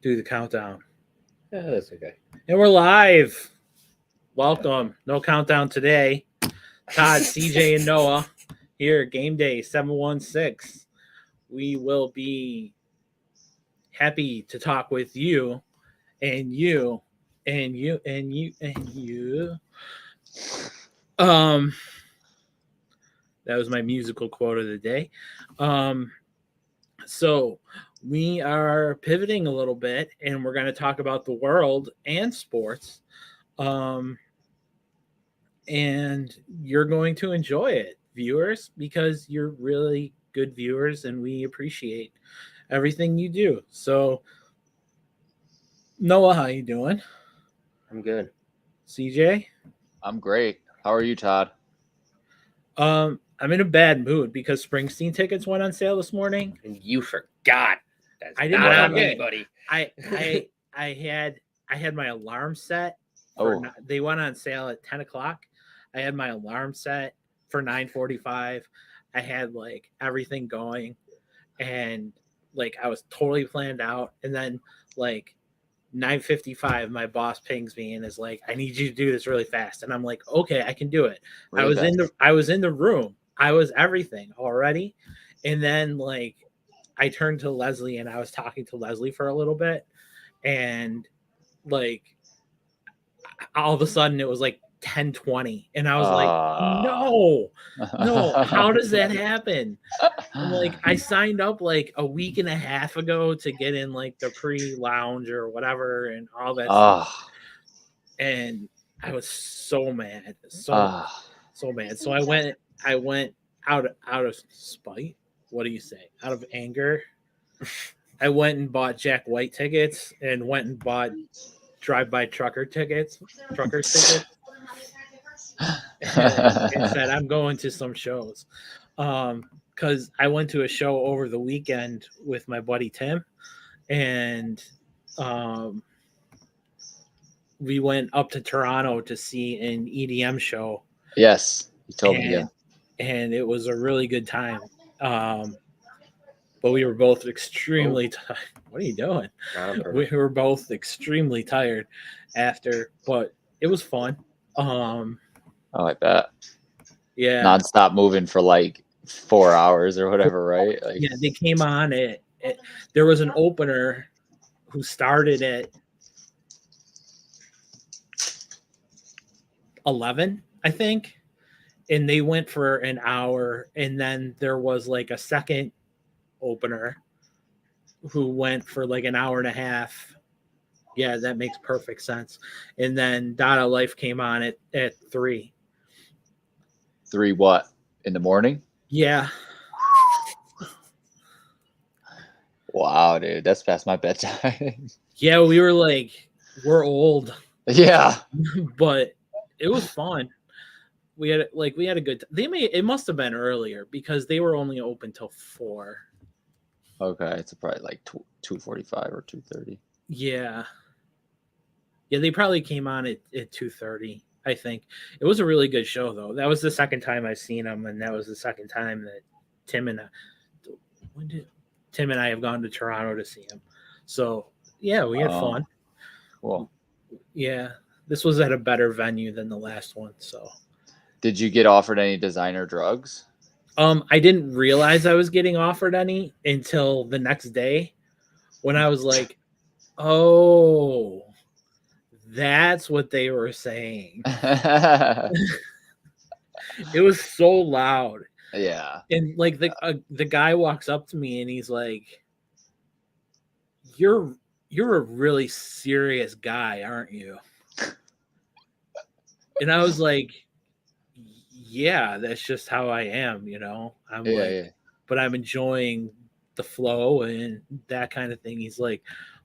do the countdown. Yeah, that's okay. And we're live. Welcome. No countdown today. Todd, CJ, and Noah here. Game day 716. We will be happy to talk with you and you and you and you and you. Um, that was my musical quote of the day. So we are pivoting a little bit, and we're going to talk about the world and sports. And you're going to enjoy it, viewers, because you're really good viewers, and we appreciate everything you do. So, Noah, how you doing? I'm good. CJ? I'm great. How are you, Todd? I'm in a bad mood because Springsteen tickets went on sale this morning. And you forgot. That's I didn't not on forget. anybody. I had my alarm set. They went on sale at 10 o'clock. I had my alarm set for 9:45. I had like everything going, and like I was totally planned out. And then like 9:55, my boss pings me and is like, "I need you to do this really fast." And I'm like, "Okay, I can do it." Really I was in the room. I was everything already. And then like I turned to Leslie and I was talking to Leslie for a little bit, and like all of a sudden it was like 10:20, and I was like, no, how does that happen? I'm like, I signed up like a week and a half ago to get in like the pre-lounge or whatever and all that stuff. And I was so mad. So mad. So I went out of spite. What do you say? Out of anger. I went and bought Jack White tickets and went and bought drive-by truckers tickets. And said, I'm going to some shows. Because I went to a show over the weekend with my buddy Tim, and we went up to Toronto to see an EDM show. Yes, you told me. Yeah, and it was a really good time. But we were both extremely tired. What are you doing? We were both extremely tired after, but it was fun. I bet. Yeah, nonstop moving for like 4 hours or whatever, right? Like, yeah, they came on it. There was an opener who started at 11, I think, and they went for an hour, and then there was like a second opener who went for like an hour and a half. Yeah, that makes perfect sense. And then Dada Life came on at 3. 3 what? In the morning? Yeah. Wow, dude, that's past my bedtime. Yeah, we were like, we're old. Yeah. But it was fun. We had a good time. It must have been earlier because they were only open till 4. Okay, it's probably like 2:45 or 2:30. Yeah. Yeah, they probably came on at 2:30, I think. It was a really good show, though. That was the second time I've seen them, and that was the second time that Tim and I have gone to Toronto to see him. So, yeah, we had fun. Cool. Yeah, this was at a better venue than the last one, so. Did you get offered any designer drugs? I didn't realize I was getting offered any until the next day when I was like, oh, that's what they were saying. It was so loud. Yeah. And like the guy walks up to me and he's like, you're a really serious guy, aren't you? And I was like, yeah, that's just how I am, you know. But I'm enjoying the flow and that kind of thing. He's like,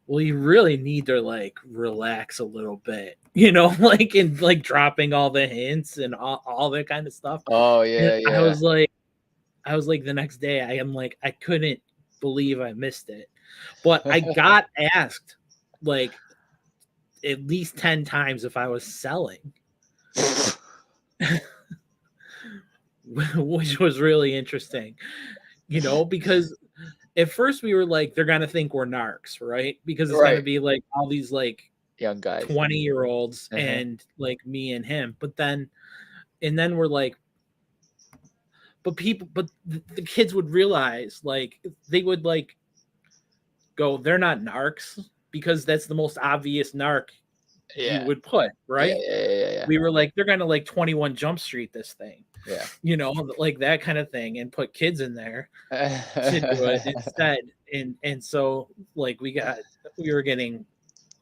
well, you really need to like relax a little bit, you know, like and like dropping all the hints and all that kind of stuff. Oh yeah, and yeah. I was like the next day I am like, I couldn't believe I missed it. But I got asked like at least 10 times if I was selling. Which was really interesting, you know, because at first we were like, they're gonna think we're narcs, right? Because it's gonna Right. be like all these like Young guys. 20-year-olds Uh-huh. and like me and him. But then we're like, but the kids would realize, like, they would like go, they're not narcs, because that's the most obvious narc you Yeah. would put, right? Yeah. We were like, they're gonna like 21 Jump Street this thing, Yeah. you know, like that kind of thing, and put kids in there to do it instead. And so like we were getting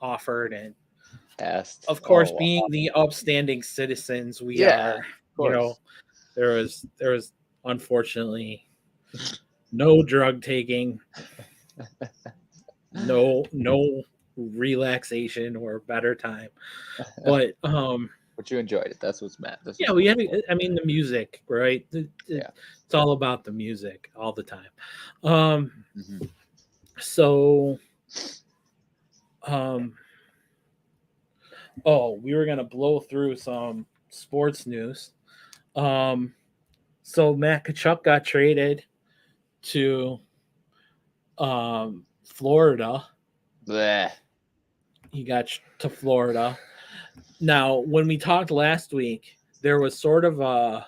offered, and Asked. of course, Oh, being wow. the upstanding citizens we Yeah, are, of you know, course. there was unfortunately no drug taking, no relaxation or better time. But But you enjoyed it. That's what's Matt. That's yeah, what's we had, important. I mean, the music, right? Yeah. It's all about the music all the time. Mhm. So oh, we were gonna blow through some sports news. So Matt Kachuk got traded to Florida. Bleh. He got to Florida. Now, when we talked last week, there was sort of a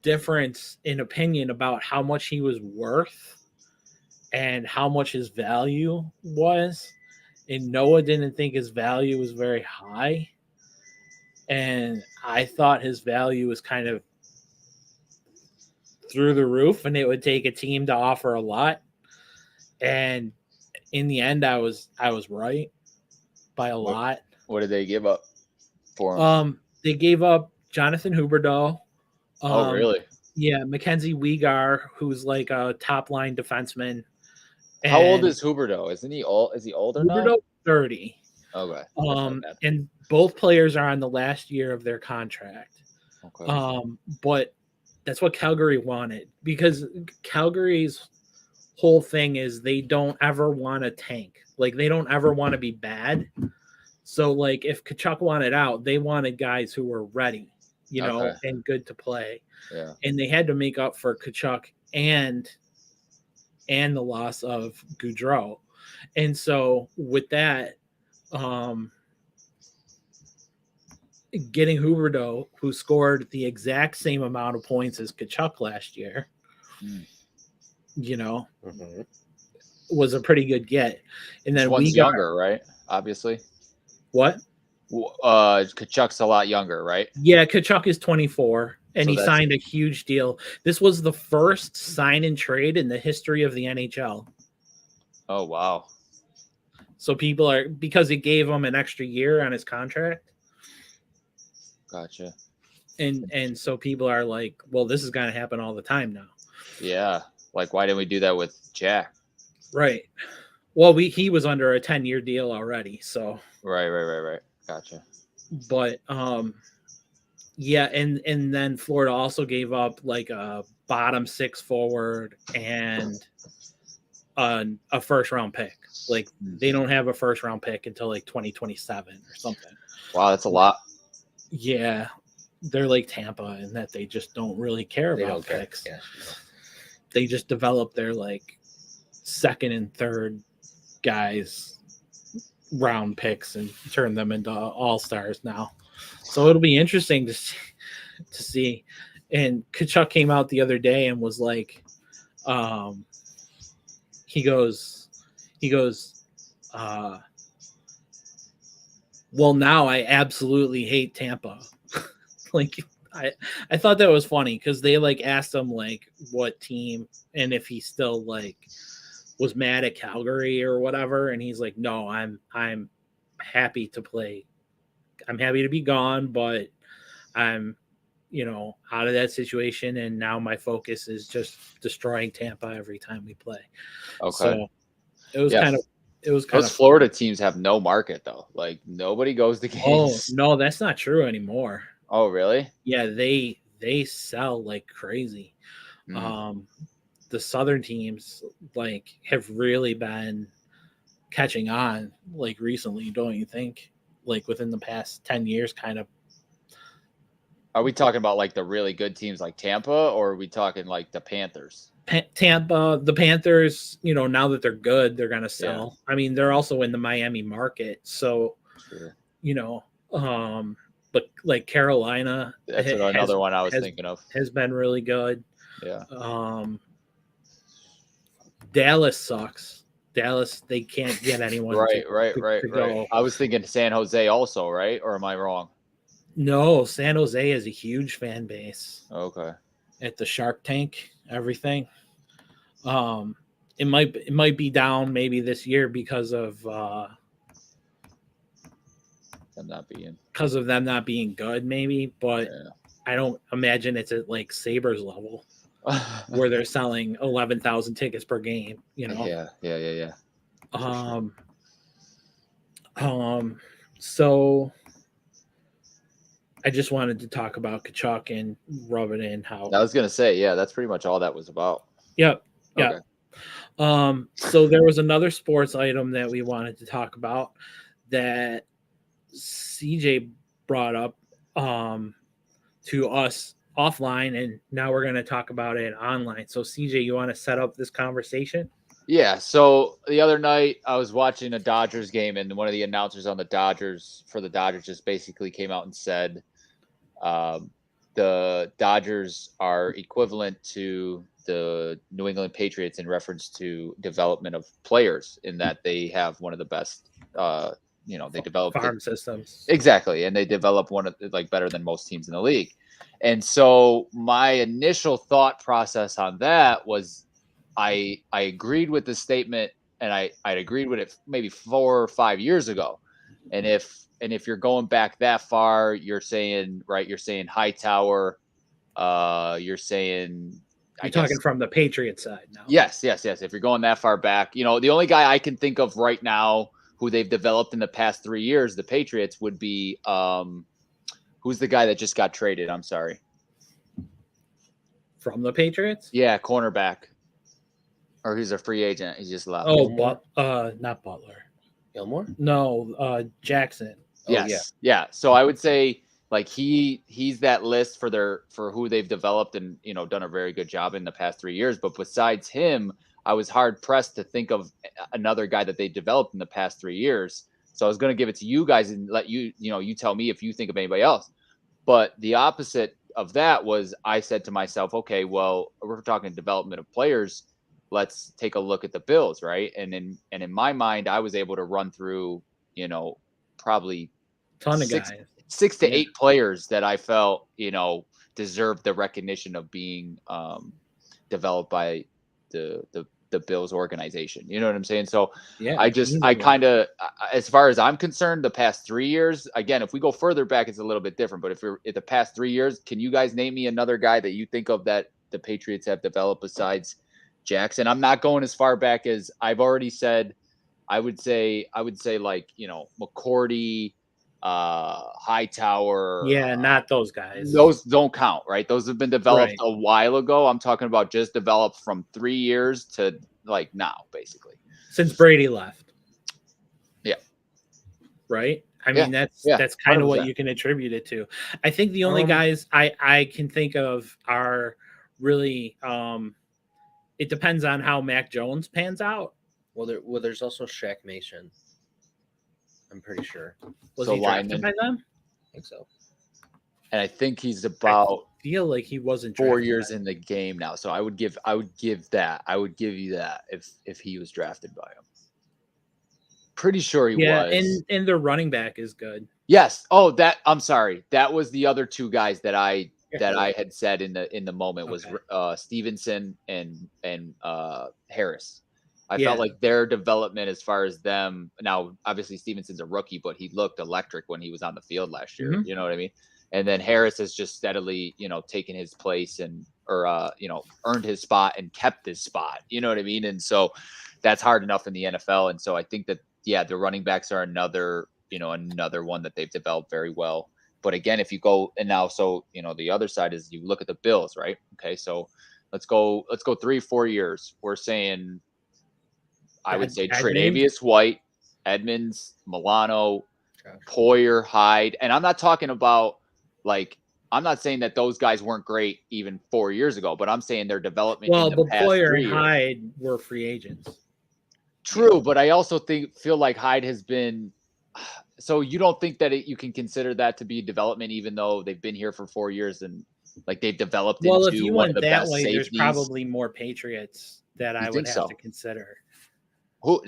difference in opinion about how much he was worth and how much his value was. And Noah didn't think his value was very high. And I thought his value was kind of through the roof, and it would take a team to offer a lot. And in the end, I was right by a lot. What did they give up for him? They gave up Jonathan Huberdeau. Oh, really? Yeah, Mackenzie Weegar, who's like a top line defenseman. How old And is Huberdeau? Isn't he old? Is he older now? Huberdeau 30. Okay. That's not bad. And both players are on the last year of their contract. Okay. But that's what Calgary wanted, because Calgary's whole thing is they don't ever want to tank. Like, they don't ever want to be bad. So like if Kachuk wanted out, they wanted guys who were ready, you know, Okay. and good to play. Yeah. And they had to make up for Kachuk and the loss of Goudreau. And so with that, getting Huberdeau, who scored the exact same amount of points as Kachuk last year, you know, was a pretty good get. And then one's we got younger, right? Obviously. what? Kachuk's a lot younger, right? Yeah, Kachuk is 24, and So he that's- signed a huge deal. This was the first sign and trade in the history of the NHL. Oh, wow. So people are, because it gave him an extra year on his contract. Gotcha. And so people are like, well, this is going to happen all the time now. Yeah. Like, why didn't we do that with Jack? Right. Well, he was under a 10-year deal already, so. Right. Gotcha. But yeah, and then Florida also gave up like a bottom 6 forward and a first round pick. Like, they don't have a first round pick until like 2027 or something. Wow, that's a lot. Yeah, they're like Tampa in that they just don't really care about picks. Yeah. They just develop their like second and third guys round picks and turn them into all-stars now. So it'll be interesting to see. And Kachuk came out the other day and was like, he goes, well, now I absolutely hate Tampa. Like, I thought that was funny, because they like asked him like what team and if he still like was mad at Calgary or whatever, and he's like, no, I'm happy to play. I'm happy to be gone, but I'm, you know, out of that situation, and now my focus is just destroying Tampa every time we play. Okay. So it was those kind of Florida teams have no market though. Like, nobody goes to games. Oh no, that's not true anymore. Oh, really? Yeah, they sell like crazy. The Southern teams like have really been catching on like recently, don't you think? Like within the past 10 years, kind of. Are we talking about like the really good teams like Tampa, or are we talking like the Panthers? Tampa, the Panthers, now that they're good, they're gonna sell. I mean, they're also in the Miami market, so Sure. But like Carolina, That's another one I was thinking of. has been really good. Yeah. Dallas sucks. Dallas, they can't get anyone right. go. I was thinking San Jose also, right? Or am I wrong? No, San Jose is a huge fan base. Okay. At the Shark Tank, everything. It might be down maybe this year because of them not being good, maybe, but I don't imagine it's at like Sabres level where they're selling 11,000 tickets per game. Yeah. So I just wanted to talk about Kachuk and rub it in how I was gonna say, that's pretty much all that was about. Yep. Okay. So there was another sports item that we wanted to talk about that CJ brought up to us offline, and now we're going to talk about it online. So CJ, you want to set up this conversation? Yeah. So the other night I was watching a Dodgers game, and one of the announcers on the Dodgers just basically came out and said the Dodgers are equivalent to the New England Patriots in reference to development of players, in that they have one of the best, they develop farm systems. Exactly. And they develop one of better than most teams in the league. And so my initial thought process on that was I agreed with the statement, and I agreed with it maybe 4 or 5 years ago. And if you're going back that far, you're saying Hightower, you're saying You're talking from the Patriots side now. Yes. If you're going that far back, the only guy I can think of right now who they've developed in the past 3 years, the Patriots, would be who's the guy that just got traded? I'm sorry. From the Patriots? Yeah, cornerback. Or he's a free agent. He just left. Oh, not Butler. Gilmore? No, Jackson. Yes. Yeah. So I would say he's that list for who they've developed and done a very good job in the past 3 years. But besides him, I was hard pressed to think of another guy that they developed in the past 3 years. So I was going to give it to you guys and let you tell me if you think of anybody else. But the opposite of that was, I said to myself, okay, well, we're talking development of players. Let's take a look at the Bills, right? And in my mind, I was able to run through, probably ton of six, guys. 6 to 8 players that I felt, deserved the recognition of being developed by the Bills organization. You know what I'm saying? So yeah, I kind of, as far as I'm concerned, the past 3 years, again, if we go further back, it's a little bit different. But if you're at the past 3 years, can you guys name me another guy that you think of that the Patriots have developed besides Jackson? I'm not going as far back as I've already said. I would say like, McCourty, Hightower. Yeah, not those guys. Those don't count, right? Those have been developed a while ago. I'm talking about just developed from 3 years to like now, basically. Since Brady left. Yeah. Right? I mean, that's kind of what you can attribute it to. I think the only guys I can think of are really it depends on how Mac Jones pans out. Well, there's also Shaq Mason. I'm pretty sure. Was he drafted by them? I think so. And I think he's about I feel like he wasn't 4 years in the game now. So I would give you that if he was drafted by him. Pretty sure he was. Yeah, and their running back is good. Yes. Oh, I'm sorry. That was the other two guys that I had said in the moment was Stevenson and Harris. I felt like their development as far as them. Now, obviously, Stevenson's a rookie, but he looked electric when he was on the field last year. Mm-hmm. You know what I mean? And then Harris has just steadily, taken his place earned his spot and kept his spot. You know what I mean? And so that's hard enough in the NFL. And so I think that, the running backs are another one that they've developed very well. But again, if you go and now, so, the other side is you look at the Bills, right? Okay. So let's go 3-4 years. We're saying, I would say Tre'Davious White, Edmonds, Milano, Poyer, Hyde. And I'm not talking about I'm not saying that those guys weren't great even 4 years ago, but I'm saying their development Well, in the past Boyer 3 and years. Hyde were free agents. True, but I also feel like Hyde has been. So you don't think that you can consider that to be development, even though they've been here for 4 years and like they've developed Well, if into you one of went the that best way, there's safeties? probably more Patriots that I You would think have so? to consider. Who?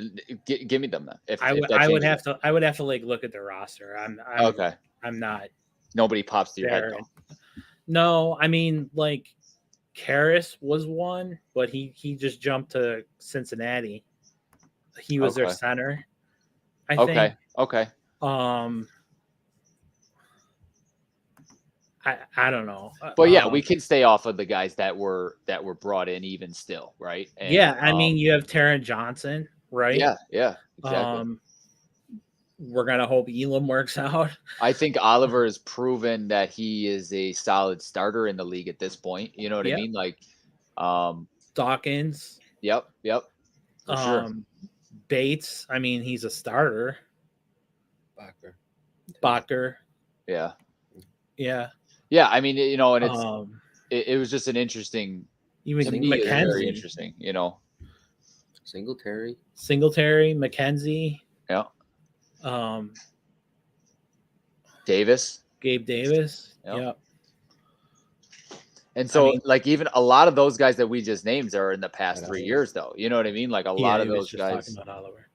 Give me them then. If I that would changes have it. to. I would have to like look at the roster. Okay. I'm not Nobody pops to your head there. though. No, I mean like Karras was one, but he just jumped to Cincinnati. He was their Okay. center, I think. Okay. I don't know. But yeah, we can stay off of the guys that were brought in even still, right? And, yeah, I mean you have Taron Johnson, right? Yeah, exactly. We're gonna hope Elam works out. I think Oliver has proven that he is a solid starter in the league at this point. You know what I mean? Like, Dawkins. Yep. For sure. Bates. I mean, he's a starter. Bacher. Yeah. Yeah. Yeah. I mean, and it's it was just an interesting. Even to me, it's very McKenzie. interesting. Singletary, McKenzie. Yeah. Gabe Davis. Yep. And so, like, even a lot of those guys that we just named are in the past 3 years, though. You know what I mean? Like, a lot of those guys, talking about Oliver.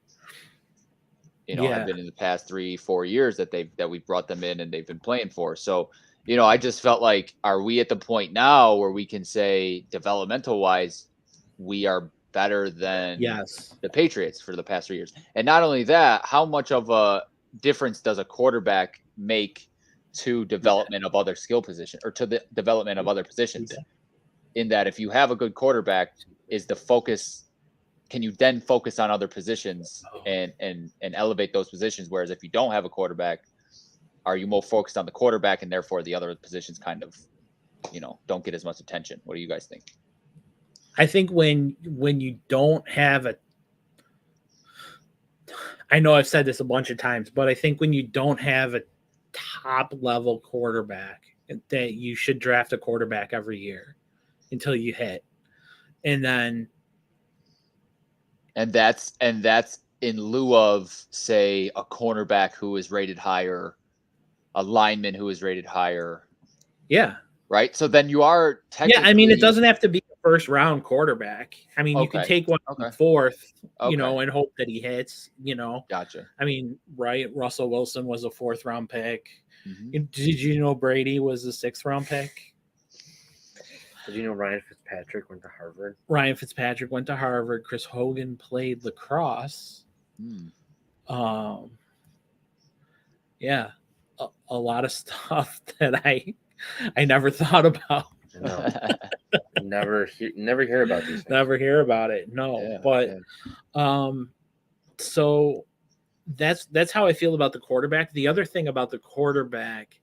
Have been in the past 3-4 years that we brought them in and they've been playing for. So, I just felt like, are we at the point now where we can say, developmental wise, we are better than the Patriots for the past 3 years? And not only that, how much of a difference does a quarterback make to development of other skill positions or to the development of other positions? In that, if you have a good quarterback, is the focus, can you then focus on other positions and elevate those positions? Whereas if you don't have a quarterback, are you more focused on the quarterback and therefore the other positions kind of, don't get as much attention? What do you guys think? I think when you don't have I know I've said this a bunch of times, but I think when you don't have a top level quarterback, that you should draft a quarterback every year until you hit. And that's in lieu of, say, a cornerback who is rated higher, a lineman who is rated higher. Yeah. Right. So then you are technically. Yeah, I mean, it doesn't have to be a first round quarterback. I mean, you can take one fourth, and hope that he hits. Gotcha. I mean, right? Russell Wilson was a 4th round pick. Mm-hmm. Did you know Brady was a 6th round pick? Did you know Ryan Fitzpatrick went to Harvard? Ryan Fitzpatrick went to Harvard. Chris Hogan played lacrosse. Yeah, a lot of stuff that I never thought about. No. never hear about these things. Never hear about it. No, so that's how I feel about the quarterback. The other thing about the quarterback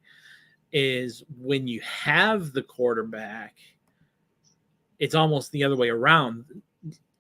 is when you have the quarterback, it's almost the other way around.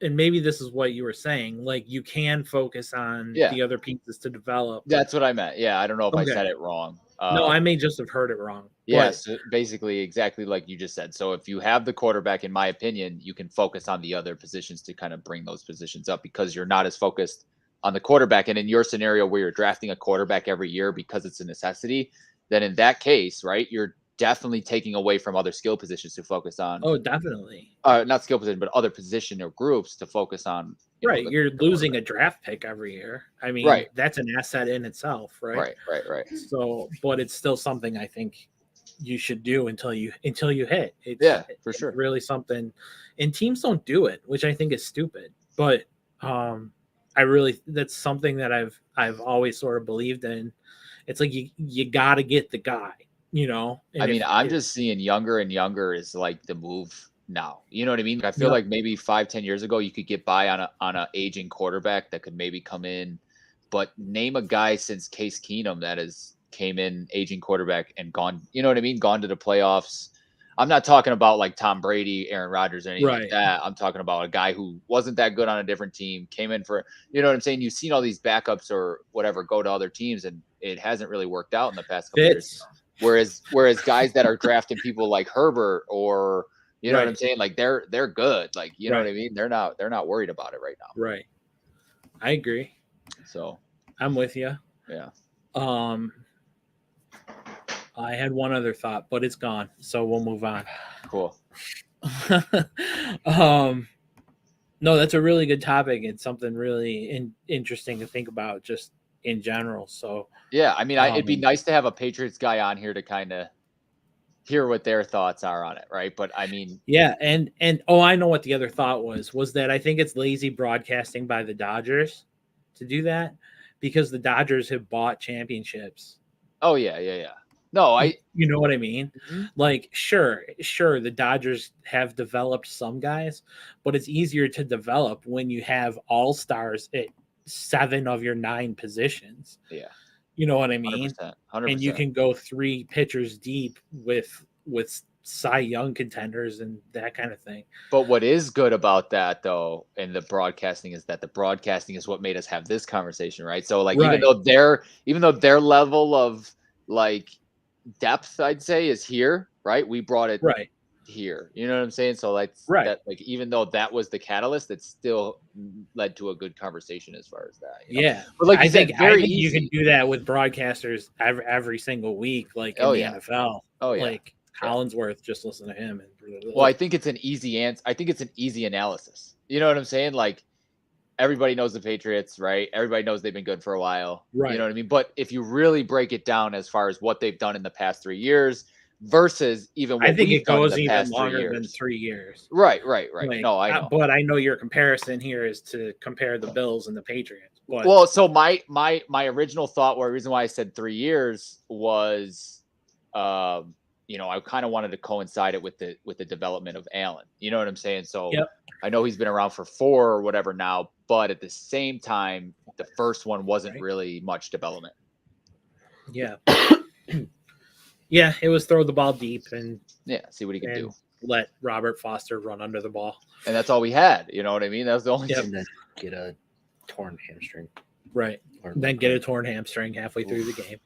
And maybe this is what you were saying. Like, you can focus on the other pieces to develop. That's what I meant. Yeah, I don't know if I said it wrong. No, I may just have heard it wrong. Yes, so basically exactly like you just said. So if you have the quarterback, in my opinion, you can focus on the other positions to kind of bring those positions up because you're not as focused on the quarterback. And in your scenario where you're drafting a quarterback every year because it's a necessity, then in that case, right, you're definitely taking away from other skill positions to focus on. Oh, definitely. Not skill position, but other position or groups to focus on. You're losing a draft pick every year. I mean, that's an asset in itself, right? Right. So, but it's still something I think you should do until you hit. For sure. It's really something, and teams don't do it, which I think is stupid. But that's something that I've always sort of believed in. It's like you got to get the guy. I'm just seeing younger and younger is like the move now. You know what I mean? I feel like maybe 5-10 years ago you could get by on a aging quarterback that could maybe come in, but name a guy since Case Keenum that came in aging quarterback and gone. You know what I mean? Gone to the playoffs. I'm not talking about like Tom Brady, Aaron Rodgers, or anything like that. I'm talking about a guy who wasn't that good on a different team, came in for, you know what I'm saying? You've seen all these backups or whatever go to other teams, and it hasn't really worked out in the past couple years. Whereas guys that are drafting people like Herbert or you know what I'm saying, like they're good. Like you know what I mean. They're not worried about it right now. Right. I agree. So I'm with you. Yeah. I had one other thought, but it's gone, so we'll move on. Cool. No, that's a really good topic. It's something really interesting to think about, just in general. So yeah, I mean, it'd be nice to have a Patriots guy on here to kind of hear what their thoughts are on it, right? But I mean, yeah, and I know what the other thought was that I think it's lazy broadcasting by the Dodgers to do that, because the Dodgers have bought championships. Oh yeah. No, you know what I mean? Mm-hmm. Like, sure, the Dodgers have developed some guys, but it's easier to develop when you have all-stars at 7 of your 9 positions. Yeah. You know what I mean? 100%. And you can go 3 pitchers deep with Cy Young contenders and that kind of thing. But what is good about that, though, in the broadcasting is that the broadcasting is what made us have this conversation, right? So, like, even though their level of like depth, I'd say, is here, right? We brought it here. You know what I'm saying? So, like, that, like, even though that was the catalyst, it still led to a good conversation as far as that. You know? Yeah, but like I think easy. you can do that with broadcasters every single week, like in the NFL. Oh yeah, like Collinsworth, just listen to him. Well, I think it's an easy answer. I think it's an easy analysis. You know what I'm saying? Like, everybody knows the Patriots, right? Everybody knows they've been good for a while. Right. You know what I mean? But if you really break it down as far as what they've done in the past 3 years versus even what I think we've it done goes in the even past longer than 3 years. Right. Like, no, I know. But I know your comparison here is to compare the Bills and the Patriots. But, well, so my original thought, or the reason why I said 3 years was, you know, I kind of wanted to coincide it with the development of Allen. You know what I'm saying? So I know he's been around for 4 or whatever now, but at the same time, the first one wasn't really much development. Yeah. Yeah, it was throw the ball deep and see what he can do. Let Robert Foster run under the ball. And that's all we had. You know what I mean? That was the only thing. And then get a torn hamstring. Right. Then get a torn hamstring halfway through the game.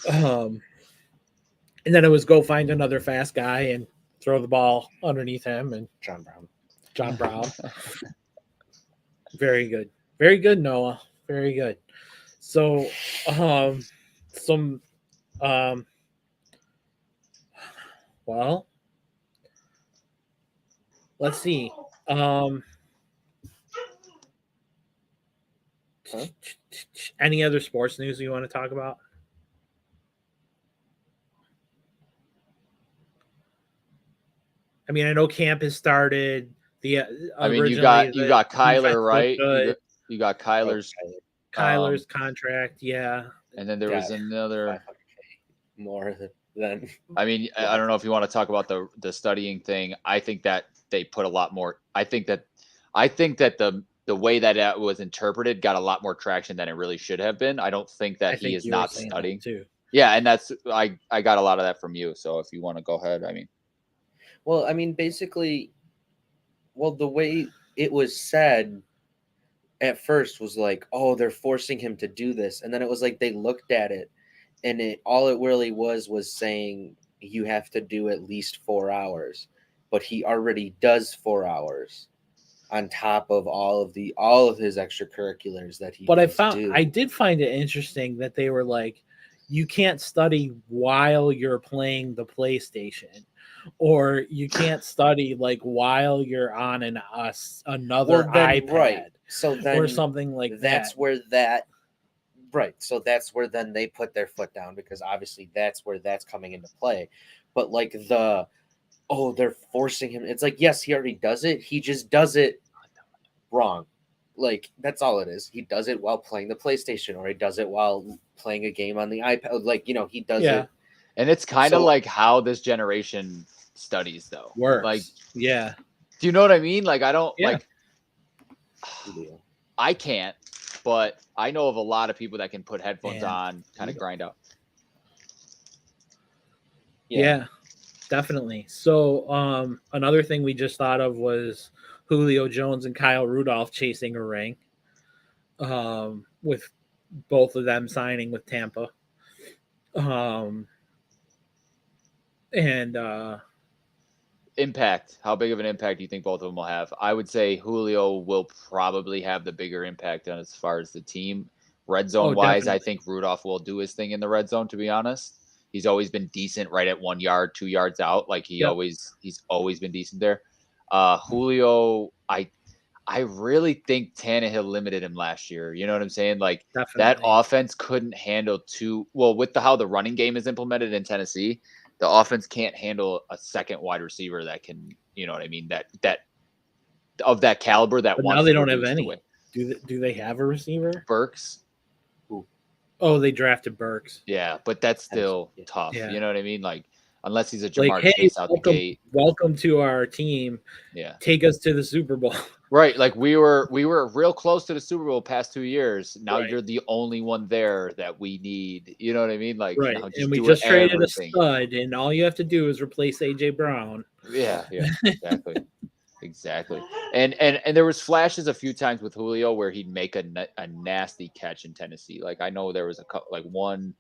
And then it was go find another fast guy and throw the ball underneath him. And John Brown. Very good. Very good, Noah. Very good. So, well, let's see. Any other sports news you want to talk about? I mean, I know camp has started. I mean, you got Kyler, right? You got Kyler's contract, yeah. And then there was another more than. I mean, I don't know if you want to talk about the studying thing. I think that they put a lot more. I think that the way that it was interpreted got a lot more traction than it really should have been. I don't think that he is not studying. Too. Yeah, and that's I got a lot of that from you. So if you want to go ahead, I mean. Well, I mean, basically, the way it was said at first was like, oh, they're forcing him to do this. And then it was like they looked at it and all it really was saying you have to do at least 4 hours. But he already does 4 hours on top of all of his extracurriculars that he. But I did find it interesting that they were like, you can't study while you're playing the PlayStation, or you can't study like while you're on another iPad, right? So then, or something like that's where So that's where then they put their foot down, because obviously that's where that's coming into play. But like they're forcing him. It's like, yes, he already does it. He just does it wrong. Like, that's all it is. He does it while playing the PlayStation, or he does it while playing a game on the iPad. Like, you know, he does it. And it's kind of like how this generation studies, though. Works. Like, yeah. Do you know what I mean? Like, I don't like. Julio. I can't, but I know of a lot of people that can put headphones on, kind of grind out. Yeah, definitely. So, another thing we just thought of was Julio Jones and Kyle Rudolph chasing a ring, with both of them signing with Tampa. And Impact. How big of an impact do you think both of them will have? I would say Julio will probably have the bigger impact on as far as the team. Red zone wise, I definitely. think Rudolph will do his thing in the red zone, to be honest. He's always been decent right at 1 yard, 2 yards out. Like he's always been decent there. Julio, I really think Tannehill limited him last year. You know what I'm saying? Like that Definitely. offense couldn't handle with how the running game is implemented in Tennessee, the offense can't handle a second wide receiver that can, you know what I mean, that of that caliber that But now wants they to don't have produce the any. win. Do they have a receiver? Burks. Oh, they drafted Burks. Yeah, but that's still tough. Yeah. You know what I mean? Like unless he's a Like, Jamar hey, Chase out the gate. welcome to our team. Yeah. Take us to the Super Bowl. Right. Like we were real close to the Super Bowl past 2 years. Now Right. you're the only one there that we need. You know what I mean? Like Right. now And we just traded a stud, and all you have to do is replace AJ Brown. Yeah, exactly. Exactly. And there was flashes a few times with Julio where he'd make a nasty catch in Tennessee. Like I know there was a couple, like one,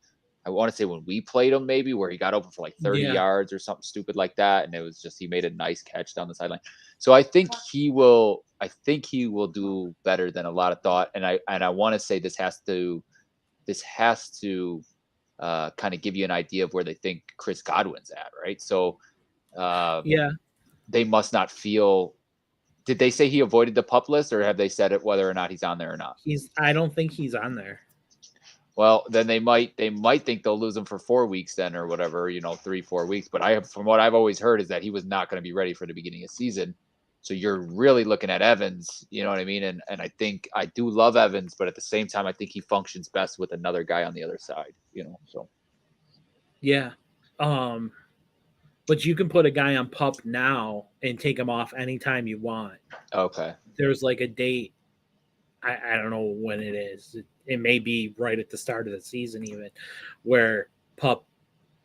I want to say when we played him maybe where he got open for like 30 yards or something stupid like that, and it was just he made a nice catch down the sideline. So I think he will do better than a lot of thought. And I want to say this has to kind of give you an idea of where they think Chris Godwin's at, right? So they must not feel. Did they say he avoided the pup list, or have they said it whether or not he's on there or not? I don't think he's on there. Well, then they might think they'll lose him for 4 weeks then, or whatever, 3-4 weeks. But from what I've always heard is that he was not going to be ready for the beginning of season. So you're really looking at Evans, you know what I mean? And I think I do love Evans, but at the same time, I think he functions best with another guy on the other side, so. Yeah. But you can put a guy on PUP now and take him off anytime you want. Okay. There's like a date. I don't know when it is. It may be right at the start of the season even, where PUP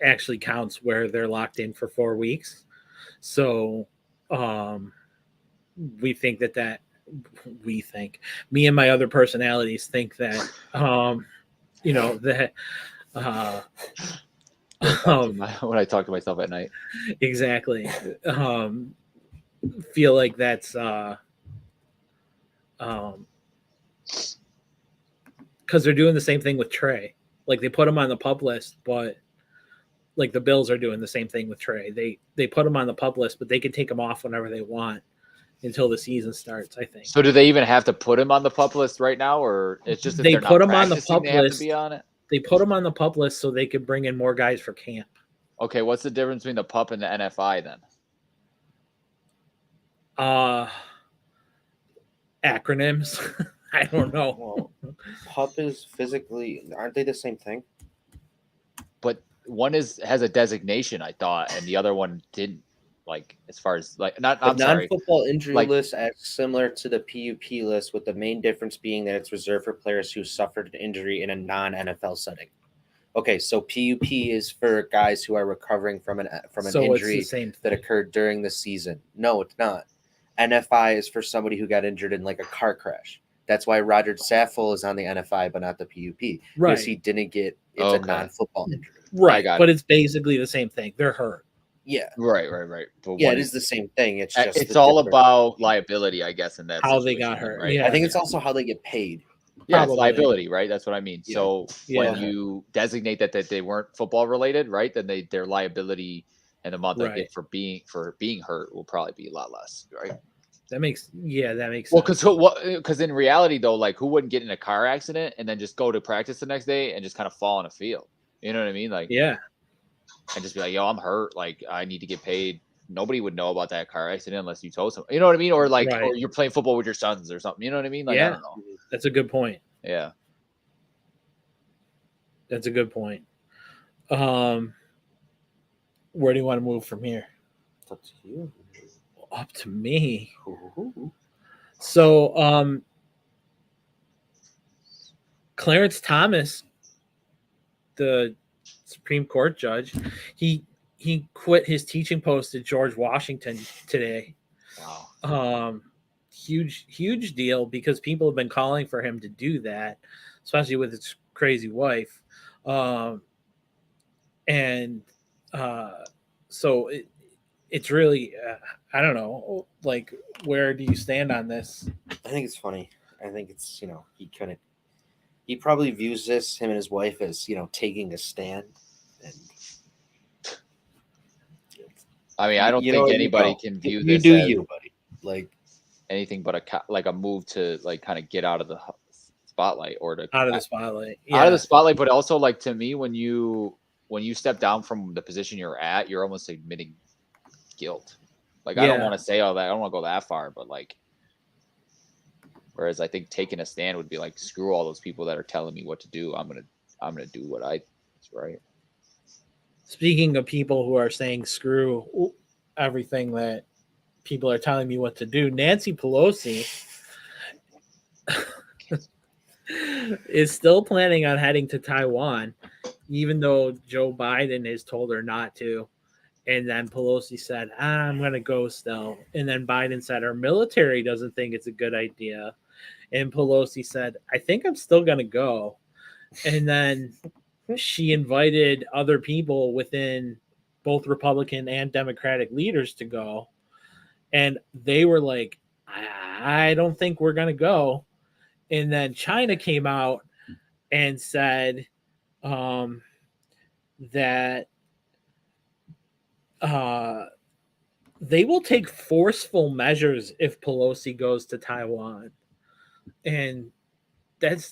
actually counts where they're locked in for 4 weeks. So we think that me and my other personalities think that that when I talk to myself at night. Exactly. Feel like that's because they're doing the same thing with Trey. Like they put him on the PUP list, but like the Bills are doing the same thing with Trey. They put him on the PUP list, but they can take him off whenever they want until the season starts, I think. So do they even have to put him on the PUP list right now, or it's just if they they're put not him on the PUP they have list? To be on it? They put him on the PUP list so they could bring in more guys for camp. Okay, what's the difference between the PUP and the NFI then? Acronyms. I don't know. Well, PUP is physically, aren't they the same thing? But one has a designation, I thought, and the other one didn't. Like as far as like non-football injury list acts similar to the PUP list, with the main difference being that it's reserved for players who suffered an injury in a non-NFL setting. Okay, so PUP is for guys who are recovering from an injury that occurred during the season. No, it's not. NFI is for somebody who got injured in like a car crash. That's why Roger Saffold is on the NFI but not the PUP. Right. Because he didn't get a non-football injury. Right. But it's basically the same thing. They're hurt. Yeah. Right. But yeah, it is the same thing. It's just it's all about liability, I guess, in that how they got hurt. Right? Yeah. I think it's also how they get paid. Yeah, it's liability, right? That's what I mean. Yeah. So when you designate that they weren't football related, right? Then their liability and the amount they get for being hurt will probably be a lot less, right? That makes sense. Well, because in reality though, like who wouldn't get in a car accident and then just go to practice the next day and just kind of fall on a field? You know what I mean? Like and just be like, yo, I'm hurt. Like I need to get paid. Nobody would know about that car accident unless you told someone. You know what I mean? Or like, or you're playing football with your sons or something. You know what I mean? Like, I don't know. That's a good point. Yeah. That's a good point. Where do you want to move from here? It's up to you. Up to me. Ooh. So, Clarence Thomas, the Supreme Court judge, he quit his teaching post at George Washington today. Wow. Huge deal because people have been calling for him to do that, especially with his crazy wife. And so it's really I don't know, like, where do you stand on this? I think it's funny. I think it's he probably views this, him and his wife, as taking a stand. And I mean, I don't think anybody can view you this do as you, buddy. Like anything but a move to like kind of get out of the spotlight or to Out of the spotlight. out of the spotlight, but also like to me, when you step down from the position you're at, you're almost admitting guilt. Like I don't want to say all that. I don't want to go that far, but like, whereas I think taking a stand would be like, screw all those people that are telling me what to do. I'm gonna do what I think's right. Speaking of people who are saying screw everything that people are telling me what to do, Nancy Pelosi is still planning on heading to Taiwan, even though Joe Biden has told her not to. And then Pelosi said, I'm going to go still. And then Biden said, our military doesn't think it's a good idea. And Pelosi said, I think I'm still going to go. And then she invited other people within both Republican and Democratic leaders to go. And they were like, I don't think we're going to go. And then China came out and said that they will take forceful measures if Pelosi goes to Taiwan. And that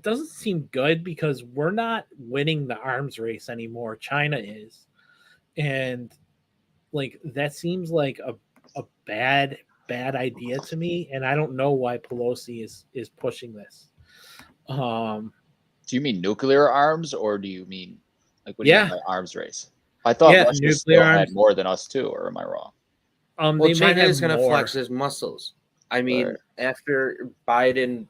doesn't seem good, because we're not winning the arms race anymore. China is. And like, that seems like a bad idea to me, and I don't know why Pelosi is pushing this. Do you mean nuclear arms, or do you mean like what do you mean by arms race? I thought Russia still had more than us too, or am I wrong? Well, China is going to flex his muscles. I mean, after Biden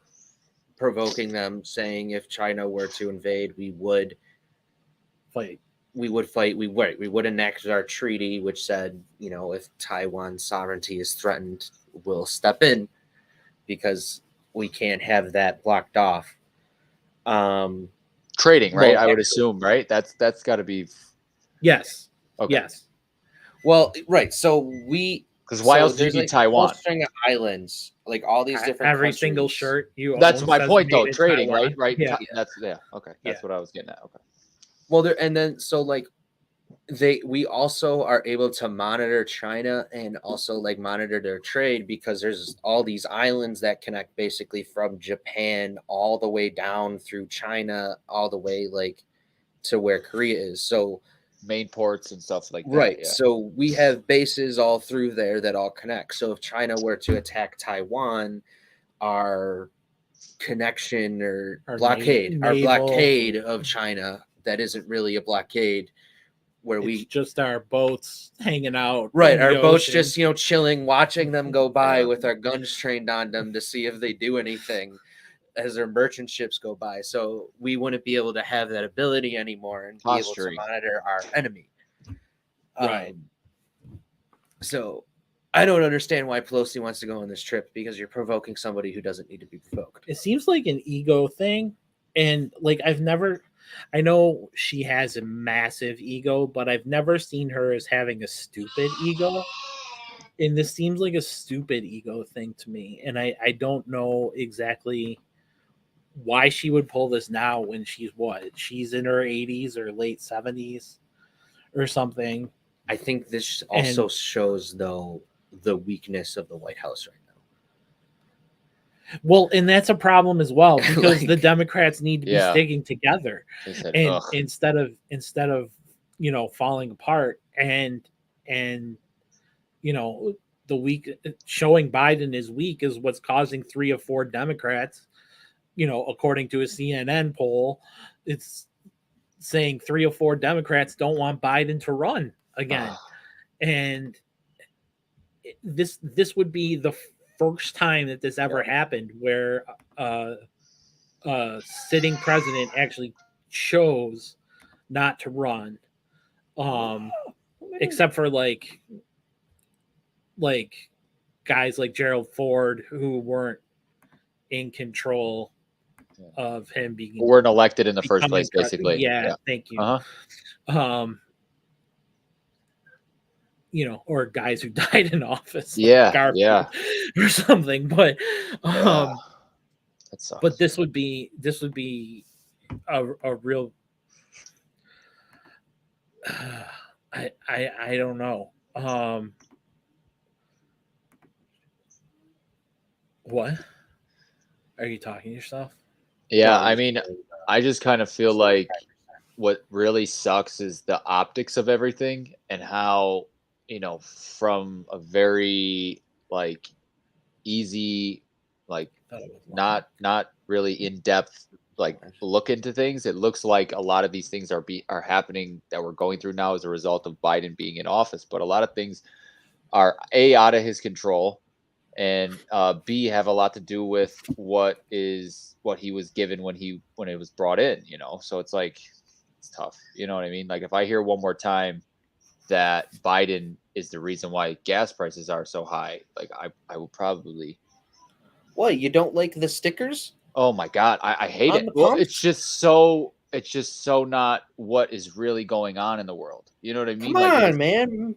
provoking them, saying if China were to invade, we would fight. We would enact our treaty, which said, if Taiwan's sovereignty is threatened, we'll step in, because we can't have that blocked off. Trading, right? I would assume, right? That's got to be. Yes. Okay. Yes. Well, right. So because why else do you need Taiwan? A string of islands, like all these different. Every countries. single shirt you. That's my point, though. Trading, Taiwan. right? Yeah. That's okay. That's what I was getting at. Okay. Well, we also are able to monitor China and also like monitor their trade, because there's all these islands that connect basically from Japan all the way down through China, all the way like to where Korea is. So main ports and stuff like that. Right. Yeah. So we have bases all through there that all connect. So if China were to attack Taiwan, our connection or blockade of China, that isn't really a blockade, where it's just our boats hanging out. Right. Our boats just, chilling, watching them go by with our guns trained on them to see if they do anything as their merchant ships go by. So we wouldn't be able to have that ability anymore and be able to monitor our enemy. Right. So I don't understand why Pelosi wants to go on this trip, because you're provoking somebody who doesn't need to be provoked. It seems like an ego thing. And like, I know she has a massive ego, but I've never seen her as having a stupid ego. And this seems like a stupid ego thing to me. And I don't know exactly why she would pull this now, when she's in her 80s or late 70s or something. I think this also shows, though, the weakness of the White House right now. Well, and that's a problem as well, because the Democrats need to be sticking together, and instead of falling apart, and the weak, showing Biden is weak is what's causing 3 of 4 Democrats, according to a CNN poll, it's saying 3 of 4 Democrats don't want Biden to run again. And this would be the first time that this ever happened, where sitting president actually chose not to run, except for like guys like Gerald Ford, who weren't in control of him being weren't elected in the first becoming place, basically. Yeah, thank you. Or guys who died in office, like Garfield or something. But that sucks. But this would be a real. I don't know. What are you talking to yourself? Yeah, I mean, I just kind of feel like what really sucks is the optics of everything and how, from a very like easy, like not really in depth like look into things. It looks like a lot of these things are happening that we're going through now as a result of Biden being in office, but a lot of things are out of his control, and B, have a lot to do with what he was given when it was brought in. So it's like it's tough. You know what I mean? Like if I hear one more time that Biden is the reason why gas prices are so high, like I will probably. What, you don't like the stickers? Oh my God, I hate it. Well, it's just so not what is really going on in the world. You know what I mean? Come on, man.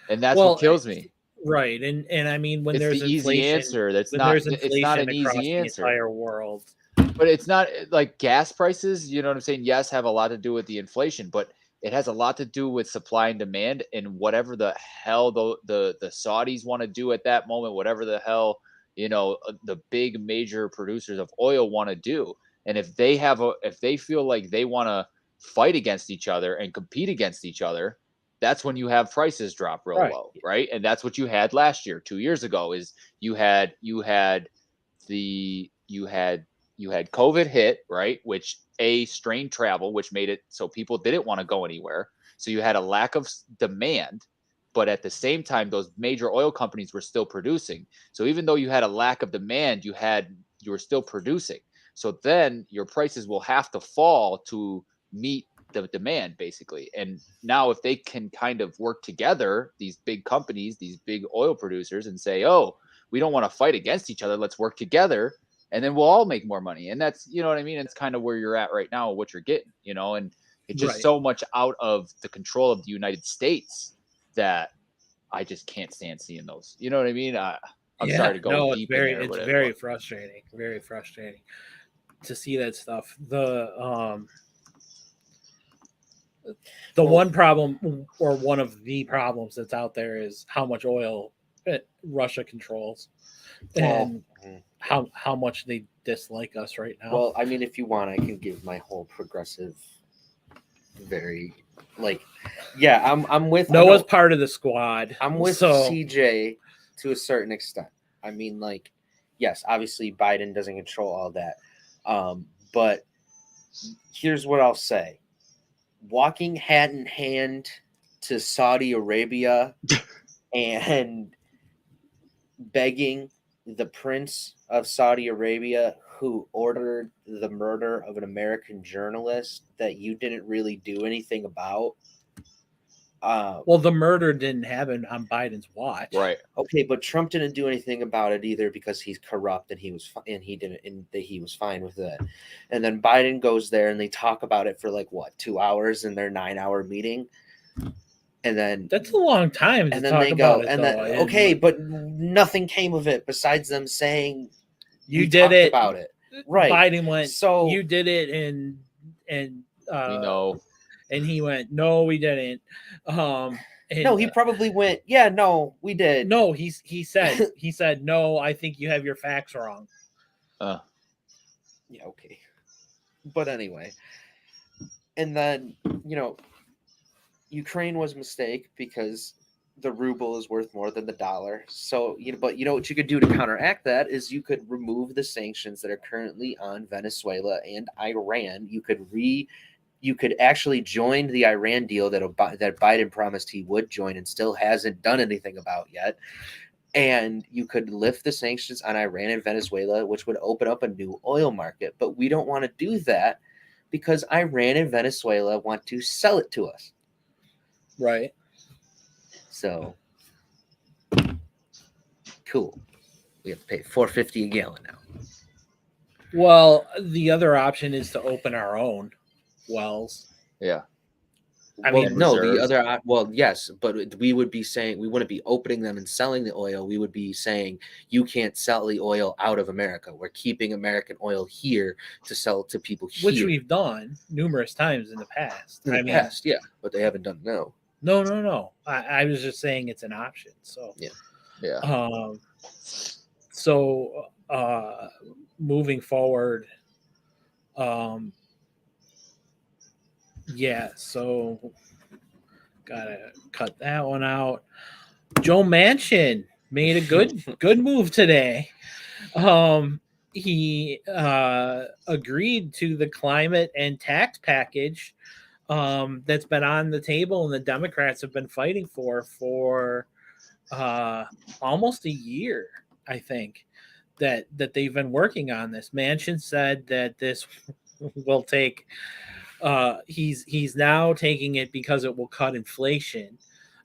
And that's what kills me. Right, and I mean when there's the inflation, easy answer. It's not an easy answer. The entire world. But it's not like gas prices. You know what I'm saying? Yes, have a lot to do with the inflation, but it has a lot to do with supply and demand, and whatever the hell the Saudis want to do at that moment, whatever the hell the big major producers of oil want to do. And if they feel like they want to fight against each other and compete against each other, that's when you have prices drop real low, right? And that's what you had last year, 2 years ago. Is you had COVID hit, right? Which strained travel, which made it so people didn't want to go anywhere. So you had a lack of demand, but at the same time, those major oil companies were still producing. So even though you had a lack of demand, you were still producing. So then your prices will have to fall to meet the demand, basically. And now if they can kind of work together, these big companies, these big oil producers, and say, oh, we don't want to fight against each other, let's work together, and then we'll all make more money. And that's, you know what I mean? It's kind of where you're at right now, what you're getting, and it's just so much out of the control of the United States that I just can't stand seeing those. You know what I mean? I'm sorry to go deep in there. It's very frustrating. Very frustrating to see that stuff. The one problem, or one of the problems that's out there, is how much oil Russia controls, and how much they dislike us right now. Well, I mean, if you want, I can give my whole progressive, I'm with Noah's part of the squad. I'm with CJ to a certain extent. I mean, yes, obviously Biden doesn't control all that, but here's what I'll say: walking hand in hand to Saudi Arabia and begging the Prince of Saudi Arabia, who ordered the murder of an American journalist that you didn't really do anything about. Well, the murder didn't happen on Biden's watch, right? Okay, but Trump didn't do anything about it either because he's corrupt and he was fine with it. And then Biden goes there and they talk about it for 2 hours in their 9-hour meeting. And then that's a long time. And then they go, but nothing came of it besides them saying you did it about it. Right. Biden went, so you did it, and we know. And he went, no, we didn't. No, he probably went, yeah, no, we did. No, he said, no, I think you have your facts wrong. Yeah, okay. But anyway, and then Ukraine was a mistake because the ruble is worth more than the dollar. So, but what you could do to counteract that is you could remove the sanctions that are currently on Venezuela and Iran. You could actually join the Iran deal that Biden promised he would join and still hasn't done anything about yet. And you could lift the sanctions on Iran and Venezuela, which would open up a new oil market. But we don't want to do that because Iran and Venezuela want to sell it to us. Right. So cool. We have to pay $4.50 a gallon now. Well, the other option is to open our own wells. Yeah. I Well, mean, no, the reserves. other, well, yes, but we would be saying we wouldn't be opening them and selling the oil. We would be saying you can't sell the oil out of America. We're keeping American oil here to sell to people which here. we've done numerous times in the past. In the past, yeah, but they haven't done it now. No. I was just saying it's an option. So Yeah. So moving forward, yeah. So gotta cut that one out. Joe Manchin made a good move today. He agreed to the climate and tax package that's been on the table and the Democrats have been fighting for almost a year, I think, that they've been working on this. Manchin said that this will take he's now taking it because it will cut inflation.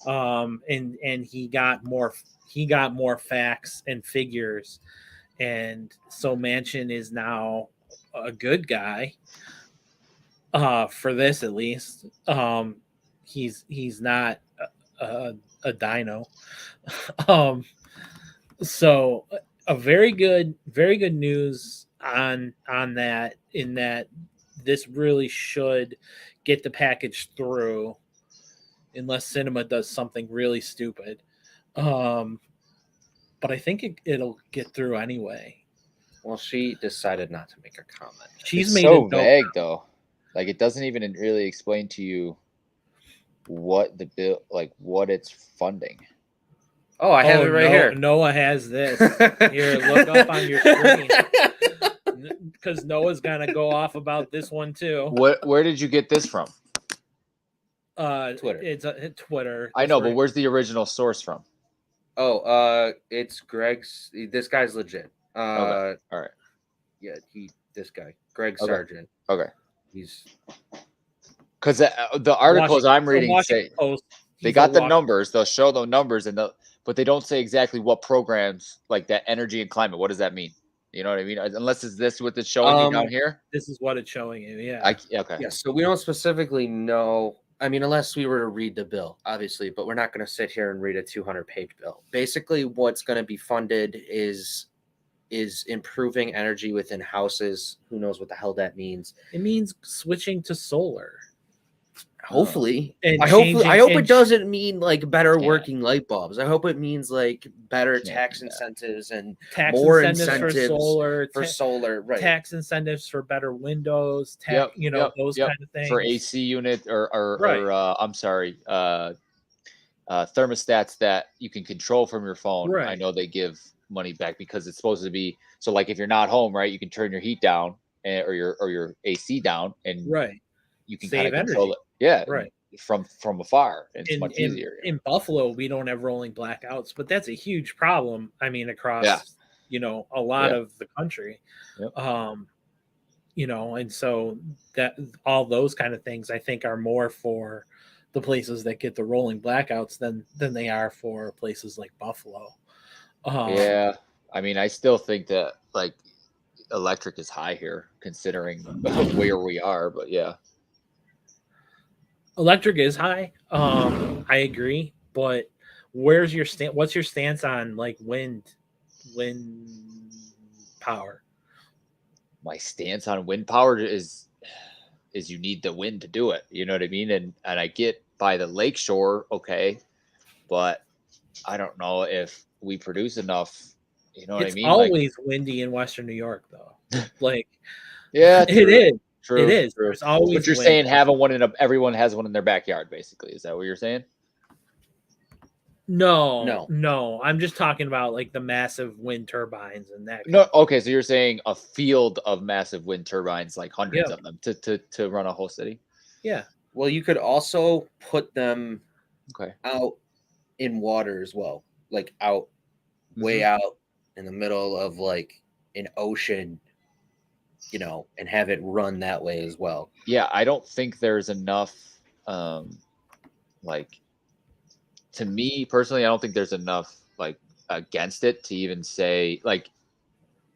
And he got more facts and figures, and so Manchin is now a good guy for this, at least. He's not a dino. So a very good news on that, in that this really should get the package through, unless cinema does something really stupid. But I think it'll get through anyway. Well, she decided not to make a comment. She's It's made so a vague though. Like it doesn't even really explain to you what the bill, like what it's funding. Oh, I have it right here. Noah has this. Here, look up on your screen. Because Noah's gonna go off about this one too. Where did you get this from? Twitter. It's Twitter. I know, but where's the original source from? Oh, it's Greg's. This guy's legit. Okay. All right. Yeah, this guy, Greg Sargent. Okay. He's because the articles I'm reading say they got the numbers. They'll show the numbers, but they don't say exactly what programs, like that energy and climate. What does that mean? You know what I mean? Unless is this what it's showing you down here? This is what it's showing you. Yeah. Okay. Yeah. So we don't specifically know. I mean, unless we were to read the bill, obviously, but we're not going to sit here and read a 200-page bill. Basically, what's going to be funded is improving energy within houses. Who knows what the hell that means? It means switching to solar. Hopefully, I hope it doesn't mean like better working light bulbs. I hope it means like better tax incentives and more incentives for solar, right? Tax incentives for better windows, those kind of things for AC unit or I'm sorry, thermostats that you can control from your phone. Right. I know they give money back because it's supposed to be so. Like if you're not home, right, you can turn your heat down or your AC down, and you can kind of control it. Yeah, right. From afar, it's much easier. In Buffalo, we don't have rolling blackouts, but that's a huge problem. I mean, across a lot of the country, and so that all those kind of things I think are more for the places that get the rolling blackouts than they are for places like Buffalo. I mean, I still think that like electric is high here considering where we are, but yeah. Electric is high. I agree, but what's your stance on like wind power? My stance on wind power is you need the wind to do it. You know what I mean? And I get by the lakeshore, okay, but I don't know if we produce enough. You know what I mean? It's always windy in Western New York, though. Like, yeah, it is. True, it is. True. It's always. But you're saying having one everyone has one in their backyard, basically. Is that what you're saying? No. I'm just talking about like the massive wind turbines and that. No, okay. So you're saying a field of massive wind turbines, like hundreds of them, to run a whole city. Yeah. Well, you could also put them out in water as well, like out way out in the middle of like an ocean. And have it run that way as well. Yeah, I don't think there's enough, like, to me personally, I don't think there's enough, like, against it to even say, like,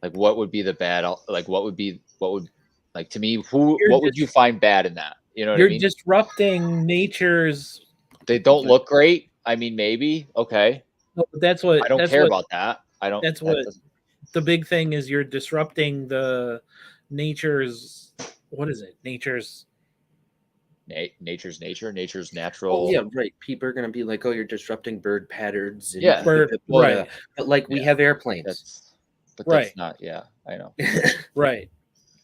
Like, what would be the bad? Like, what would like to me? You're What would you find bad in that? You know what I You're mean? disrupting nature's. They don't look great. I mean, maybe okay. That's what. I don't That's care what. about that. I don't. That's That what. doesn't. The big thing is you're disrupting the nature's. What is it? Nature's. Nature's nature. Nature's Oh natural. yeah, right. People are gonna be like, "Oh, you're disrupting bird patterns." And Yeah. Right. But like, we have airplanes. But Right. that's not. Yeah, I know. Right.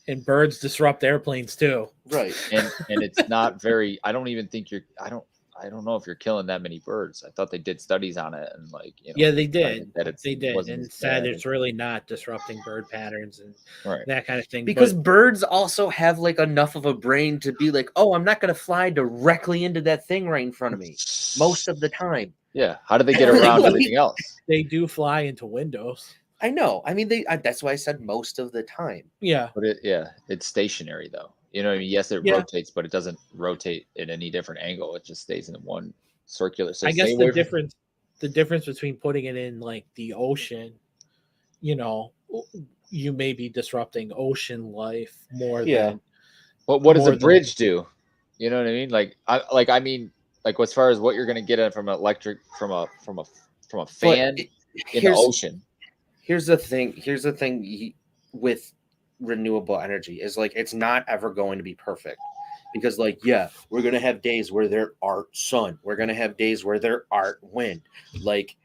And birds disrupt airplanes too. Right. And it's not very. I don't even think you're. I don't know if you're killing that many birds. I thought they did studies on it and like Yeah, they did. that They did, wasn't and as said bad. it's really not disrupting bird patterns and Right. that kind of thing. Because But birds also have like enough of a brain to be like, "Oh, I'm not gonna fly directly into that thing right in front of me." Most of the time. Yeah. How do they get around everything else? they do fly into windows. I know. I mean, that's why I said most of the time. Yeah. But it's stationary though. You know what I mean? Yes, it Yeah. rotates, but it doesn't rotate at any different angle. It just stays in one circular. So I guess stay the away from- difference between putting it in like the ocean, you may be disrupting ocean life more than. But what does more a than- bridge do? You know what I mean? I mean, as far as what you're gonna get at from an electric from a fan in the ocean. Here's the thing with renewable energy is like it's not ever going to be perfect. Because like, yeah, we're gonna have days where there aren't sun. We're gonna have days where there aren't wind. Like,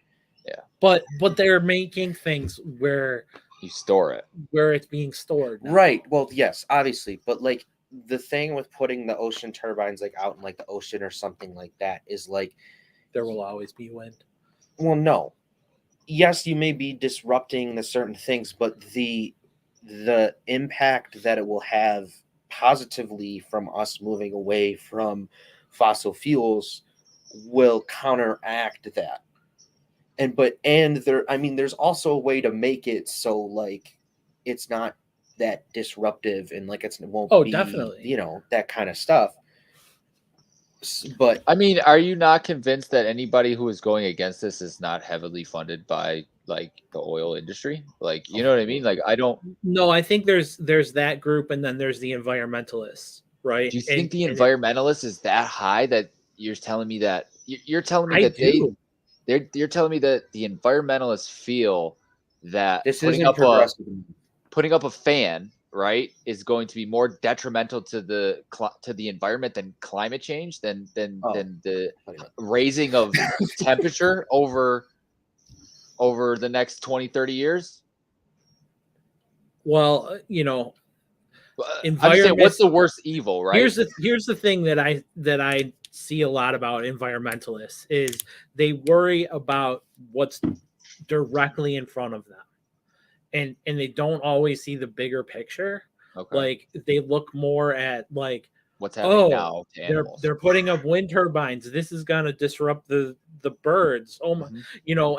yeah. But they're making things where you store it. Where it's being stored. Now. Right. Well, yes, obviously. But like the thing with putting the ocean turbines like out in like the ocean or something like that is like there will always be wind. Well, no. Yes, you may be disrupting the certain things, but the impact that it will have positively from us moving away from fossil fuels will counteract that. There's also a way to make it so like it's not that disruptive and like it won't be definitely that kind of stuff. But I mean, are you not convinced that anybody who is going against this is not heavily funded by like the oil industry? Like, you know what I mean? Like, I don't. No, I think there's that group, and then there's the environmentalists, right? Do you think the environmentalist is that high that you're telling me that you're telling me that you're telling me that the environmentalists feel that this isn't progressive. Putting up a fan, right, is going to be more detrimental to the environment than climate change, than the raising of temperature over the next 20, 30 years? Well, I'm saying, what's the worst evil, right? Here's the thing that I see a lot about environmentalists is they worry about what's directly in front of them. And they don't always see the bigger picture. Okay. Like they look more at like what's happening now to animals. They're putting up wind turbines. This is gonna disrupt the birds. Oh my,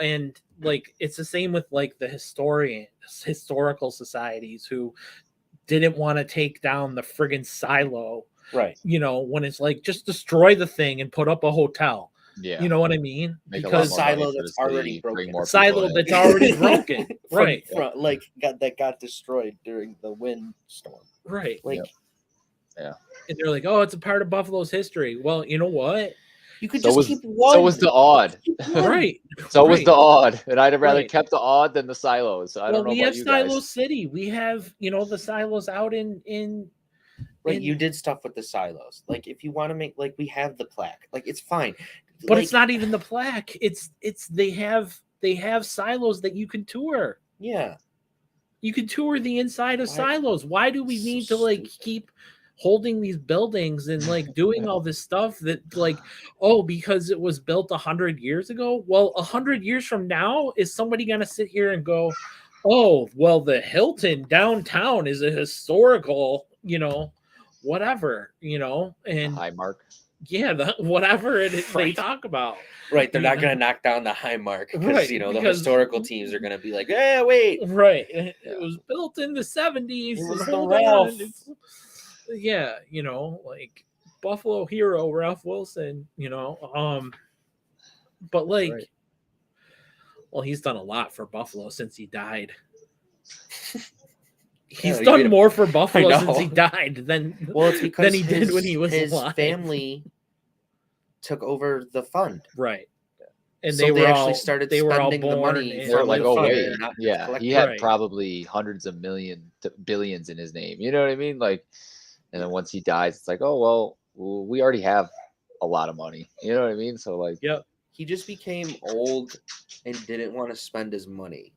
and like it's the same with like the historical societies who didn't want to take down the friggin' silo. Right. When it's like just destroy the thing and put up a hotel. Yeah. You know what I mean? Because silo that's already broken. Silo that's already broken. Right. That got destroyed during the windstorm. Right. Like, yeah. And they're like, oh, it's a part of Buffalo's history. Well, you know what? You could just keep one. So was the odd. Right. So was the odd. And I'd have rather kept the odd than the silos. So I don't know. We have Silo City. We have, the silos out in Right, you did stuff with the silos. Like, if you want to make, like, we have the plaque. Like, it's fine. But it's not even the plaque. It's they have silos that you can tour. Yeah. You can tour the inside of silos. Why do we need to like keep holding these buildings and like doing all this stuff that like, because it was built 100 years ago? Well, 100 years from now, is somebody gonna sit here and go, oh, well, the Hilton downtown is a historical, whatever, and high mark. Yeah, whatever it is they talk about. Right, they're not going to knock down the high mark because the historical teams are going to be like, wait. Right, it was built in the 70s. It was the Ralph. Like Buffalo hero Ralph Wilson. But like, well, he's done a lot for Buffalo since he died. He's done more for Buffalo since he died than it's because than he did when he was his alive. Family took over the fund, right? And so they actually started spending the money. They're like, oh wait, he had right. probably hundreds of millions to billions in his name. You know what I mean? Like, and then once he dies, it's like, oh well, we already have a lot of money. You know what I mean? So like, yep. He just became old and didn't want to spend his money.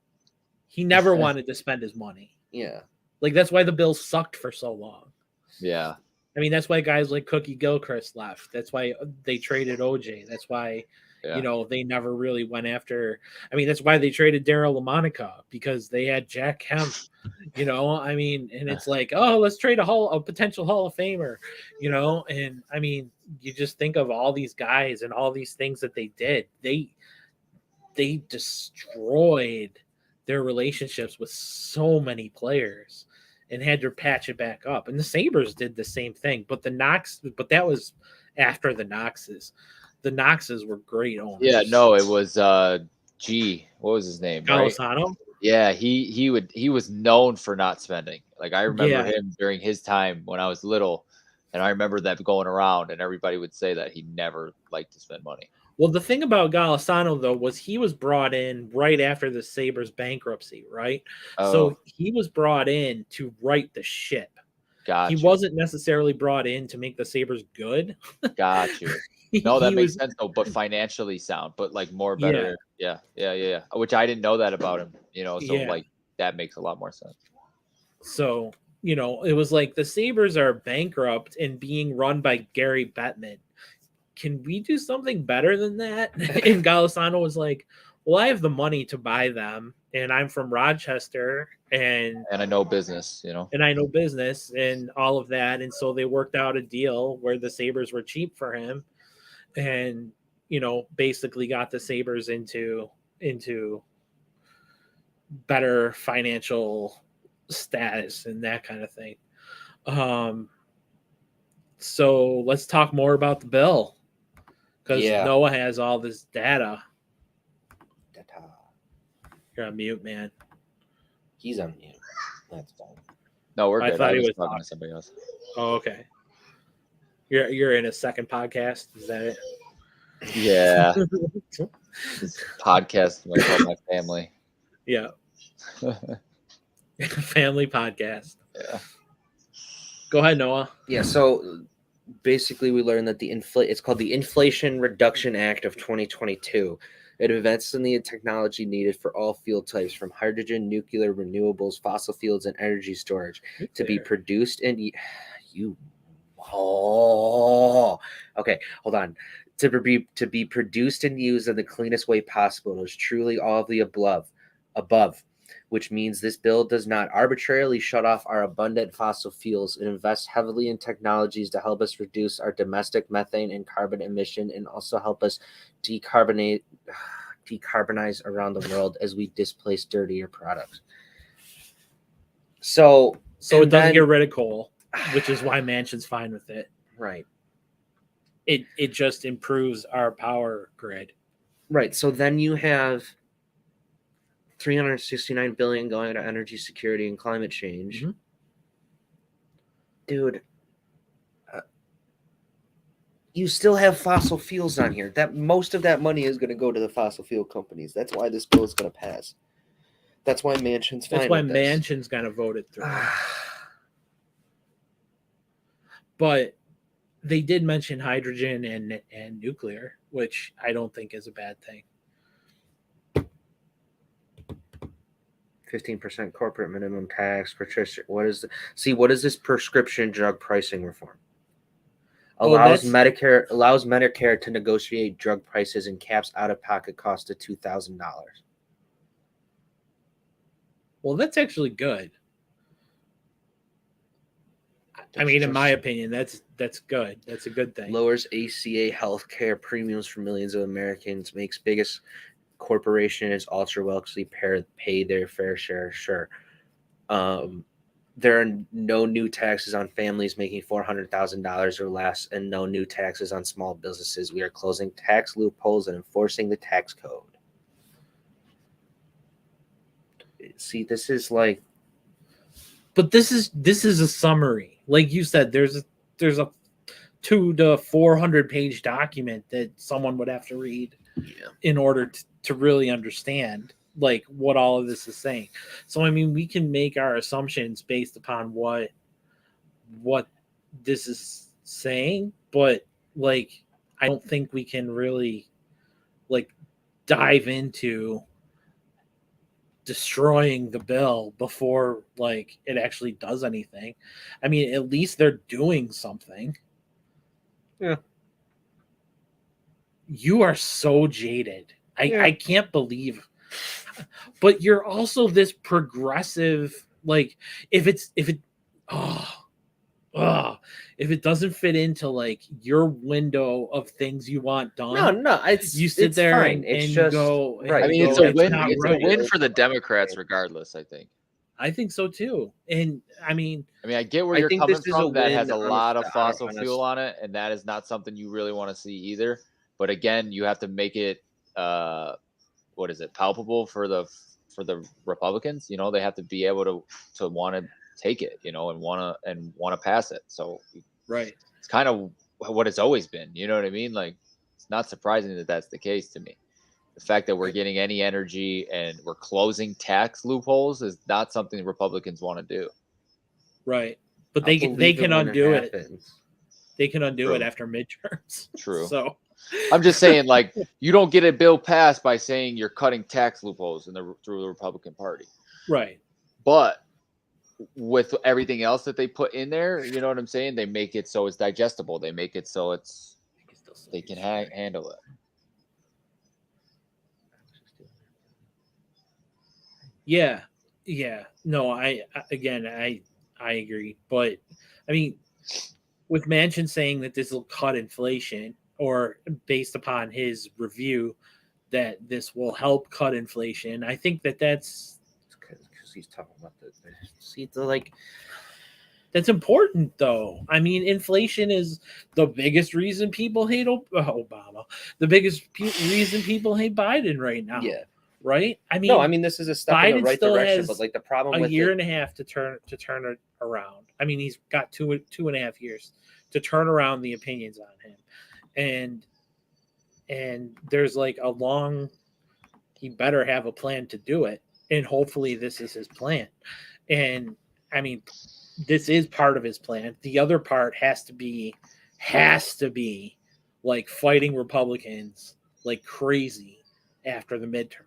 He never wanted to spend his money. Yeah. Like, that's why the Bills sucked for so long. Yeah. I mean, that's why guys like Cookie Gilchrist left. That's why they traded OJ. That's why, they never really went after. I mean, that's why they traded Daryl LaMonica, because they had Jack Kemp. I mean, and it's like, oh, let's trade a potential Hall of Famer, and I mean, you just think of all these guys and all these things that they did. They destroyed their relationships with so many players and had to patch it back up. And the Sabres did the same thing, but that was after the Knoxes. The Knoxes were great owners. Yeah, no, it was what was his name? Golisano? Right? Yeah, he was known for not spending. Like, I remember him during his time when I was little, and I remember that going around, and everybody would say that he never liked to spend money. Well, the thing about Golisano, though, was he was brought in right after the Sabres bankruptcy, right? Oh. So he was brought in to right the ship. Gotcha. He wasn't necessarily brought in to make the Sabres good. Gotcha. No, that makes sense, though, but financially sound, but like more better. Yeah. Which I didn't know that about him, so like that makes a lot more sense. So, it was like the Sabres are bankrupt and being run by Gary Bettman. Can we do something better than that? And Golisano was like, well, I have the money to buy them, and I'm from Rochester, and I know business, and I know business and all of that. And so they worked out a deal where the Sabres were cheap for him, and basically got the Sabres into better financial status and that kind of thing. So let's talk more about the bill, because Noah has all this data. You're on mute, man. He's on mute. That's fine. No, we're good. I thought he was talking to somebody else. Oh, okay. You're in a second podcast. Is that it? Yeah. Podcast with all my family. Yeah. Family podcast. Yeah. Go ahead, Noah. Yeah. So basically, we learned that it's called the Inflation Reduction Act of 2022. It invests in the technology needed for all fuel types, from hydrogen, nuclear, renewables, fossil fuels, and energy storage, to be produced in okay, hold on. To be produced and used in the cleanest way possible. It is truly all of the above, which means this bill does not arbitrarily shut off our abundant fossil fuels. It invests heavily in technologies to help us reduce our domestic methane and carbon emission, and also help us decarbonize around the world as we displace dirtier products. So it doesn't get rid of coal, which is why Manchin's fine with it. Right. It just improves our power grid. Right. So then you have $369 billion going to energy security and climate change. Mm-hmm. Dude, you still have fossil fuels on here. That most of that money is going to go to the fossil fuel companies. That's why this bill is going to pass. That's why Manchin's fine. That's why Manchin's going to vote it through. But they did mention hydrogen and nuclear, which I don't think is a bad thing. 15% corporate minimum tax. Patricia, what is this prescription drug pricing reform? Allows Medicare to negotiate drug prices and caps out-of-pocket cost to $2,000. Well, that's actually good. I mean, in my opinion, that's good. That's a good thing. Lowers ACA healthcare premiums for millions of Americans. Makes biggest corporations ultra wealthy pay their fair share. Sure. There are no new taxes on families making $400,000 or less, and no new taxes on small businesses. We are closing tax loopholes and enforcing the tax code. See, this is like, but this is a summary. Like you said, there's a 200 to 400 page document that someone would have to read in order to really understand like what all of this is saying. So I mean, we can make our assumptions based upon what this is saying, but like I don't think we can really like dive into destroying the bill before like it actually does anything. I mean, at least they're doing something. Yeah. You are so jaded. I can't believe. But you're also this progressive. Like if it if it doesn't fit into like your window of things you want done, no, it's you sit it's there fine. and It's you just go. right. I mean, it's go, a win. not It's right. a win for the Democrats, regardless. I think. I think so too. And I mean, I get where I you're think coming this is a from. That win has a on lot of on fossil on fuel on it, and that is not something you really want to see either. But again, you have to make it what is it, palpable for the Republicans. You know, they have to be able to want to take it, you know, and want to pass it. So right. it's kind of what it's always been. You know what I mean? Like, it's not surprising that that's the case to me. The fact that we're getting any energy and we're closing tax loopholes is not something Republicans want to do. Right. But I'll they believe can when undo it. happens. They can undo True. it after midterms. True. So I'm just saying, like, you don't get a bill passed by saying you're cutting tax loopholes through the Republican Party. right. But with everything else that they put in there, you know what I'm saying? They make it so it's digestible. They make it so they can handle it. Yeah. Yeah. No, I agree. But I mean, with Manchin saying that this will cut inflation, or based upon his review that this will help cut inflation, I think that's Because he's talking about the that's important though. I mean, inflation is the biggest reason people hate Obama. The biggest reason people hate Biden right now. Yeah. Right? I mean, no, I mean this is a step in the Biden right still direction, has but like the problem a with year it, and a half to turn it around. I mean, he's got two and a half years to turn around the opinions on him, and there's like a long. He better have a plan to do it, and hopefully this is his plan. And I mean, this is part of his plan. The other part has to be like fighting Republicans like crazy after the midterms.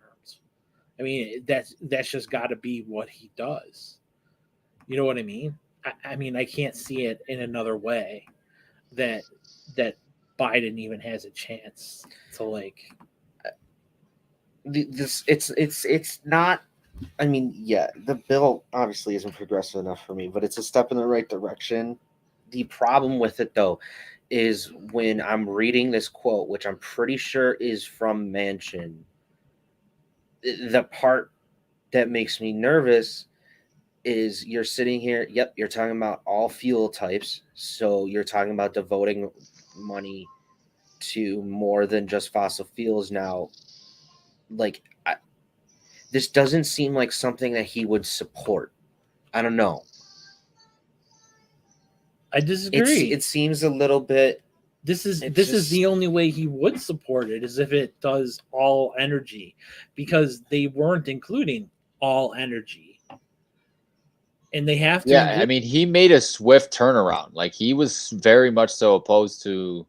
I mean, that's just got to be what he does. You know what I mean? I mean, I can't see it in another way that Biden even has a chance to like. it's not. I mean, yeah, the bill obviously isn't progressive enough for me, but it's a step in the right direction. The problem with it though is when I'm reading this quote, which I'm pretty sure is from Manchin, the part that makes me nervous is you're sitting here, yep, you're talking about all fuel types, so you're talking about devoting money to more than just fossil fuels now. Like, this doesn't seem like something that he would support. I don't know. I disagree. It seems a little bit. This is the only way he would support it, is if it does all energy, because they weren't including all energy, and they have to. Yeah, I mean, he made a swift turnaround. Like, he was very much so opposed to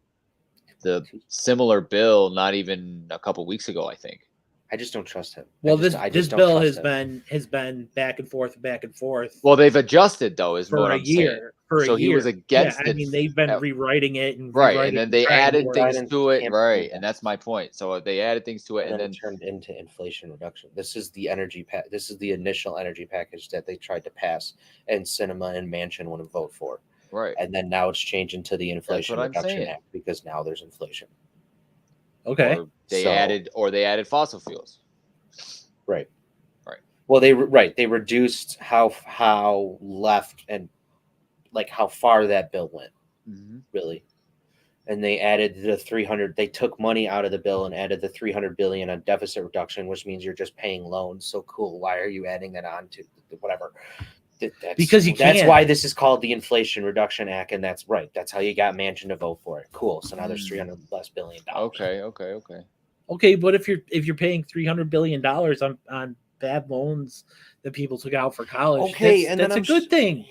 the similar bill not even a couple weeks ago, I think. I just don't trust him. Well, this bill has been back and forth. Well, they've adjusted though, is for what a I'm year. saying. For so a he year. was against it. I mean, they've been rewriting it and right, and then they added things to it, right, that. and that's my point. So they added things to it, and then it turned into inflation reduction. This is the This is the initial energy package that they tried to pass, and Sinema and Manchin wouldn't vote for. Right, and then now it's changing to the Inflation Reduction Act because now there's inflation. Okay, or they added fossil fuels. Right. Right. Well, they reduced how left and like how far that bill went, really, and they added the 300. They took money out of the bill and added the 300 billion on deficit reduction, which means you're just paying loans. So cool. Why are you adding that on to whatever? Because you That's can. why this is called the Inflation Reduction Act, and that's right. That's how you got Manchin to vote for it. Cool. So now there's 300 less billion dollars. Okay, but if you're paying $300 billion on bad loans that people took out for college, okay, that's a good thing.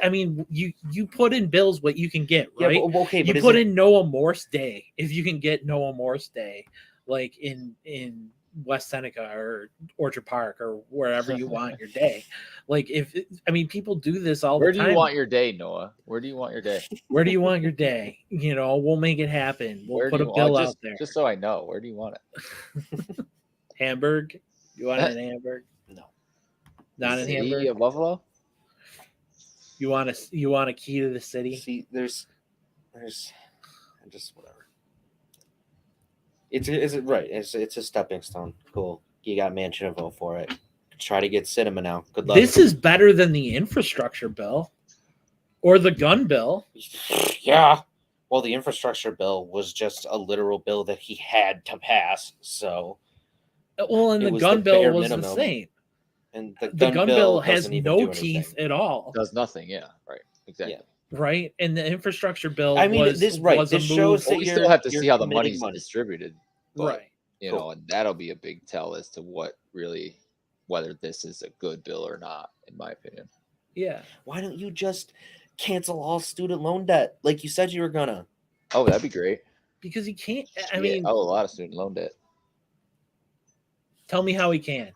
I mean, you put in bills what you can get, right? Yeah, but, okay, you but put in Noah Morse Day if you can get Noah Morse Day, like in West Seneca or Orchard Park or wherever you want your day. Like people do this all the time. Where do you want your day, Noah? Where do you want your day? Where do you want your day? We'll make it happen. We'll put a bill out there. Just so I know, where do you want it? Hamburg? You want it in Hamburg? No. Not in Hamburg? Of Buffalo? You want a key to the city? See, there's just whatever. It's right. It's a stepping stone. Cool. You got Manchin to vote for it. Try to get cinema now. Good luck. This is better than the infrastructure bill or the gun bill. Yeah. Well, the infrastructure bill was just a literal bill that he had to pass. So. Well, and the gun bill was the same. And the gun bill has no teeth at all. Does nothing. Yeah. Right. Exactly. Yeah. Right, and the infrastructure bill. This shows that we still have to see how the money's distributed, right? And that'll be a big tell as to whether this is a good bill or not, in my opinion. Yeah. Why don't you just cancel all student loan debt like you said you were gonna? Oh, that'd be great. Because he can't. I mean, a lot of student loan debt. Tell me how he can.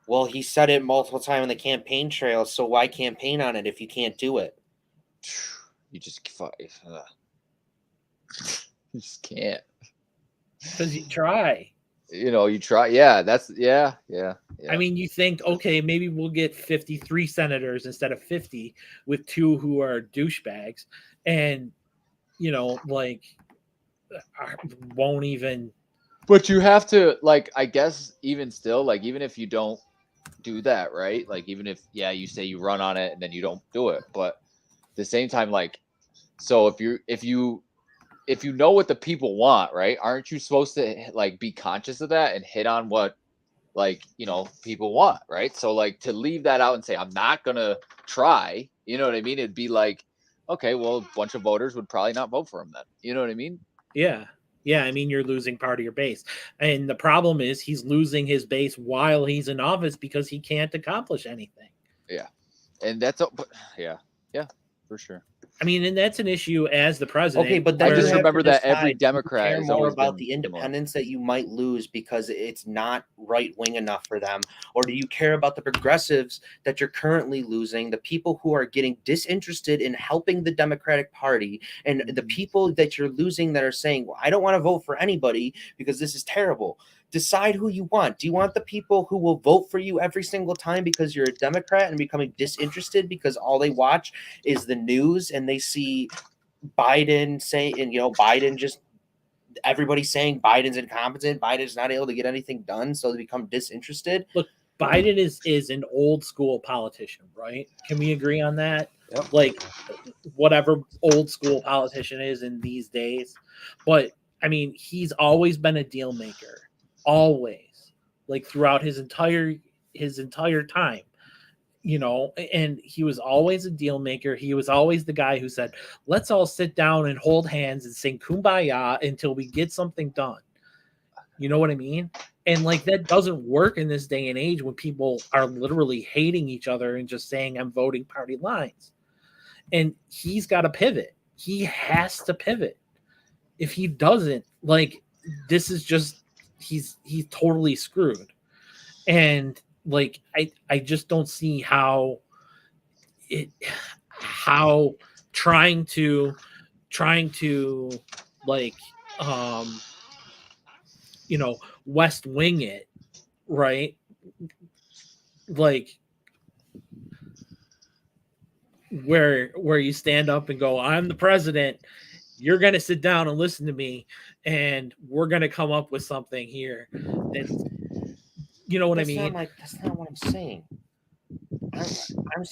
Well, he said it multiple times in the campaign trail. So why campaign on it if you can't do it? You just can't. Because you try. You try. Yeah, yeah. I mean, you think, okay, maybe we'll get 53 senators instead of 50 with 2 who are douchebags, and won't even. But you have to, I guess, even still, even if you don't do that, right? Even if, you say you run on it and then you don't do it, but at the same time, so if you know what the people want, right? Aren't you supposed to be conscious of that and hit on what people want, right? So to leave that out and say I'm not gonna try, you know what I mean? It'd be okay, well, a bunch of voters would probably not vote for him then. You know what I mean? Yeah. I mean, you're losing part of your base, and the problem is he's losing his base while he's in office because he can't accomplish anything. Yeah, and that's for sure. I mean, and that's an issue as the president. Okay, but I just remember that every Democrat care more about the independence that you might lose because it's not right wing enough for them, or do you care about the progressives that you're currently losing, the people who are getting disinterested in helping the Democratic Party, and the people that you're losing that are saying, well, I don't want to vote for anybody because this is terrible. Decide who you want. Do you want the people who will vote for you every single time because you're a Democrat and becoming disinterested because all they watch is the news and they see Biden say, and Biden just everybody saying Biden's incompetent, Biden's not able to get anything done, so they become disinterested? Look, Biden is an old school politician, right? Can we agree on that? Yep. Whatever old school politician is in these days. But I mean, he's always been a deal maker. Always, throughout his entire time, and he was always a deal maker. He was always the guy who said, let's all sit down and hold hands and sing kumbaya until we get something done. You know what I mean? And that doesn't work in this day and age when people are literally hating each other and just saying I'm voting party lines. And he's got to pivot. He has to pivot. If he doesn't, this is just he's totally screwed. And I just don't see how trying to West Wing it, right? Where you stand up and go, I'm the president, you're going to sit down and listen to me, and we're going to come up with something here. You know what I mean? That's not what I'm saying.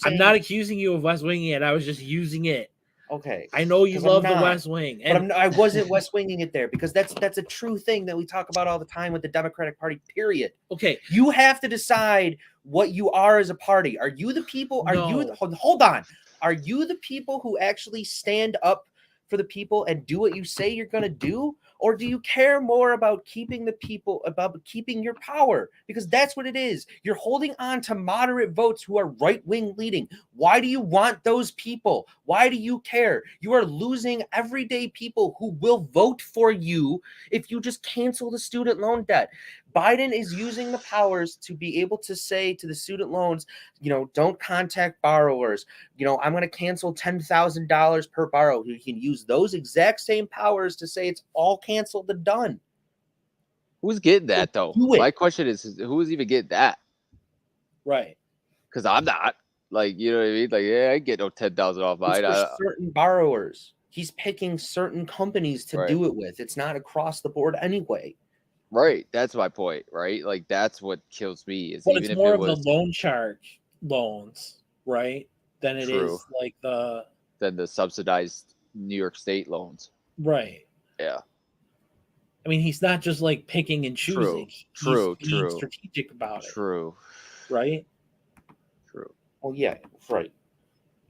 I'm not accusing you of West Winging it. I was just using it Okay. I know you 'Cause I'm love the not. West Wing, But and I wasn't West Winging it there because that's a true thing that we talk about all the time with the Democratic Party, period. okay, You have to decide what you are as a party. Are you the people? Are you no, hold on? Are you the people who actually stand up for the people and do what you say you're going to do? Or do you care more about keeping the people, about keeping your power? Because that's what it is. You're holding on to moderate votes who are right wing leading. Why do you want those people? Why do you care? You are losing everyday people who will vote for you if you just cancel the student loan debt. Biden is using the powers to be able to say to the student loans, don't contact borrowers. I'm going to cancel $10,000 per borrower. He can use those exact same powers to say it's all canceled and done. Who's getting that though? Do it. My question is who's even getting that? right. Because I'm not. Like, you know what I mean? Like, yeah, I get no 10,000 off mine. It's for certain borrowers. He's picking certain companies to Right. do it with. It's not across the board anyway. Right. That's my point, right? Like, that's what kills me is Well, even it's if more it of the was loan shark loans, right? Than it true is like the than the subsidized New York State loans. right. Yeah. I mean, he's not just like picking and choosing. He's being strategic about it, True. right? True. Well, yeah, right.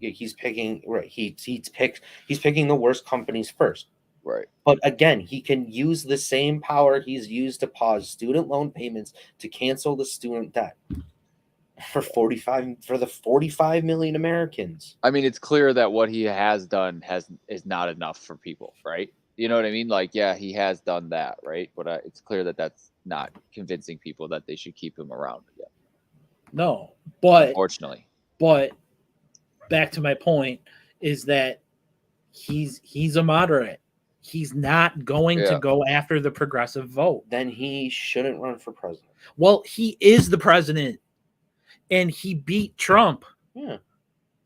Yeah, he's picking right. He's picking the worst companies first. Right. But again, he can use the same power he's used to pause student loan payments to cancel the student debt for the 45 million Americans. I mean, it's clear that what he has done is not enough for people, right? You know what I mean? Like, yeah, he has done that, right? But it's clear that that's not convincing people that they should keep him around again. No, but Unfortunately. Back to my point is that he's a moderate. He's not going to go after the progressive vote. Then he shouldn't run for president. Well, he is the president, and he beat Trump. Yeah.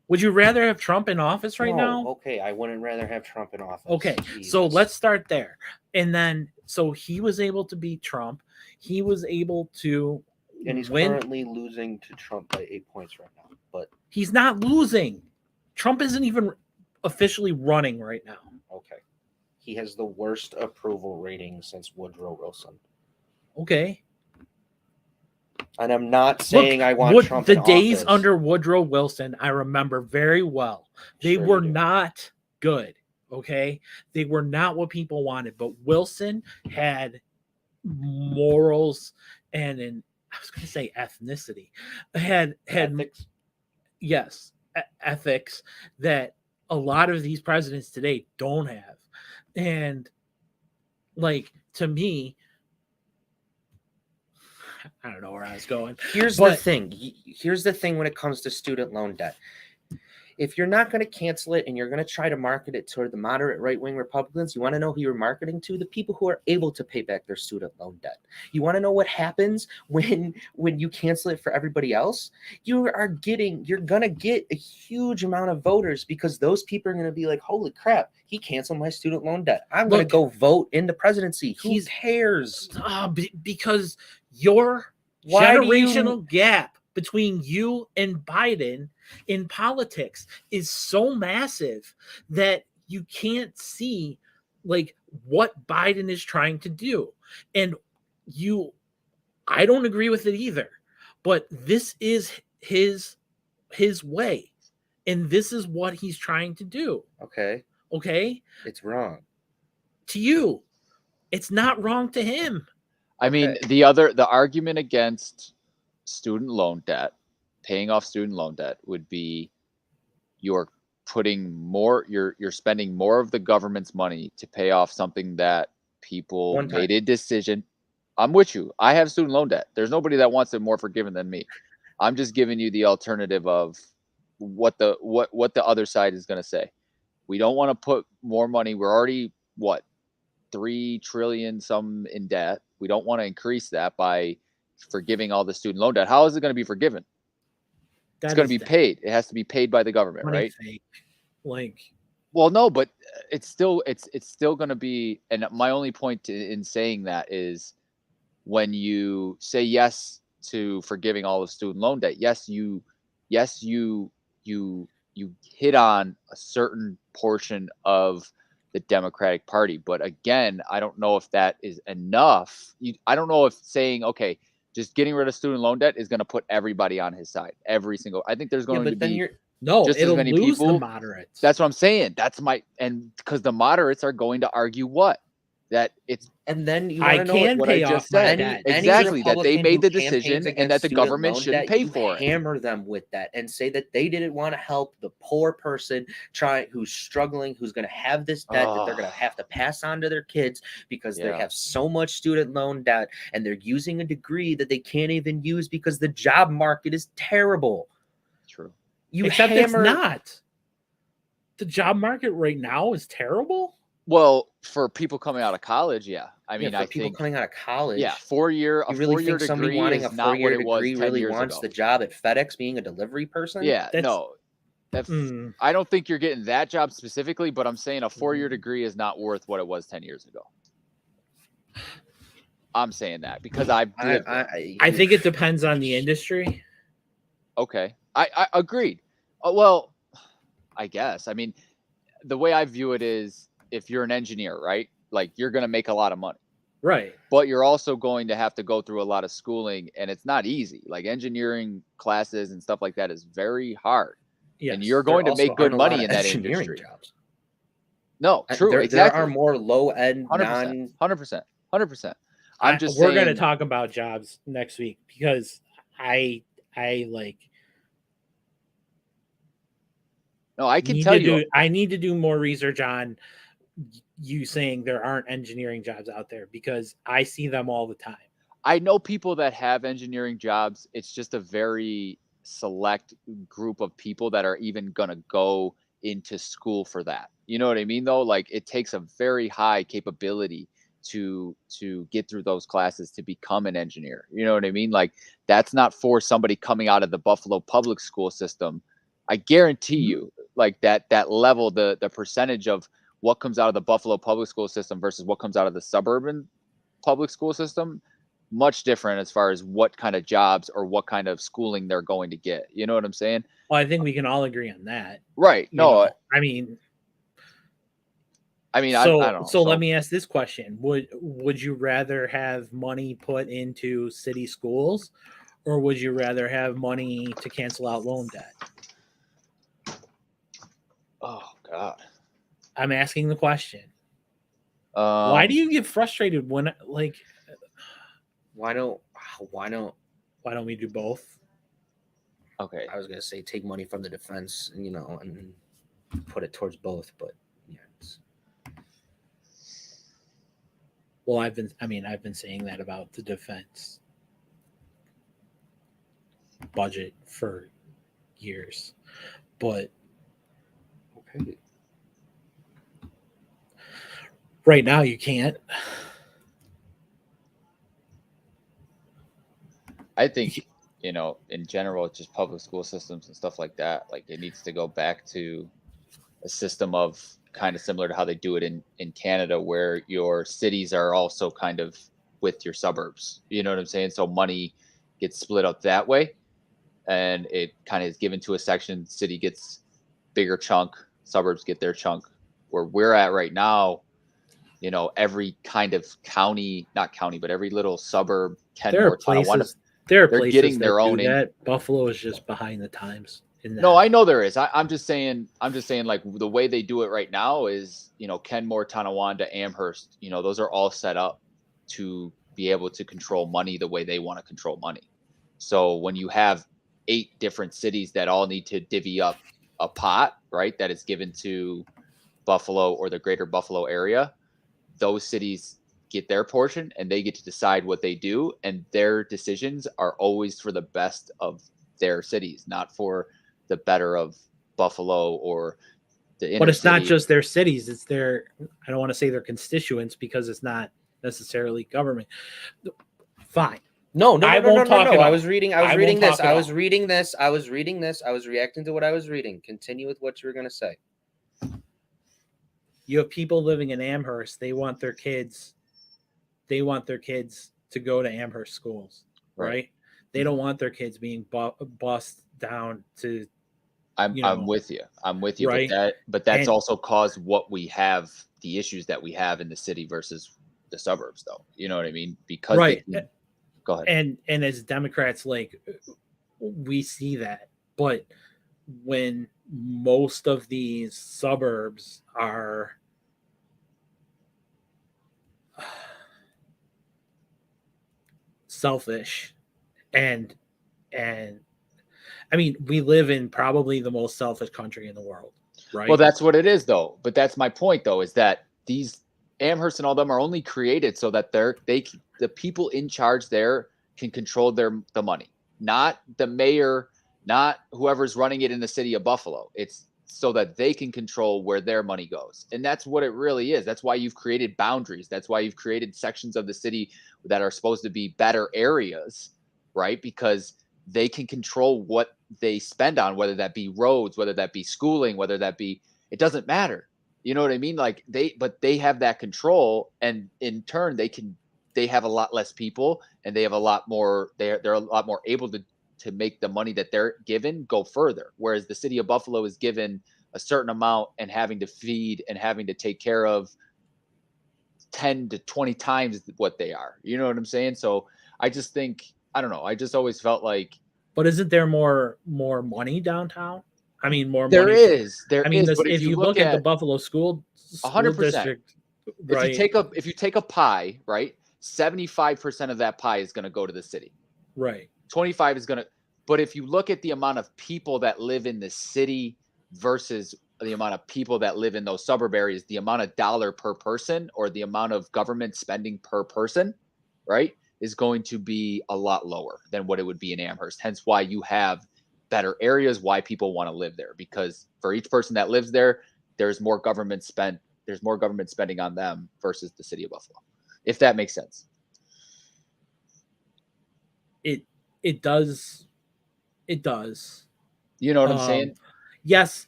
Would you rather have Trump in office right now? Okay, I wouldn't rather have Trump in office. Okay, Jesus. so let's start there. And then, so he was able to beat Trump. He was able to and he's win. Currently losing to Trump by 8 points right now. But he's not losing. Trump isn't even officially running right now. Okay. He has the worst approval rating since Woodrow Wilson. Okay. And I'm not saying I want Trump in the days office. Under Woodrow Wilson, I remember very well. They were not good. Okay. They were not what people wanted. But Wilson had morals and I was going to say ethnicity. Had ethics. Yes, ethics that a lot of these presidents today don't have. And like, to me, I don't know where I was going. Here's the thing when it comes to student loan debt. If you're not going to cancel it and you're going to try to market it toward the moderate right-wing Republicans, you want to know who you're marketing to? The people who are able to pay back their student loan debt. You want to know what happens when you cancel it for everybody else? You're going to get a huge amount of voters because those people are going to be like, holy crap, he canceled my student loan debt. I'm going to go vote in the presidency. Who cares? Because your generational gap between you and Biden in politics is so massive that you can't see like what Biden is trying to do. And I don't agree with it either, but this is his way. And this is what he's trying to do. Okay. It's wrong. To you. It's not wrong to him. I mean, the argument against student loan debt, paying off student loan debt would be you're spending more of the government's money to pay off something that people made a decision. I'm with you. I have student loan debt. There's nobody that wants it more forgiven than me. I'm just giving you the alternative of what the other side is going to say. We don't want to put more money. We're already 3 trillion some in debt. We don't want to increase that by forgiving all the student loan debt. How is it going to be forgiven? It's going to be paid. It has to be paid by the government, right? Well, no, but it's still going to be. And my only point in saying that is when you say yes to forgiving all of student loan debt, yes, you you hit on a certain portion of the Democratic Party. But again, I don't know if that is enough. I don't know if saying, okay, just getting rid of student loan debt is going to put everybody on his side. I think there's going to be just as many lose people. The moderates. That's what I'm saying. Because the moderates are going to argue what? That it's And then you I want to know can what pay I off just my said. debt. Exactly, that they Republican made the who campaigns decision and against that the student government loan shouldn't debt, pay you for it. Hammer them with that and say that they didn't want to help the poor person who's struggling, who's going to have this debt that they're going to have to pass on to their kids because they have so much student loan debt, and they're using a degree that they can't even use because the job market is terrible. True. Except it's not. The job market right now is terrible. Well, for people coming out of college, yeah. I mean, for people coming out of college, yeah, 4-year. You really think somebody wanting a 4-year degree really wants the job at FedEx being a delivery person? Yeah, no. I don't think you're getting that job specifically, but I'm saying a 4-year degree is not worth what it was 10 years ago. I'm saying that because I think it depends on the industry. Okay, I agreed. Well, I guess. I mean, the way I view it is, if you're an engineer, right? Like, you're going to make a lot of money. Right. But you're also going to have to go through a lot of schooling, and it's not easy. Like, engineering classes and stuff like that is very hard. Yes. And you're going to make good money in that industry. Jobs. No, true. Exactly. There are more low-end 100%. We're going to talk about jobs next week because I like. No, I can tell you. I need to do more research on you saying there aren't engineering jobs out there because I see them all the time. I know people that have engineering jobs. It's just a very select group of people that are even going to go into school for that. You know what I mean, though? Like, it takes a very high capability to get through those classes to become an engineer. You know what I mean? Like, that's not for somebody coming out of the Buffalo public school system. I guarantee you, like, that level, the percentage of what comes out of the Buffalo public school system versus what comes out of the suburban public school system, much different as far as what kind of jobs or what kind of schooling they're going to get. You know what I'm saying? Well, I think we can all agree on that. Right. No, I mean, I don't know. So let me ask this question. Would you rather have money put into city schools, or would you rather have money to cancel out loan debt? Oh, God. I'm asking the question. Why do you get frustrated when, like, why don't we do both? Okay. I was going to say take money from the defense, and put it towards both, but yeah. Well, I've been saying that about the defense budget for years, but okay. Right now you can't. I think, in general, just public school systems and stuff like that, like, it needs to go back to a system of kind of similar to how they do it in Canada, where your cities are also kind of with your suburbs. You know what I'm saying? So money gets split up that way, and it kind of is given to a section. City gets bigger chunk, suburbs get their chunk. Where we're at right now, every kind of county, not county, but every little suburb, there are places getting their own. Buffalo is just behind the times. No, I know there is. I'm just saying, like, the way they do it right now is, Kenmore, Tonawanda, Amherst, those are all set up to be able to control money the way they want to control money. So when you have 8 different cities that all need to divvy up a pot, right, that is given to Buffalo or the greater Buffalo area, those cities get their portion and they get to decide what they do, and their decisions are always for the best of their cities, not for the better of Buffalo or the inner. But it's not just their cities, it's their, I don't want to say their constituents because it's not necessarily government. Fine. No. I was reading this. I was reacting to what I was reading. Continue with what you were going to say. You have people living in Amherst. They want their kids to go to Amherst schools, right? They don't want their kids being bused down to I'm with you. I'm with you. Right? But that's And also caused what we have, the issues that we have in the city versus the suburbs, though. You know what I mean? Because they right. can, go ahead. And as Democrats, like, we see that, but when most of these suburbs are selfish and and I mean, we live in probably the most selfish country in the world, Well, right? that's what it is, though. But that's my point, though, is that these Amherst and all them are only created so that the people in charge there can control the money, not the mayor, not whoever's running it in the city of Buffalo. It's so that they can control where their money goes, and that's what it really is. That's why you've created boundaries. That's why you've created sections of the city that are supposed to be better areas, right? Because they can control what they spend on, whether that be roads, whether that be schooling, whether that be, it doesn't matter. You know what I mean? Like they have that control, and in turn they have a lot less people, and they have a lot more, they're a lot more able to make the money that they're given go further. Whereas the city of Buffalo is given a certain amount and having to feed and having to take care of 10 to 20 times what they are. You know what I'm saying? So I just think, I don't know. I just always felt like But isn't there more money downtown? I mean, more there money. is, there I mean, is, this but if if you you look look at the at Buffalo school 100%, district, right? if you take a pie, right, 75% of that pie is going to go to the city. Right. 25 is going to, but if you look at the amount of people that live in the city versus the amount of people that live in those suburb areas, the amount of dollar per person or the amount of government spending per person, right, is going to be a lot lower than what it would be in Amherst. Hence why you have better areas, why people want to live there, because for each person that lives there, there's more government spending on them versus the city of Buffalo, if that makes sense. It does. It does. You know what I'm saying? Yes,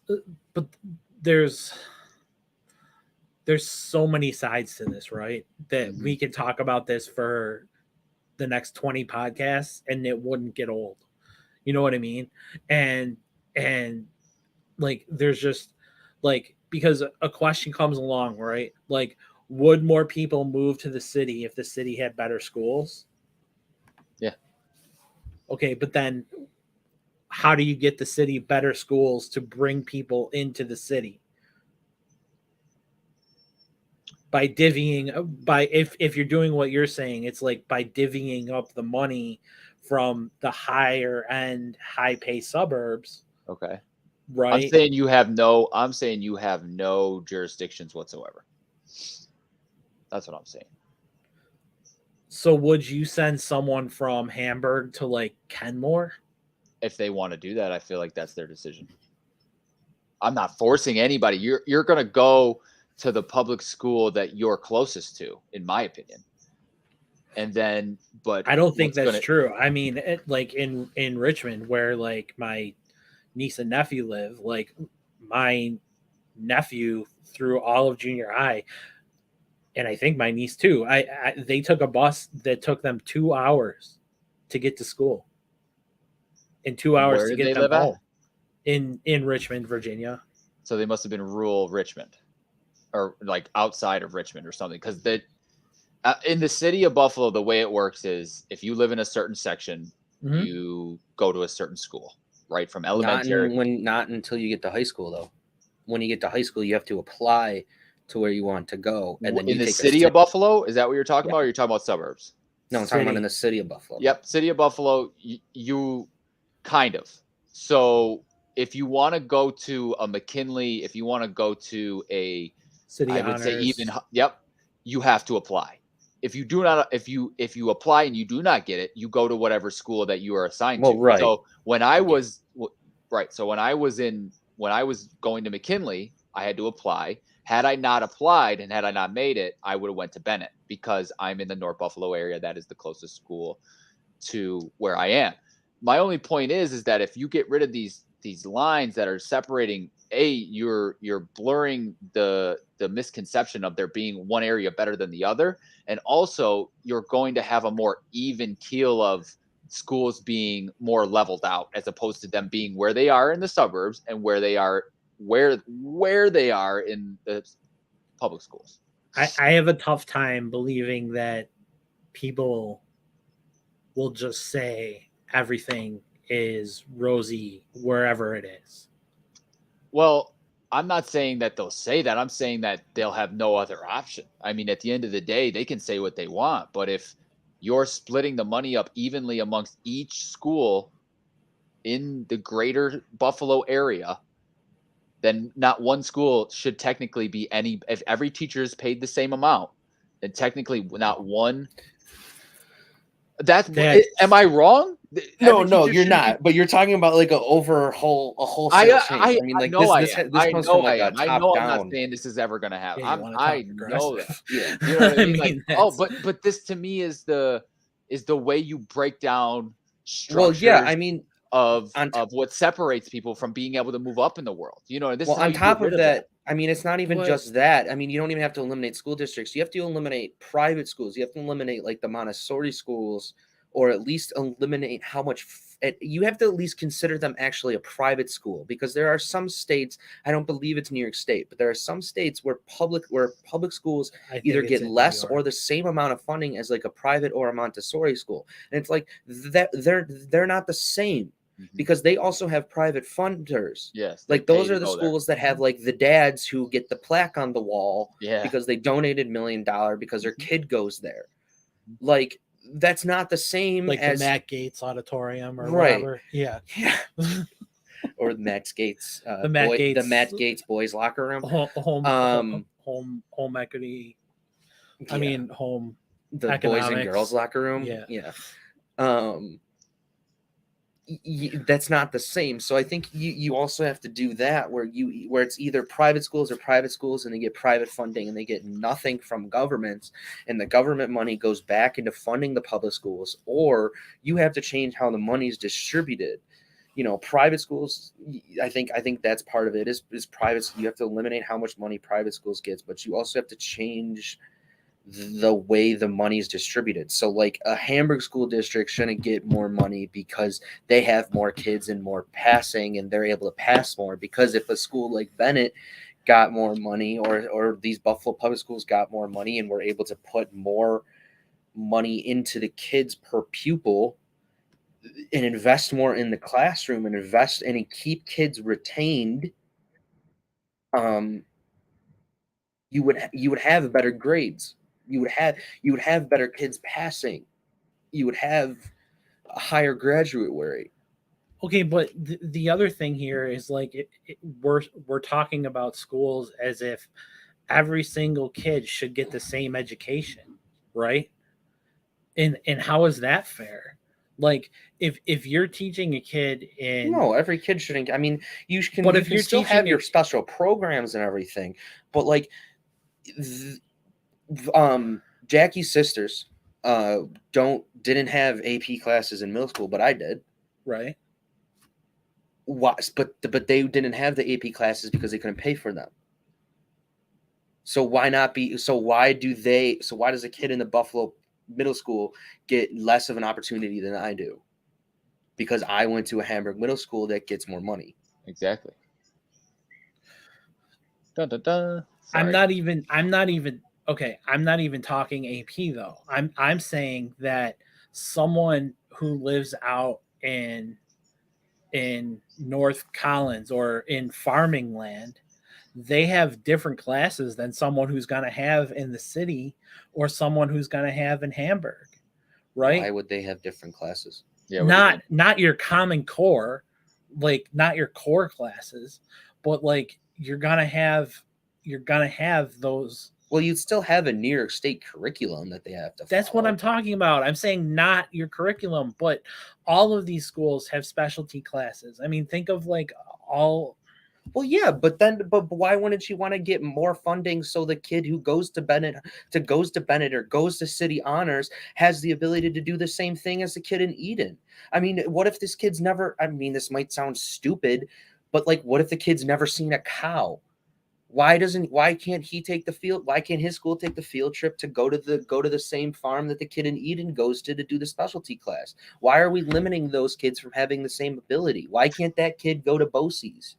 but there's so many sides to this, right? That Mhm. we could talk about this for the next 20 podcasts and it wouldn't get old. You know what I mean? And and like there's just like, because a question comes along, right? Like, would more people move to the city if the city had better schools? Yeah. Okay, but then how do you get the city better schools to bring people into the city? By divvying, by if you're doing what you're saying, it's like by divvying up the money from the higher end high pay suburbs, Okay. right? I'm saying you have no jurisdictions whatsoever. That's what I'm saying. So would you send someone from Hamburg to like Kenmore? If they want to do that, I feel like that's their decision. I'm not forcing anybody. You're going to go to the public school that you're closest to, in my opinion. And then, but I don't think what's that's going to, true. I mean, like in Richmond, where like my niece and nephew live, like my nephew through all of junior high, and I think my niece too. They took a bus that took them 2 hours to get to school, and 2 hours where to did get they them live at? home in Richmond, Virginia. So they must have been rural Richmond or like outside of Richmond or something. Because in the city of Buffalo, the way it works is if you live in a certain section, Mm-hmm. you go to a certain school, right? From elementary. Not until you get to high school though. When you get to high school, you have to apply to where you want to go, and then In you the take city of Buffalo, is that what you're talking about? Or you're talking about suburbs? No, I'm talking about in City. the city of Buffalo. Yep, city of Buffalo. You kind of. So if you want to go to a McKinley, if you want to go to a, City I would say even, honors. yep, you have to apply. If you do not, if you apply and you do not get it, you go to whatever school that you are assigned Well, to. right. So when I was right, so when I was going to McKinley, I had to apply. Had I not applied and had I not made it, I would have went to Bennett because I'm in the North Buffalo area. That is the closest school to where I am. My only point is that if you get rid of these lines that are separating, you're blurring the misconception of there being one area better than the other, and also you're going to have a more even keel of schools being more leveled out, as opposed to them being where they are in the suburbs and where they are in the public schools. I have a tough time believing that people will just say everything is rosy wherever it is. Well, I'm not saying that they'll say that. I'm saying that they'll have no other option. I mean, at the end of the day, they can say what they want, but if you're splitting the money up evenly amongst each school in the greater Buffalo area, then not one school should technically be any. If every teacher is paid the same amount, then technically not one. Am I wrong? No, you're not. But you're talking about like a wholesale change. I mean, like this comes from like a top I know down. I'm not saying this is ever going to happen. Yeah, I know that. Yeah. You know what I mean? I mean, but this to me is the way you break down structures. Well, yeah, I mean, of what separates people from being able to move up in the world. You know, this is on top of that. I mean, it's not even just that. I mean, you don't even have to eliminate school districts. You have to eliminate private schools. You have to eliminate like the Montessori schools, or at least eliminate how much you have to at least consider them actually a private school, because there are some states, I don't believe it's New York State, but there are some states where public schools either get less or the same amount of funding as like a private or a Montessori school. And it's like that they're not the same. Because they also have private funders. Yes. Like those are the schools that have like the dads who get the plaque on the wall because they donated $1 million because their kid goes there. Like that's not the same like as the Matt Gates Auditorium or whatever. Yeah. Or the Matt Gates the Matt Gates boys locker room. Home equity. I mean home the economics. Boys and girls locker room. Yeah. That's not the same. So I think you also have to do that where it's either private schools and they get private funding and they get nothing from governments, and the government money goes back into funding the public schools, or you have to change how the money is distributed. You know, private schools, I think that's part of it is private. You have to eliminate how much money private schools gets, but you also have to change the way the money is distributed. So like a Hamburg school district shouldn't get more money because they have more kids and more passing and they're able to pass more, because if a school like Bennett got more money or these Buffalo public schools got more money and were able to put more money into the kids per pupil and invest more in the classroom and invest and keep kids retained, you would have better grades. You would have better kids passing. You would have a higher graduate rate. Okay, but the other thing here is like we're talking about schools as if every single kid should get the same education, right? And how is that fair? Like if you're teaching a kid in every kid shouldn't. I mean, you can. But if you still have your special programs and everything, but like. Jackie's sisters didn't have AP classes in middle school, but I did. Right. But they didn't have the AP classes because they couldn't pay for them. So why not be? So why does a kid in the Buffalo middle school get less of an opportunity than I do? Because I went to a Hamburg middle school that gets more money. Exactly. Dun, dun, dun. I'm not even talking AP though. I'm saying that someone who lives out in North Collins or in farming land, they have different classes than someone who's going to have in the city or someone who's going to have in Hamburg, right? Why would they have different classes? Yeah, not your common core, like not your core classes, but like you're gonna have those. Well, you'd still have a New York State curriculum that they have to That's follow. what I'm talking about. I'm saying not your curriculum, but all of these schools have specialty classes. I mean, think of like all. Well, yeah, but why wouldn't you want to get more funding so the kid who goes to Bennett or goes to City Honors has the ability to do the same thing as the kid in Eden? I mean, what if this kid's never? I mean, this might sound stupid, but like, what if the kid's never seen a cow? Why can't he take the field? Why can't his school take the field trip to go to the same farm that the kid in Eden goes to do the specialty class? Why are we limiting those kids from having the same ability? Why can't that kid go to BOCES?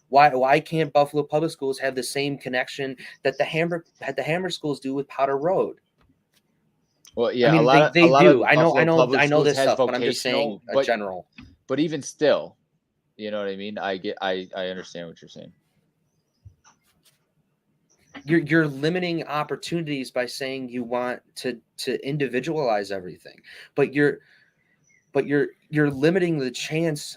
Why can't Buffalo Public Schools have the same connection that the Hammer schools do with Potter Road? Well, yeah, I mean, they do. I know this stuff, but I'm just saying a general. But even still, you know what I mean? I understand what you're saying. You're limiting opportunities by saying you want to individualize everything, but you're limiting the chance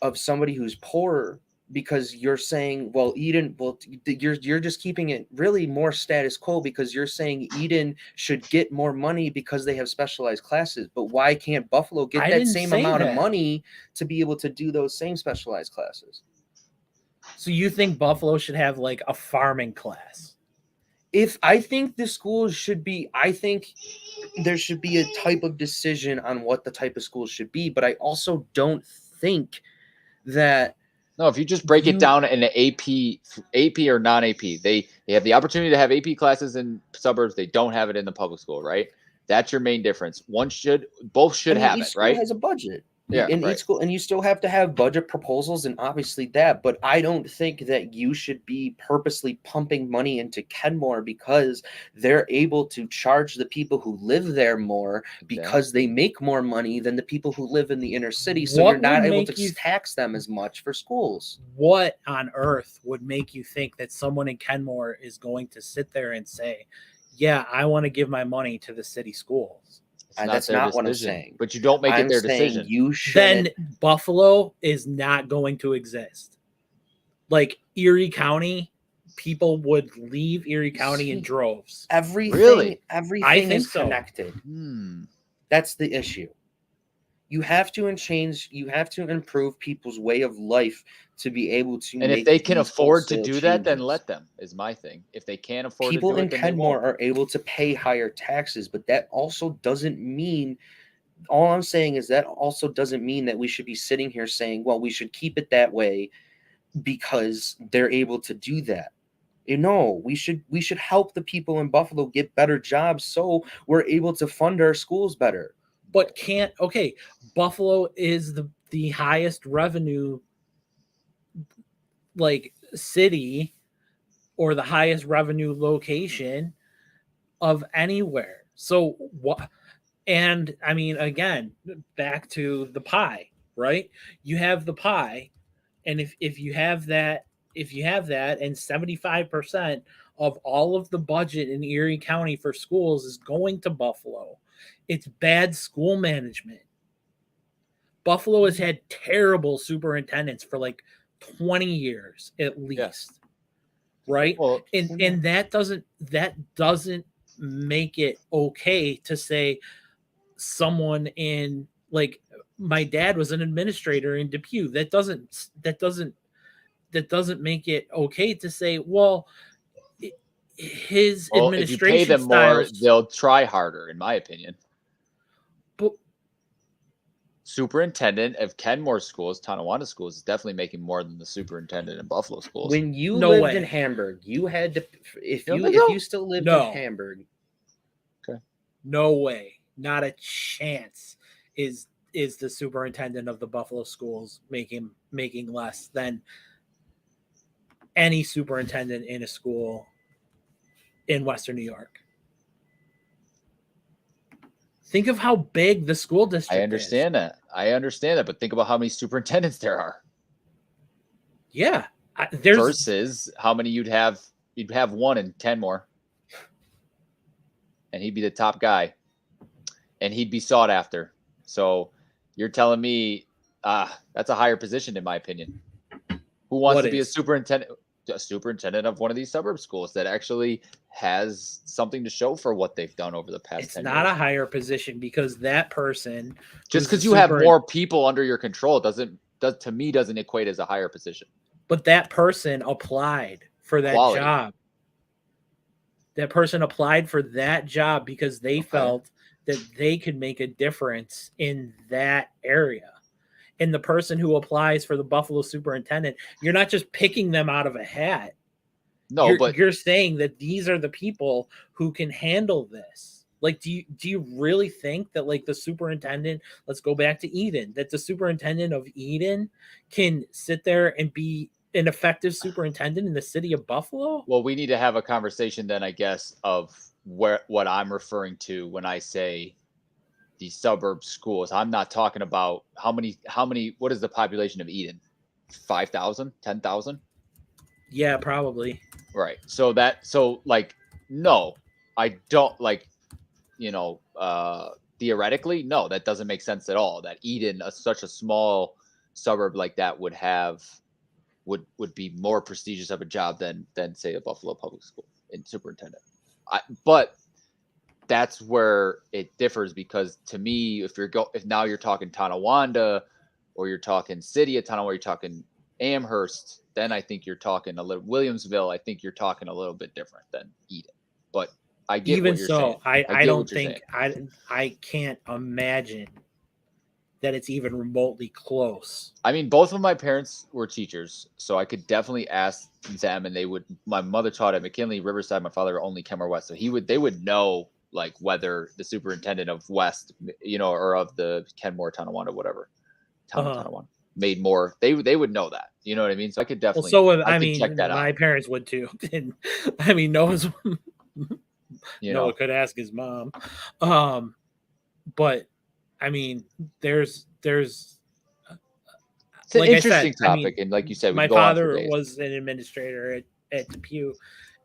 of somebody who's poor because you're saying, well, Eden, well, you're just keeping it really more status quo because you're saying Eden should get more money because they have specialized classes. But why can't Buffalo get that same amount of money to be able to do those same specialized classes? So you think Buffalo should have like a farming class? I think the schools should be, I think there should be a type of decision on what the type of schools should be, but I also don't think that. No, if you just break it down in an AP or non-AP, they have the opportunity to have AP classes in suburbs. They don't have it in the public school, right? That's your main difference. Both should have it, right? Each school has a budget. Yeah, in each school, and you still have to have budget proposals and obviously that, but I don't think that you should be purposely pumping money into Kenmore because they're able to charge the people who live there more because they make more money than the people who live in the inner city. So you're not able to tax them as much for schools. What on earth would make you think that someone in Kenmore is going to sit there and say, yeah, I want to give my money to the city schools? And that's not what I'm saying. But you don't make it their decision. You should. Then Buffalo is not going to exist. Like Erie County, people would leave Erie County in droves. Everything is connected. So. That's the issue. You have to improve people's way of life to be able to. And if they can afford to do that, then let them, is my thing. If they can't afford to do it, people in Kenmore are able to pay higher taxes, but that also doesn't mean. All I'm saying is that also doesn't mean that we should be sitting here saying, well, we should keep it that way because they're able to do that. No, we should help the people in Buffalo get better jobs so we're able to fund our schools better. But Buffalo is the highest revenue like city or the highest revenue location of anywhere. So what? And I mean, again, back to the pie, right? You have the pie, and if you have that, and 75% of all of the budget in Erie County for schools is going to Buffalo, it's bad school management. Buffalo has had terrible superintendents for like 20 years at least, right? Well, and that doesn't make it okay to say someone in, like, my dad was an administrator in Depew. That doesn't make it okay to say, well, his administration if you pay them styles, more, they'll try harder, in my opinion. But superintendent of Kenmore schools, Tonawanda schools, is definitely making more than the superintendent in Buffalo schools. When you lived in Hamburg, you had to, if you still lived in Hamburg. Okay. No way. Not a chance is the superintendent of the Buffalo schools making less than any superintendent in a school in Western New York. Think of how big the school district is. I understand that, but think about how many superintendents there are. Yeah. Versus how many you'd have one in Kenmore. And he'd be the top guy. And he'd be sought after. So you're telling me that's a higher position, in my opinion. Who wants to be a superintendent of one of these suburb schools that actually has something to show for what they've done over the past 10 years? It's not a higher position because that person, just because you have more people under your control doesn't equate as a higher position. But that person applied for that job. That person applied for that job because they felt that they could make a difference in that area. And the person who applies for the Buffalo superintendent, you're not just picking them out of a hat. No, but you're saying that these are the people who can handle this. Like, do you really think that, like, the superintendent, let's go back to Eden, that the superintendent of Eden can sit there and be an effective superintendent in the city of Buffalo? well, we need to have a conversation then, I guess, of what I'm referring to when I say the suburb schools. I'm not talking about how many, what is the population of Eden? 5,000, 10,000? Yeah, probably. Right. So like, no, I don't like, theoretically, no, that doesn't make sense at all. That Eden, such a small suburb like that, would be more prestigious of a job than say a Buffalo public school in superintendent. But that's where it differs, because to me, if now you're talking Tonawanda, or you're talking city of Tonawanda, or you're talking Amherst, then I think you're talking a little Williamsville. I think you're talking a little bit different than Eden. But I get Even what you're so, saying. I don't think I can't imagine that it's even remotely close. I mean, both of my parents were teachers, so I could definitely ask them, and they would. My mother taught at McKinley, Riverside. My father only Kenmore West, so they would know, like, whether the superintendent of West, or of the Kenmore, Tonawanda, whatever, Tonawanda, made more. They would know that. You know what I mean? So I could definitely. I mean, check that my parents would too. And I mean, Noah could ask his mom, but I mean, there's it's an interesting topic, and like you said, my father was an administrator at Depew,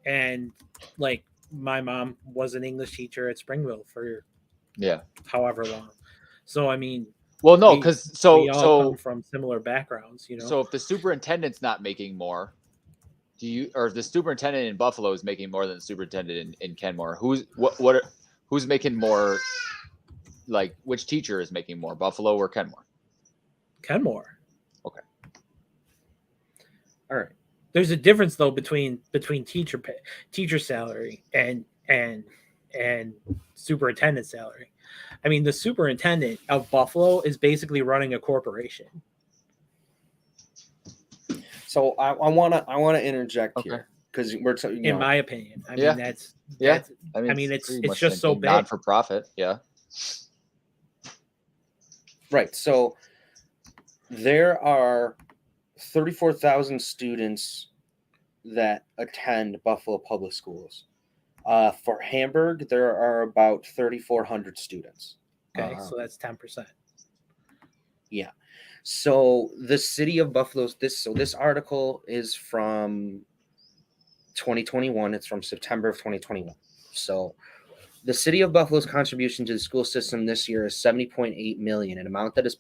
and like my mom was an English teacher at Springville for however long. So I mean, well, no, because we all come from similar backgrounds, So if the superintendent's not making more, or if the superintendent in Buffalo is making more than the superintendent in Kenmore, who's making more? Like, which teacher is making more, Buffalo or Kenmore? Kenmore. Okay. All right. There's a difference though between teacher salary and superintendent salary. I mean, the superintendent of Buffalo is basically running a corporation. So I want to interject here, because we're in my opinion. I mean, that's I mean, it's just so big. Non for profit. Yeah. Right. So there are 34,000 students that attend Buffalo Public Schools. For Hamburg, there are about 3,400 students. Okay, so that's 10%. Yeah. So the city of Buffalo, this article is from 2021. It's from September of 2021. So the city of Buffalo's contribution to the school system this year is $70.8 million, an amount that has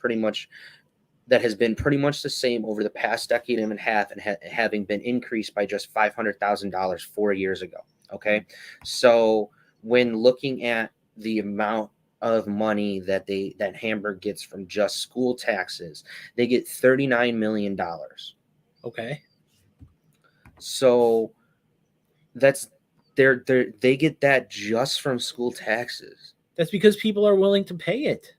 been pretty much the same over the past decade and a half, and having been increased by just $500,000 4 years ago. Okay, so when looking at the amount of money that Hamburg gets from just school taxes, they get $39 million. Okay, so that's they get that just from school taxes. That's because people are willing to pay it.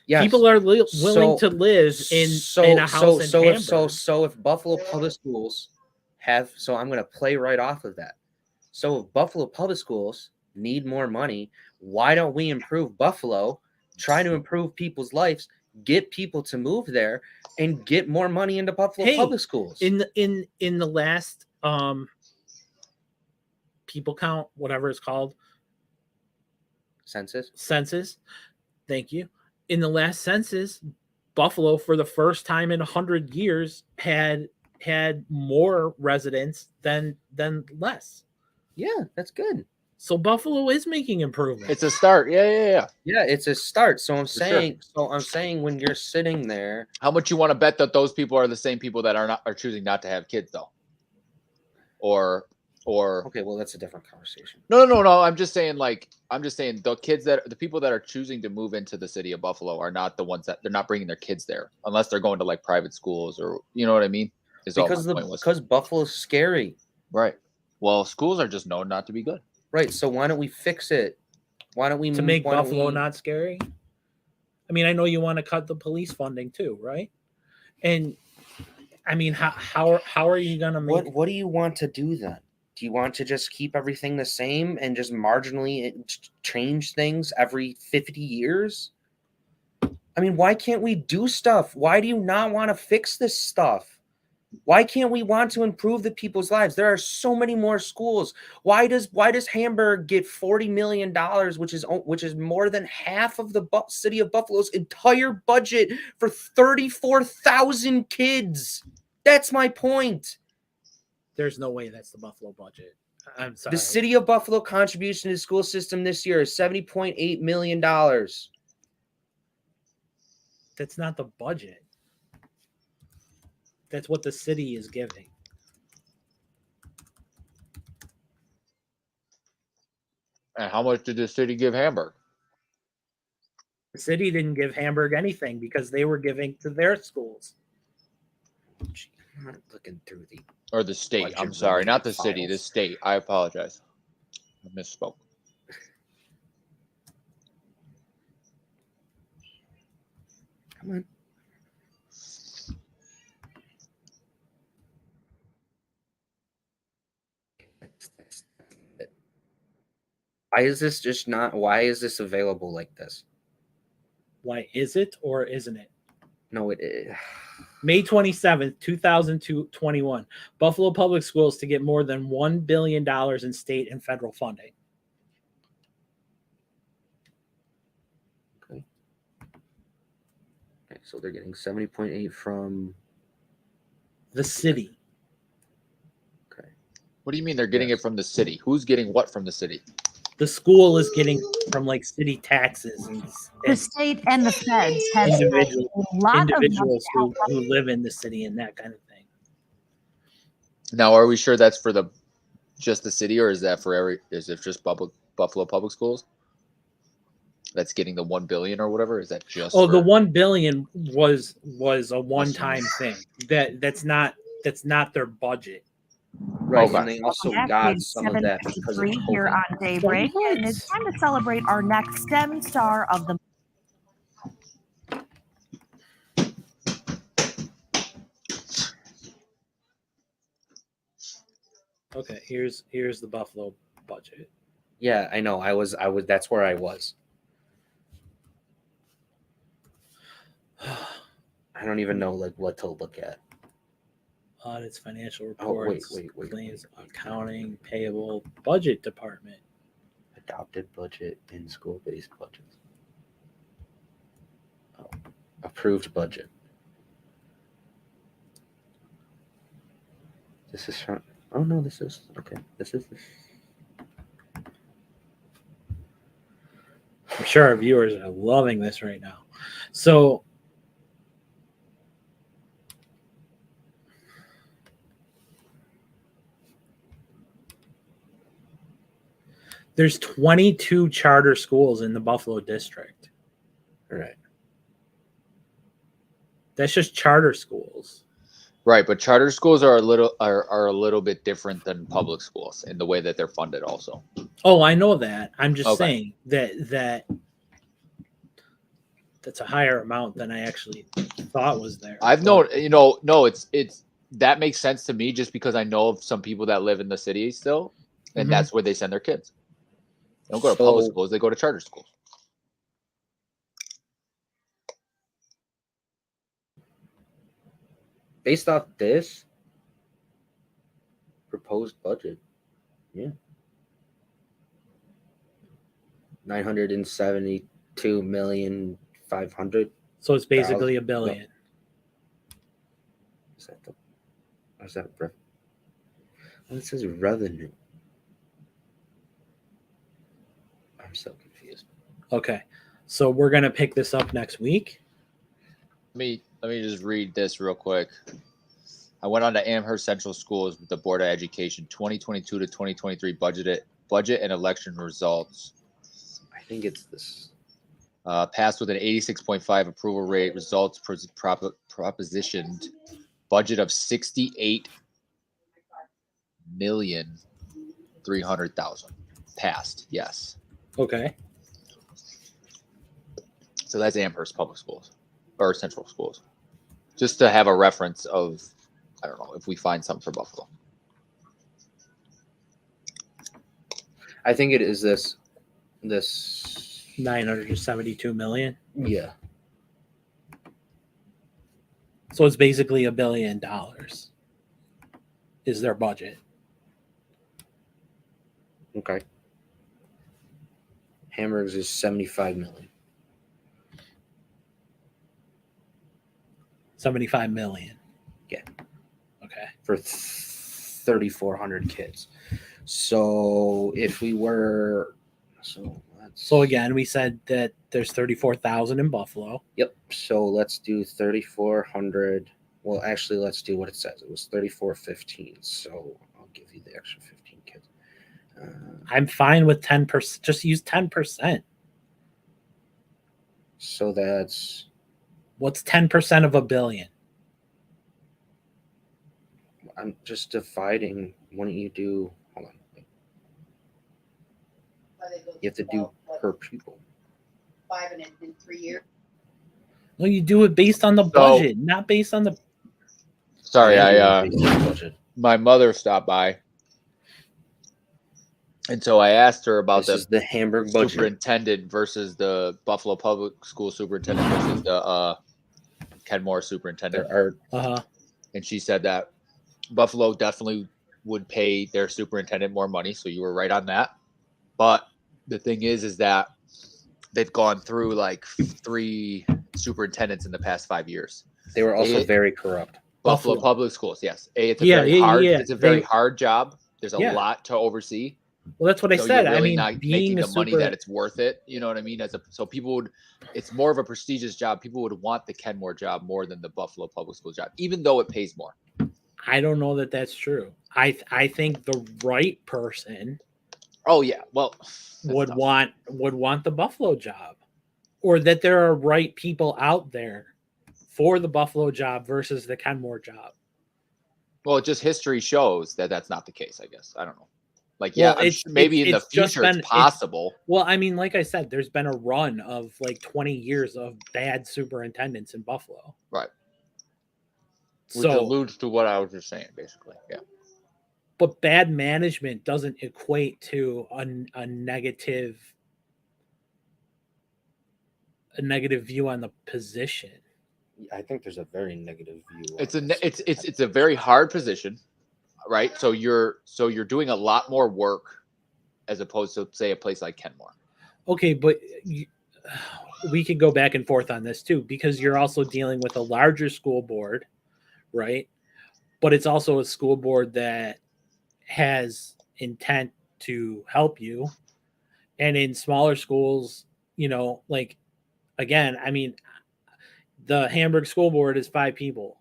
Yes. People are willing to live in a house in Hamburg. So if Buffalo Public Schools I'm going to play right off of that. So if Buffalo Public Schools need more money, why don't we improve Buffalo, try to improve people's lives, get people to move there, and get more money into Buffalo Public Schools? In the last people count, whatever it's called, census. Thank you. In the last census, Buffalo, for the first time in 100 years, had more residents than less. Yeah, that's good. So Buffalo is making improvements. It's a start. Yeah, it's a start. So I'm saying, when you're sitting there, how much you want to bet that those people are the same people that are choosing not to have kids, though? Or okay, well, that's a different conversation. No. I'm just saying the people that are choosing to move into the city of Buffalo are not the ones that they're not bringing their kids there, unless they're going to like private schools, or you know what I mean? Because Buffalo's scary. Right. Well, schools are just known not to be good. Right. So why don't we fix it? Why don't we make Buffalo not scary? I mean, I know you want to cut the police funding too, right? And I mean, how are you gonna make? What do you want to do then? Do you want to just keep everything the same and just marginally change things every 50 years? I mean, why can't we do stuff? Why do you not want to fix this stuff? Why can't we want to improve the people's lives? There are so many more schools. Why does Hamburg get $40 million, which is more than half of the city of Buffalo's entire budget for 34,000 kids? That's my point. There's no way that's the Buffalo budget. I'm sorry. The city of Buffalo contribution to the school system this year is $70.8 million. That's not the budget. That's what the city is giving. And how much did the city give Hamburg? The city didn't give Hamburg anything because they were giving to their schools. I'm not looking through the... Or the state. I'm sorry, not the city, the state. I apologize. I misspoke. Come on. Why is this available like this? Why is it or isn't it? No, it is. May 27th, 2021. Buffalo Public Schools to get more than $1 billion in state and federal funding. Okay. Okay, so they're getting 70.8 from the city. Okay. What do you mean they're getting it from the city? Who's getting what from the city? The school is getting from like city taxes and the state and the feds has individuals who live in the city and that kind of thing. Now, are we sure that's for just the city, or is that for is it just Buffalo Public Schools that's getting the $1 billion or whatever? Is that just the $1 billion was a one-time thing. That's not their budget. Right, and they also got some of that because of COVID. Here on Daybreak, and it's time to celebrate our next STEM star of the. Okay, here's the Buffalo budget. Yeah, I know. I was. That's where I was. I don't even know like what to look at. Audits, financial reports, wait. claims, accounting, payable, budget department. Adopted budget and school-based budgets. Oh, approved budget. This is from... Oh, no, this is... Okay, this is... I'm sure our viewers are loving this right now. So... There's 22 charter schools in the Buffalo district. Right. That's just charter schools. Right, but charter schools are a little bit different than public schools in the way that they're funded also. Oh, I know that. I'm just saying that that's a higher amount than I actually thought was there. I've known, no, it's that makes sense to me just because I know of some people that live in the city still, and that's where they send their kids. They don't go to public schools, they go to charter schools. Based off this proposed budget, yeah. 972,500,000. So it's basically $1 billion. Is that it says revenue. I'm so confused. Okay. So we're gonna pick this up next week. Let me just read this real quick. I went on to Amherst Central Schools with the Board of Education 2022 to 2023 budget and election results. I think it's this. Passed with an 86.5 approval rate. Results propositioned budget of $68,300,000. Passed, yes. Okay. So that's Amherst Public Schools or Central Schools. Just to have a reference of, I don't know, if we find something for Buffalo. I think it is this 972 million. Yeah. So it's basically $1 billion is their budget. Okay. Hamburgers is 75 million. 75 million. Yeah. Okay. For 3,400 kids. So if we were so again, we said that there's 34,000 in Buffalo. Yep. So let's do 3,400. Well, actually, let's do what it says. It was 3,415. So I'll give you the extra 15 kids. I'm fine with 10%. Just use 10%. So that's what's 10% of $1 billion? I'm just dividing. Why don't you do? Hold on. You have to do per pupil. 5 in 3 years. No, you do it based on the budget, not based on the. Sorry, my mother stopped by, and so I asked her about the Hamburg budget superintendent versus the Buffalo Public School superintendent versus the Kenmore superintendent. And she said that Buffalo definitely would pay their superintendent more money, so you were right on that. But the thing is that they've gone through like 3 superintendents in the past 5 years. They were also very corrupt. Buffalo Public Schools, yes. It's a very hard job. There's a lot to oversee. Well, that's what I said. Really I mean, not being making the money that it's worth it. You know what I mean? So people would. It's more of a prestigious job. People would want the Kenmore job more than the Buffalo Public School job, even though it pays more. I don't know that that's true. I think the right person. Oh yeah, well, would want the Buffalo job, or that there are right people out there for the Buffalo job versus the Kenmore job. Well, just history shows that that's not the case. I guess I don't know. Like, maybe in the future it's possible. Well, I mean, like I said, there's been a run of like 20 years of bad superintendents in Buffalo. Right. Which alludes to what I was just saying, basically. Yeah. But bad management doesn't equate to a negative view on the position. I think there's a very negative view. It's a very hard position, right? So you're doing a lot more work as opposed to, say, a place like Kenmore. Okay, but we could go back and forth on this too, because you're also dealing with a larger school board, right? But it's also a school board that has intent to help you. And in smaller schools, like, again, I mean, the Hamburg school board is 5 people.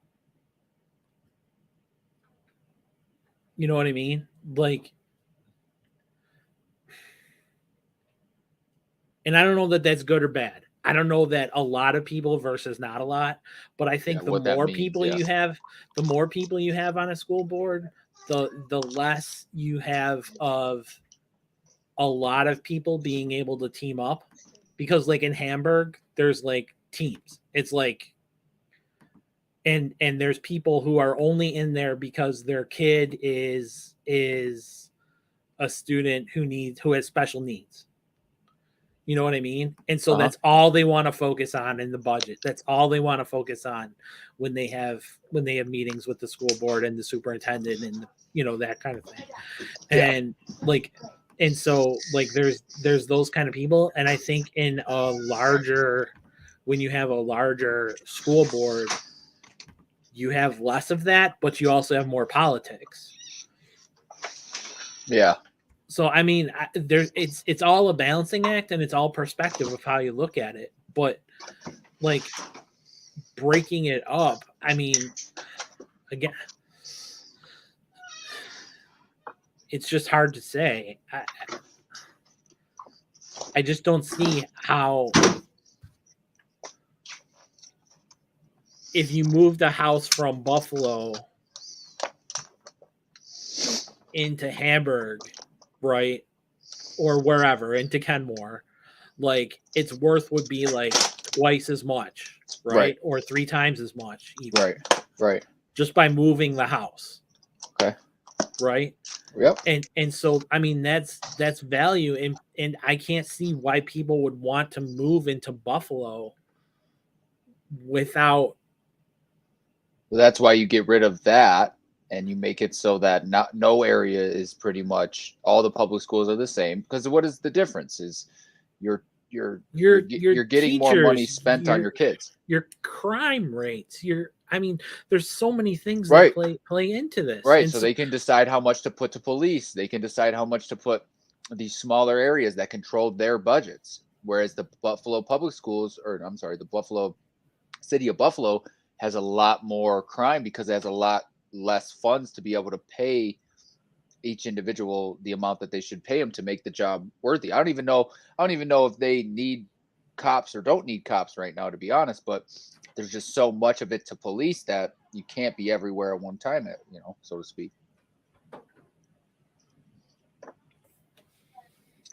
You know what I mean? Like, and I don't know that that's good or bad. I don't know that a lot of people versus not a lot, but I think the more people you have on a school board, the less you have of a lot of people being able to team up. Because like in Hamburg, there's like teams. It's like, and there's people who are only in there because their kid is a student who has special needs. You know what I mean? And so that's all they want to focus on in the budget. That's all they want to focus on when they have meetings with the school board and the superintendent and that kind of thing. And and so like there's those kind of people. And I think when you have a larger school board, you have less of that, but you also have more politics. Yeah. So I mean, it's all a balancing act, and it's all perspective of how you look at it. But like breaking it up, I mean, again, it's just hard to say. I just don't see how, if you move the house from Buffalo into Hamburg, right, or wherever, into Kenmore, like its worth would be like twice as much, right? Or 3 times as much even. Right. Just by moving the house. Okay. right? Yep. And so I mean that's value, and I can't see why people would want to move into Buffalo without. Well, that's why you get rid of that and you make it so that no area is pretty much all the public schools are the same. Because what is the difference? Is you're getting more money spent on your kids. Your crime rates. I mean, there's so many things Right. that play into this. Right. And so they can decide how much to put to police. They can decide how much to put these smaller areas that control their budgets. Whereas the Buffalo public schools, or I'm sorry, the Buffalo city of Buffalo has a lot more crime because it has a lot less funds to be able to pay each individual the amount that they should pay them to make the job worthy. I don't even know if they need cops or don't need cops right now, to be honest, but there's just so much of it to police that you can't be everywhere at one time, so to speak.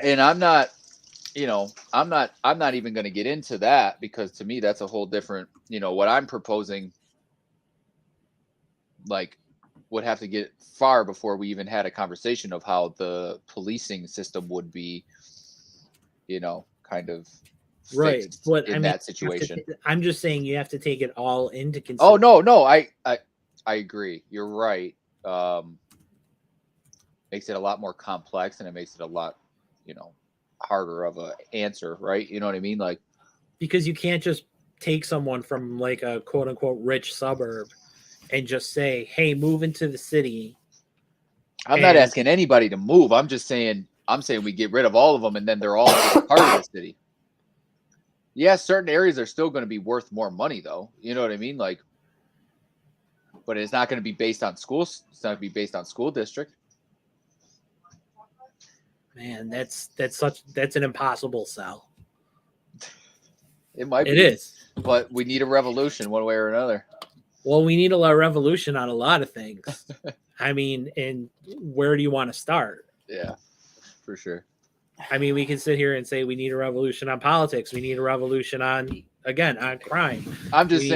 And I'm not even going to get into that because to me, that's a whole different, what I'm proposing, like, would have to get far before we even had a conversation of how the policing system would be, kind of right. But in that situation. I'm just saying you have to take it all into consideration. Oh no, I agree. You're right. Makes it a lot more complex and it makes it a lot, harder of a answer, right? You know what I mean? Like, because you can't just take someone from like a quote unquote rich suburb and just say, hey, move into the city. I'm not asking anybody to move. I'm saying we get rid of all of them and then they're all part of the city. Yeah, certain areas are still going to be worth more money though. You know what I mean? Like, but it's not going to be based on schools. It's not going to be based on school district. Man, that's an impossible sell. It might be. It is. But we need a revolution one way or another. Well, we need a revolution on a lot of things. I mean, and where do you want to start? Yeah, for sure. I mean, we can sit here and say we need a revolution on politics. We need a revolution on crime. I'm just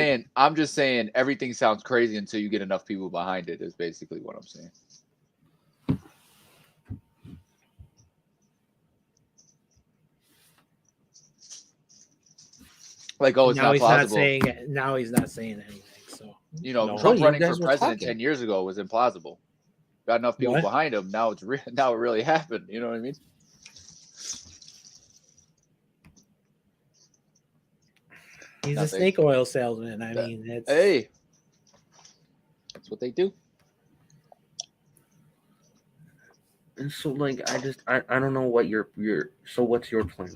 saying everything sounds crazy until you get enough people behind it is basically what I'm saying. Like, oh, it's not plausible. Now he's not saying anything. So Trump running for president 10 years ago was implausible. Got enough people behind him. Now now it really happened. You know what I mean? He's a snake oil salesman. I mean, hey, that's what they do. And so, like, I don't know what so what's your plan?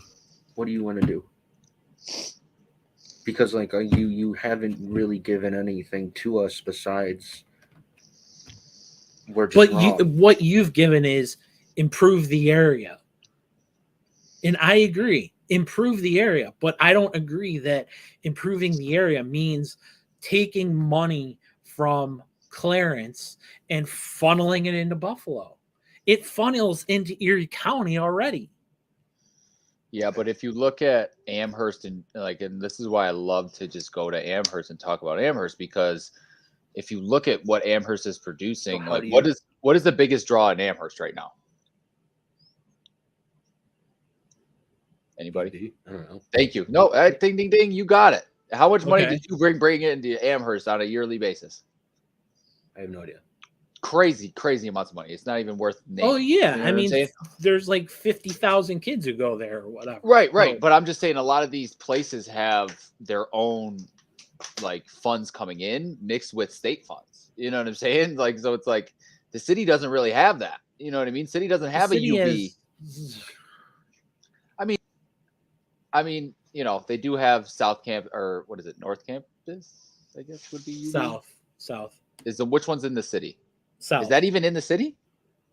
What do you want to do? Because like you haven't really given anything to us besides we're just wrong. What you've given is improve the area. And I agree, improve the area, but I don't agree that improving the area means taking money from Clarence and funneling it into Buffalo. It funnels into Erie County already. Yeah, but if you look at Amherst and this is why I love to just go to Amherst and talk about Amherst, because if you look at what Amherst is producing, what is the biggest draw in Amherst right now? Anybody? I don't know. Thank you. No, ding, ding, ding. You got it. How much money did you bring it into Amherst on a yearly basis? I have no idea. Crazy amounts of money. It's not even worth naming. Oh yeah, you know I mean, there's like 50,000 kids who go there or whatever. Right. Oh. But I'm just saying, a lot of these places have their own like funds coming in mixed with state funds. You know what I'm saying? Like, so it's like the city doesn't really have that. You know what I mean? City doesn't have a UB. I mean, they do have South Camp, or what is it, North Campus? I guess would be UB. South. Which one's in the city? South. Is that even in the city?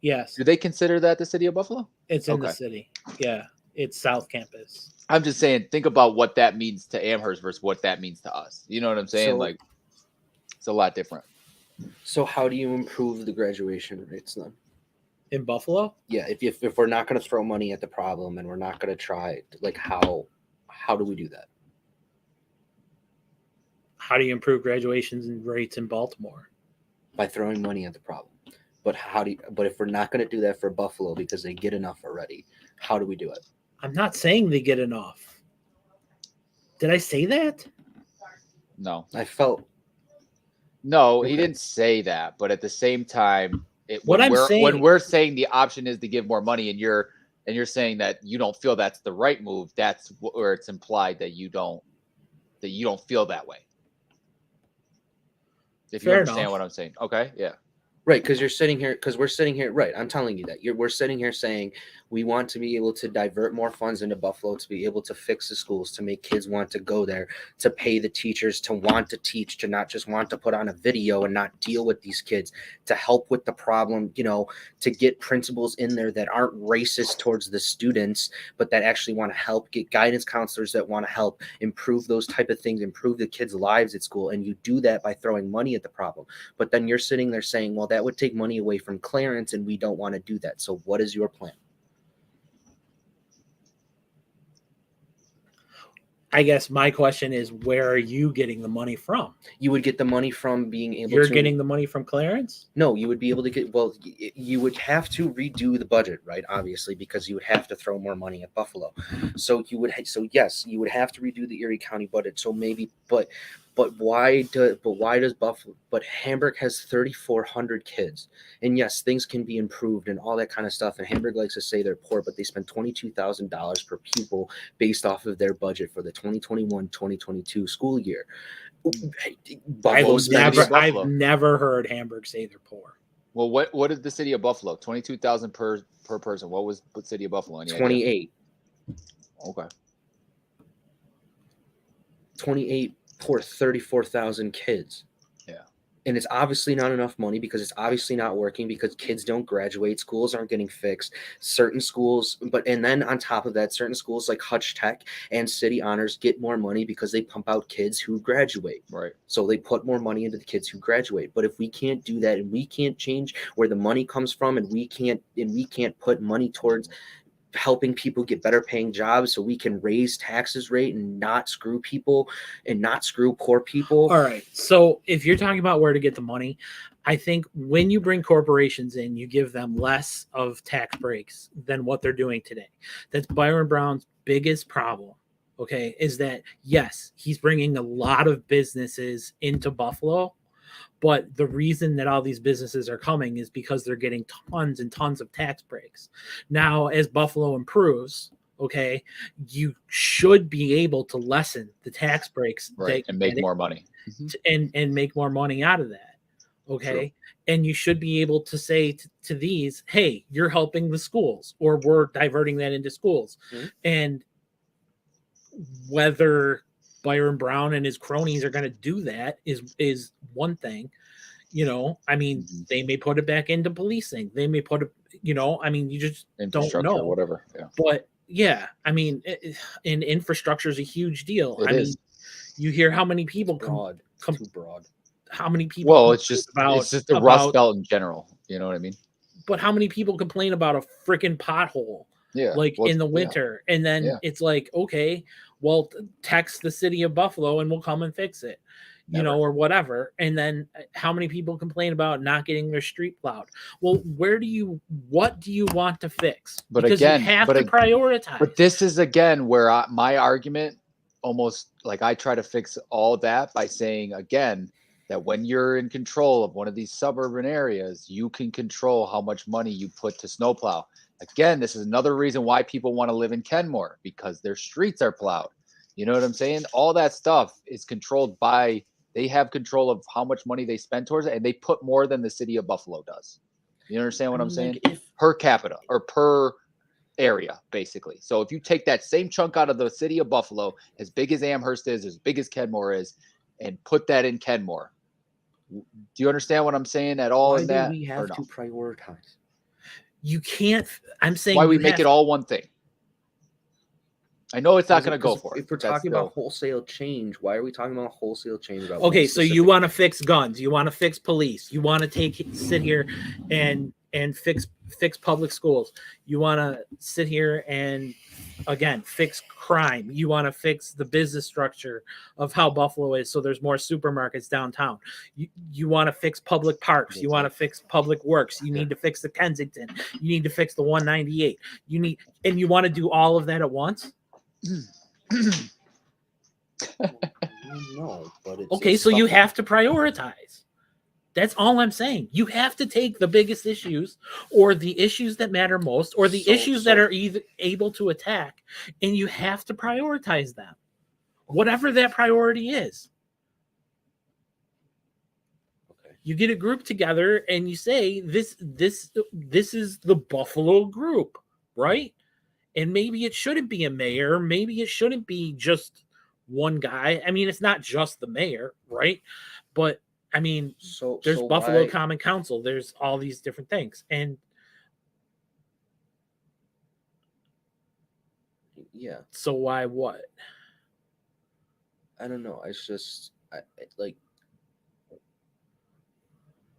Yes. Do they consider that the city of Buffalo? It's in the city. Yeah. It's South Campus. I'm just saying, think about what that means to Amherst versus what that means to us. You know what I'm saying? So, it's a lot different. So how do you improve the graduation rates then? In Buffalo? Yeah. If we're not going to throw money at the problem and we're not going to try, how do we do that? How do you improve graduations and rates in Baltimore? By throwing money at the problem. But if we're not going to do that for Buffalo because they get enough already, how do we do it? I'm not saying they get enough. Did I say that? No. I felt. No, he Okay. didn't say that. But at the same time, What when we're saying the option is to give more money, and you're saying that you don't feel that's the right move, that's where it's implied that you don't feel that way. If you understand what I'm saying. Okay, yeah. Right, because we're sitting here. Right, I'm telling you that we're sitting here saying we want to be able to divert more funds into Buffalo to be able to fix the schools, to make kids want to go there, to pay the teachers to want to teach, to not just want to put on a video and not deal with these kids, to help with the problem, to get principals in there that aren't racist towards the students, but that actually want to help, get guidance counselors that want to help improve those type of things, improve the kids' lives at school. And you do that by throwing money at the problem. But then you're sitting there saying, well, that would take money away from Clarence, and we don't want to do that. So what is your plan? I guess my question is, where are you getting the money from? You would get the money from being able You're getting the money from Clarence? No, you would be able to get, you would have to redo the budget, right? Obviously, because you would have to throw more money at Buffalo. So yes, you would have to redo the Erie County budget. So maybe, but why does Buffalo, but Hamburg has 3,400 kids, and yes, things can be improved and all that kind of stuff. And Hamburg likes to say they're poor, but they spend $22,000 per pupil based off of their budget for the 2021-2022 school year. I've never heard Hamburg say they're poor. Well, what is the city of Buffalo? 22,000 per person. What was the city of Buffalo? 28. Okay. 28 for 34,000 kids. Yeah. And it's obviously not enough money because it's obviously not working because kids don't graduate. Schools aren't getting fixed. Certain schools, and then on top of that, certain schools like Hutch Tech and City Honors get more money because they pump out kids who graduate. Right. So they put more money into the kids who graduate. But if we can't do that and we can't change where the money comes from and we can't put money towards helping people get better paying jobs so we can raise taxes rate and not screw people and not screw poor people. All right. So if you're talking about where to get the money, I think when you bring corporations in, you give them less of tax breaks than what they're doing today. That's Byron Brown's biggest problem. Okay. Is that, yes, he's bringing a lot of businesses into Buffalo, but the reason that all these businesses are coming is because they're getting tons and tons of tax breaks. Now, as Buffalo improves, okay, you should be able to lessen the tax breaks, right, and make more money, and make more money out of that. Okay. True. And you should be able to say to these, hey, you're helping the schools, or we're diverting that into schools. Mm-hmm. And whether Byron Brown and his cronies are going to do that is one thing. I mean, they may put it back into policing. They may put it, you just don't know. Whatever. Yeah. But yeah, I mean, and infrastructure is a huge deal. You hear how many people too broad. How many people? Well, it's just the Rust Belt in general. You know what I mean? But how many people complain about a freaking pothole? Yeah, in the winter, and then it's like, okay, well, text the city of Buffalo and we'll come and fix it, or whatever. And then how many people complain about not getting their street plowed? Well, what do you want to fix? But because again, you have to prioritize. But this is again where my argument almost like I try to fix all that by saying again that when you're in control of one of these suburban areas, you can control how much money you put to snowplow. Again, this is another reason why people want to live in Kenmore, because their streets are plowed. You know what I'm saying? All that stuff is controlled by, they have control of how much money they spend towards it, and they put more than the city of Buffalo does. You understand what I'm saying? Per capita or per area, basically. So if you take that same chunk out of the city of Buffalo, as big as Amherst is, as big as Kenmore is, and put that in Kenmore, do you understand what I'm saying at all? Why in that? Do we have to prioritize? You can't. I'm saying why we make it all one thing. I know it's not going to go for it. If we're talking about wholesale change, why are we talking about wholesale change? Okay, so you want to fix guns, you want to fix police, you want to sit here and fix public schools, you want to sit here and again, fix crime. You want to fix the business structure of how Buffalo is, so there's more supermarkets downtown. You want to fix public parks. You want to fix public works. You need to fix the Kensington. You need to fix the 198. And you want to do all of that at once? No, but it's okay. So you have to prioritize. That's all I'm saying. You have to take the biggest issues or the issues that matter most or the issues that are either able to attack, and you have to prioritize them, whatever that priority is. Okay. You get a group together and you say, this is the Buffalo group, right? And maybe it shouldn't be a mayor. Maybe it shouldn't be just one guy. I mean, it's not just the mayor, right? But I mean, there's Buffalo Common Council. There's all these different things. And yeah. So why what? I don't know. It's just like,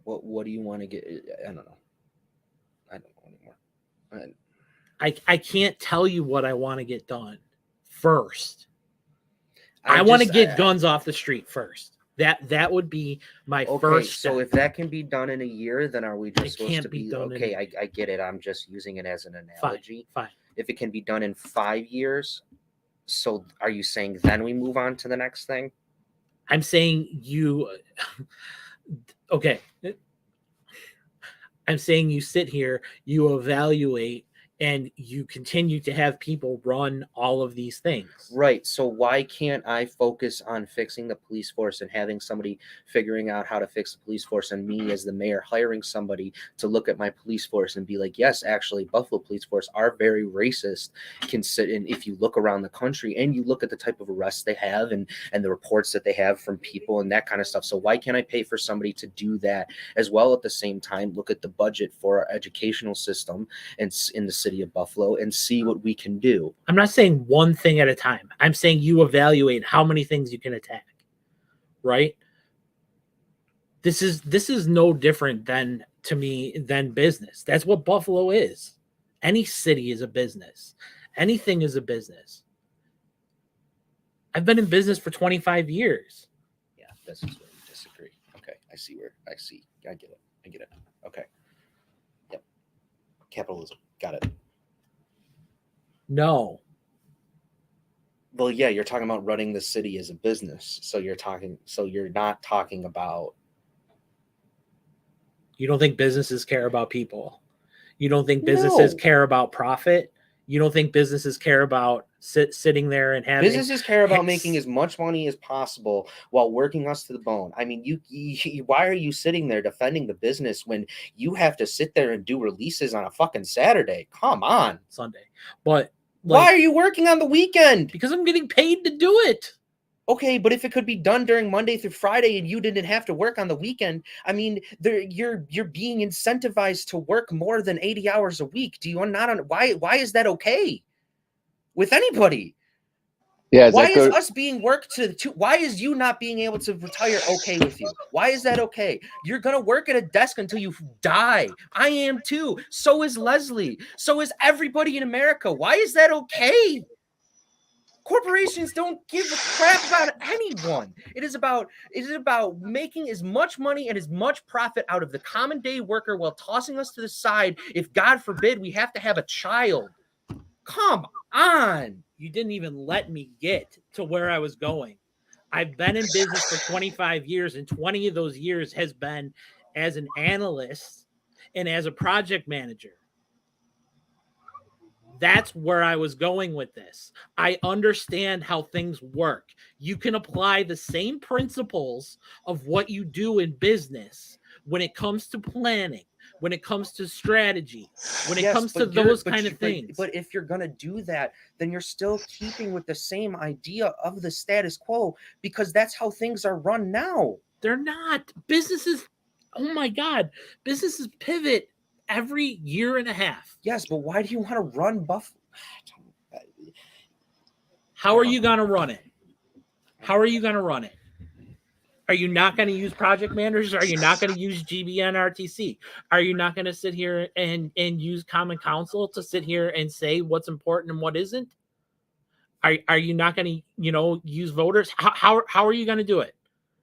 what do you want to get? I don't know. I don't know anymore. I can't tell you what I want to get done first. I want to get guns off the street first. That would be my first step. So if that can be done in a year, then are we just it supposed can't to be be done okay? I get it. I'm just using it as an analogy. Fine. If it can be done in 5 years, so are you saying then we move on to the next thing? I'm saying okay. I'm saying you sit here, you evaluate, and you continue to have people run all of these things. Right. So why can't I focus on fixing the police force and having somebody figuring out how to fix the police force, and me as the mayor hiring somebody to look at my police force and be like, yes, actually, Buffalo police force are very racist. And if you look around the country and you look at the type of arrests they have and the reports that they have from people and that kind of stuff. So why can't I pay for somebody to do that as well? At the same time, look at the budget for our educational system and in the city of Buffalo and see what we can do. I'm not saying one thing at a time. I'm saying you evaluate how many things you can attack, right? This is no different than business. That's what Buffalo is. Any city is a business. Anything is a business. I've been in business for 25 years. Yeah, this is where we disagree. Okay, I get it. Okay. Yep. Capitalism. Got it. No. Well, yeah, you're talking about running the city as a business. So you're not talking about. You don't think businesses care about people. You don't think businesses care about profit. You don't think businesses care about sitting there and having. Businesses care about making as much money as possible while working us to the bone. I mean, you why are you sitting there defending the business when you have to sit there and do releases on a fucking Saturday? Come on. Sunday. But why are you working on the weekend? Because I'm getting paid to do it. Okay, but if it could be done during Monday through Friday and you didn't have to work on the weekend, I mean, you're being incentivized to work more than 80 hours a week. Do you not? Why is that okay with anybody? Yeah. Why is us being worked to? Why is you not being able to retire okay with you? Why is that okay? You're gonna work at a desk until you die. I am too. So is Leslie. So is everybody in America. Why is that okay? Corporations don't give a crap about anyone. It is about making as much money and as much profit out of the common day worker while tossing us to the side if, God forbid, we have to have a child. Come on. You didn't even let me get to where I was going. I've been in business for 25 years, and 20 of those years has been as an analyst and as a project manager. That's where I was going with this. I understand how things work. You can apply the same principles of what you do in business when it comes to planning, when it comes to strategy, when it comes to those kind of things. But if you're going to do that, then you're still keeping with the same idea of the status quo, because that's how things are run now. They're not. Businesses, oh my God, businesses pivot every year and a half. Yes, but why do you want to run Buffalo? How are you going to run it? How are you going to run it? Are you not going to use project managers? Are you not going to use GBN RTC? Are you not going to sit here and use Common Council to sit here and say what's important and what isn't? Are you not going to, use voters? How are you going to do it?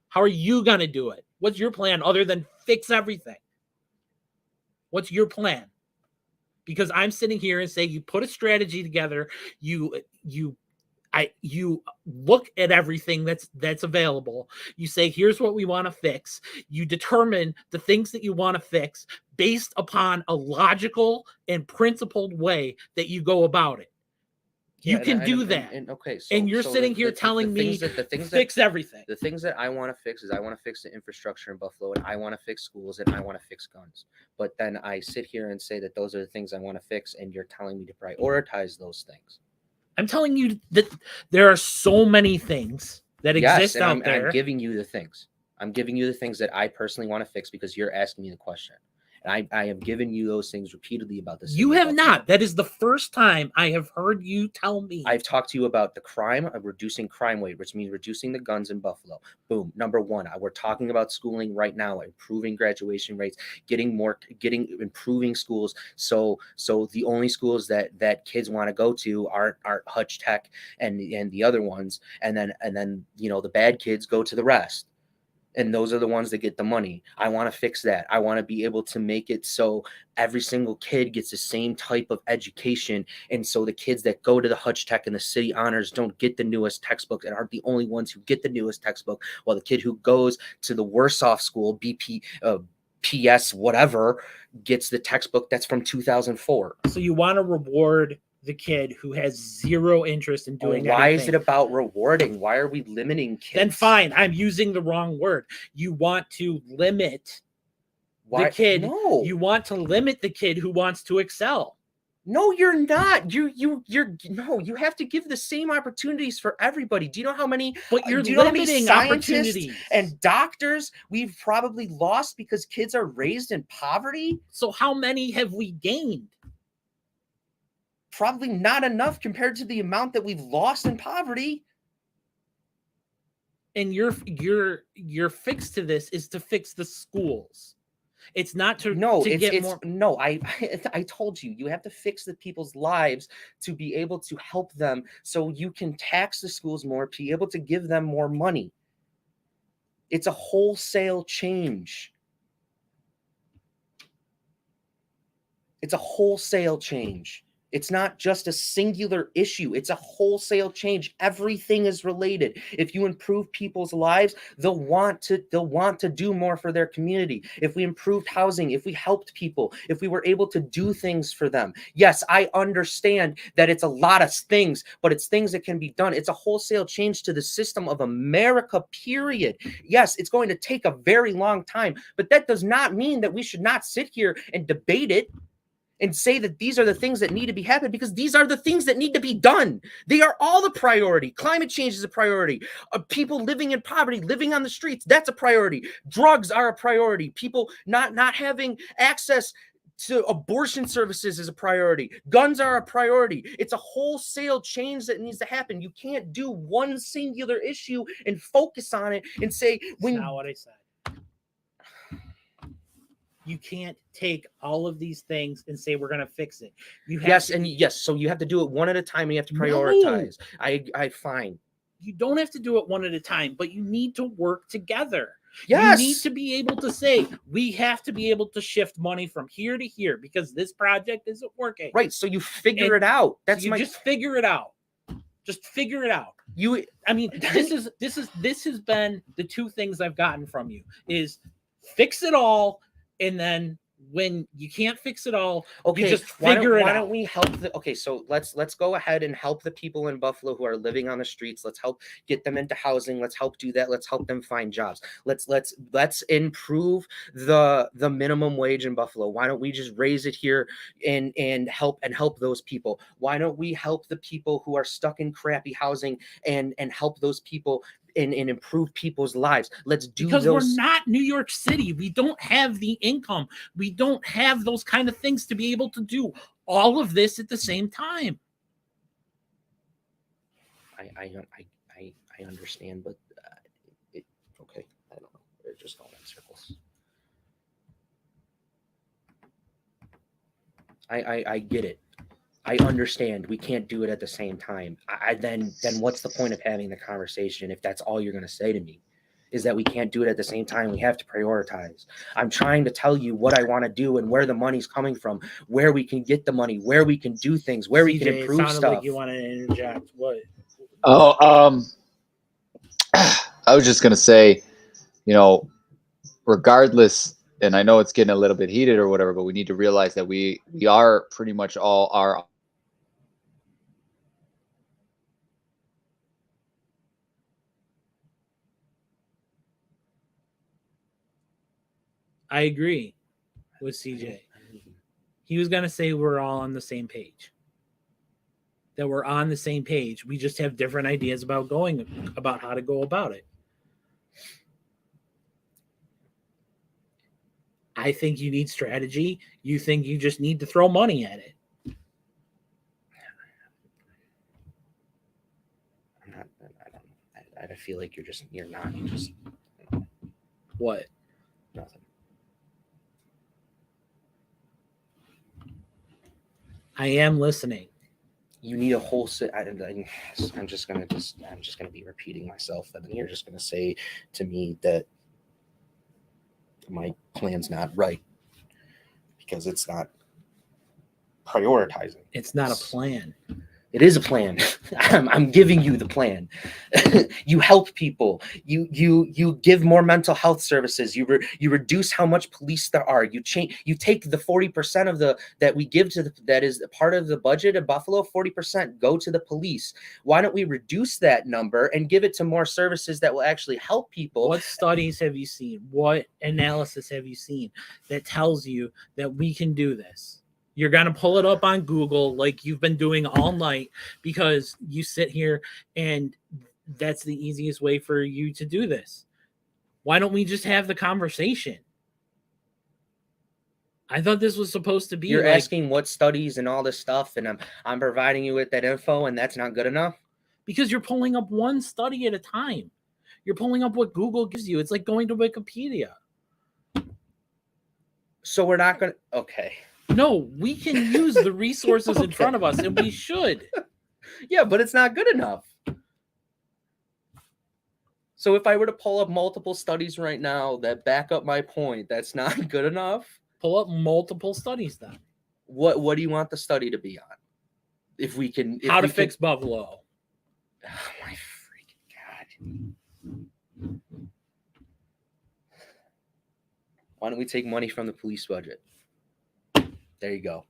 How are you going to do it? What's your plan other than fix everything? What's your plan? Because I'm sitting here and say you put a strategy together, you look at everything that's available. You say, here's what we want to fix. You determine the things that you want to fix based upon a logical and principled way that you go about it. You can do that. Okay, and you're sitting here telling me fix everything. The things that I want to fix is I want to fix the infrastructure in Buffalo, and I want to fix schools, and I want to fix guns. But then I sit here and say that those are the things I want to fix, and you're telling me to prioritize those things. I'm telling you that there are so many things that exist out there. I'm giving you the things. I'm giving you the things that I personally want to fix because you're asking me the question. And I have given you those things repeatedly about this. You have not. That is the first time I have heard you tell me. I've talked to you about the crime of reducing crime rate, which means reducing the guns in Buffalo. Boom. Number one, we're talking about schooling right now, improving graduation rates, improving schools. So the only schools that kids want to go to are Hutch Tech and the other ones, and then the bad kids go to the rest. And those are the ones that get the money. I want to fix that. I want to be able to make it so every single kid gets the same type of education. And so the kids that go to the Hutch Tech and the City Honors don't get the newest textbook and aren't the only ones who get the newest textbook, while the kid who goes to the worse off school, PS, whatever, gets the textbook that's from 2004. So you want to reward the kid who has zero interest in doing why anything. Is it about rewarding? Why are we limiting kids? Then fine, I'm using the wrong word. You want to limit the kid. No. You want to limit the kid who wants to excel. No, you're not. You're no. You have to give the same opportunities for everybody. Do you know how many? But you're limiting opportunities and doctors we've probably lost because kids are raised in poverty. So how many have we gained? Probably not enough compared to the amount that we've lost in poverty. And your fix to this is to fix the schools. It's not to get more. No, I told you, you have to fix the people's lives to be able to help them, so you can tax the schools more, be able to give them more money. It's a wholesale change. It's a wholesale change. It's not just a singular issue. It's a wholesale change. Everything is related. If you improve people's lives, they'll want to do more for their community. If we improved housing, if we helped people, if we were able to do things for them. Yes, I understand that it's a lot of things, but it's things that can be done. It's a wholesale change to the system of America, period. Yes, it's going to take a very long time, but that does not mean that we should not sit here and debate it and say that these are the things that need to be happening, because these are the things that need to be done. They are all the priority. Climate change is a priority. People living in poverty, living on the streets, that's a priority. Drugs are a priority. People not having access to abortion services is a priority. Guns are a priority. It's a wholesale change that needs to happen. You can't do one singular issue and focus on it and say, That's not what I said. You can't take all of these things and say we're going to fix it. So you have to do it one at a time. And you have to prioritize. No. I fine. You don't have to do it one at a time, but you need to work together. Yes. You need to be able to say, we have to be able to shift money from here to here because this project isn't working. Right. So you figure it out. Just figure it out. Just figure it out. This has been the two things I've gotten from you is fix it all. And then when you can't fix it all, you just figure it out. Why don't we help so let's go ahead and help the people in Buffalo who are living on the streets. Let's help get them into housing. Let's help do that. Let's help them find jobs. Let's improve the minimum wage in Buffalo. Why don't we just raise it here and help those people? Why don't we help the people who are stuck in crappy housing and help those people and improve people's lives? Let's do because we're not New York City. We don't have the income. We don't have those kind of things to be able to do all of this at the same time. I understand, but okay. I don't know. They're just going in circles. I get it. I understand we can't do it at the same time. Then what's the point of having the conversation if that's all you're going to say to me? Is that we can't do it at the same time. We have to prioritize. I'm trying to tell you what I want to do and where the money's coming from, where we can get the money, where we can do things, where we can improve it sounded stuff. like you wanted to interject. What? Oh, I was just gonna say, regardless, and I know it's getting a little bit heated or whatever, but we need to realize that we are pretty much all are. I agree with CJ. He was going to say we're all on the same page. That we're on the same page. We just have different ideas about how to go about it. I think you need strategy. You think you just need to throw money at it. I feel like you're not. What? Nothing. I am listening. You need a whole set. I'm just gonna be repeating myself, and then you're just gonna say to me that my plan's not right because it's not prioritizing. It's not a plan. It is a plan. I'm giving you the plan. You help people. You give more mental health services. You reduce how much police there are. You take the 40% of that we give to that is part of the budget of Buffalo. 40% go to the police. Why don't we reduce that number and give it to more services that will actually help people? What studies have you seen? What analysis have you seen that tells you that we can do this? You're going to pull it up on Google like you've been doing all night because you sit here and that's the easiest way for you to do this. Why don't we just have the conversation? I thought this was supposed to be. You're asking what studies and all this stuff, and I'm providing you with that info, and that's not good enough? Because you're pulling up one study at a time. You're pulling up what Google gives you. It's like going to Wikipedia. So we're not going to... Okay. No, we can use the resources in front of us, and we should. Yeah, but it's not good enough. So if I were to pull up multiple studies right now that back up my point, that's not good enough? Pull up multiple studies then. What do you want the study to be on? If we can... How to fix Buffalo. Oh, my freaking God. Why don't we take money from the police budget? There you go.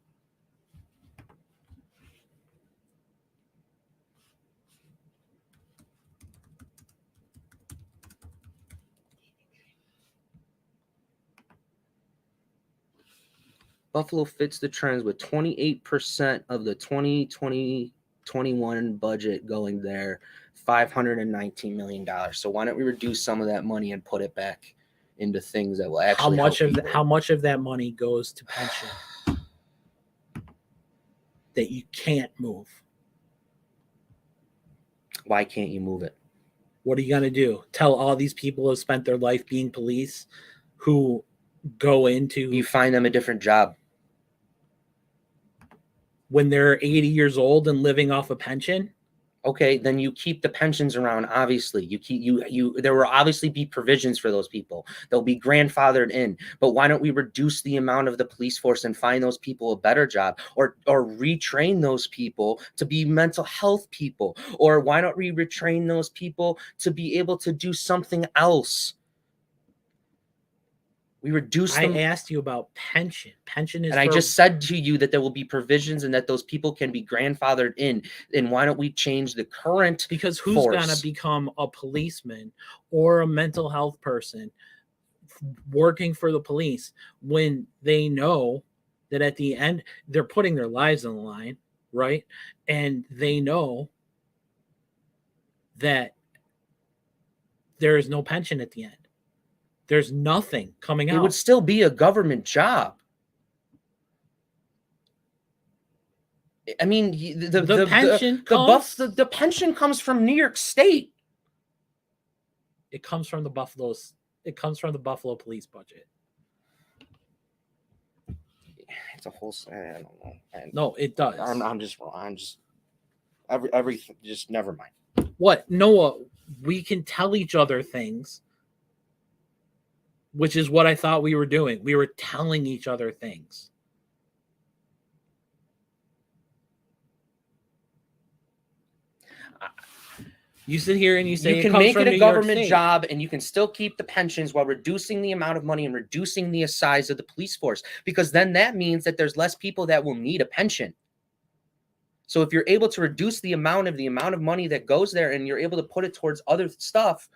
Buffalo fits the trends with 28% of the 2020-21 budget going there, $519 million. So why don't we reduce some of that money and put it back into things that will actually how much of that money goes to pension that you can't move? Why can't you move it? What are you going to do? Tell all these people who have spent their life being police who go into... You find them a different job. When they're 80 years old and living off a pension? Okay, then you keep the pensions around, obviously. There will obviously be provisions for those people. They'll be grandfathered in. But why don't we reduce the amount of the police force and find those people a better job, or retrain those people to be mental health people? Or why don't we retrain those people to be able to do something else? We reduce them. I asked you about pension. Pension is... And I just said to you that there will be provisions and that those people can be grandfathered in. And why don't we change the current... Because who's going to become a policeman or a mental health person working for the police when they know that at the end they're putting their lives on the line, right? And they know that there is no pension at the end. There's nothing coming out. It would still be a government job. I mean, the pension comes from New York State. It comes from the Buffalo Police budget. it's a whole. I don't know. No, it does. I'm just everything. Just never mind. What, Noah? We can tell each other things, which is what I thought we were doing. We were telling each other things. You sit here and you say you can make it a government job, and you can still keep the pensions while reducing the amount of money and reducing the size of the police force, because then that means that there's less people that will need a pension. So if you're able to reduce the amount of money that goes there, and you're able to put it towards other stuff,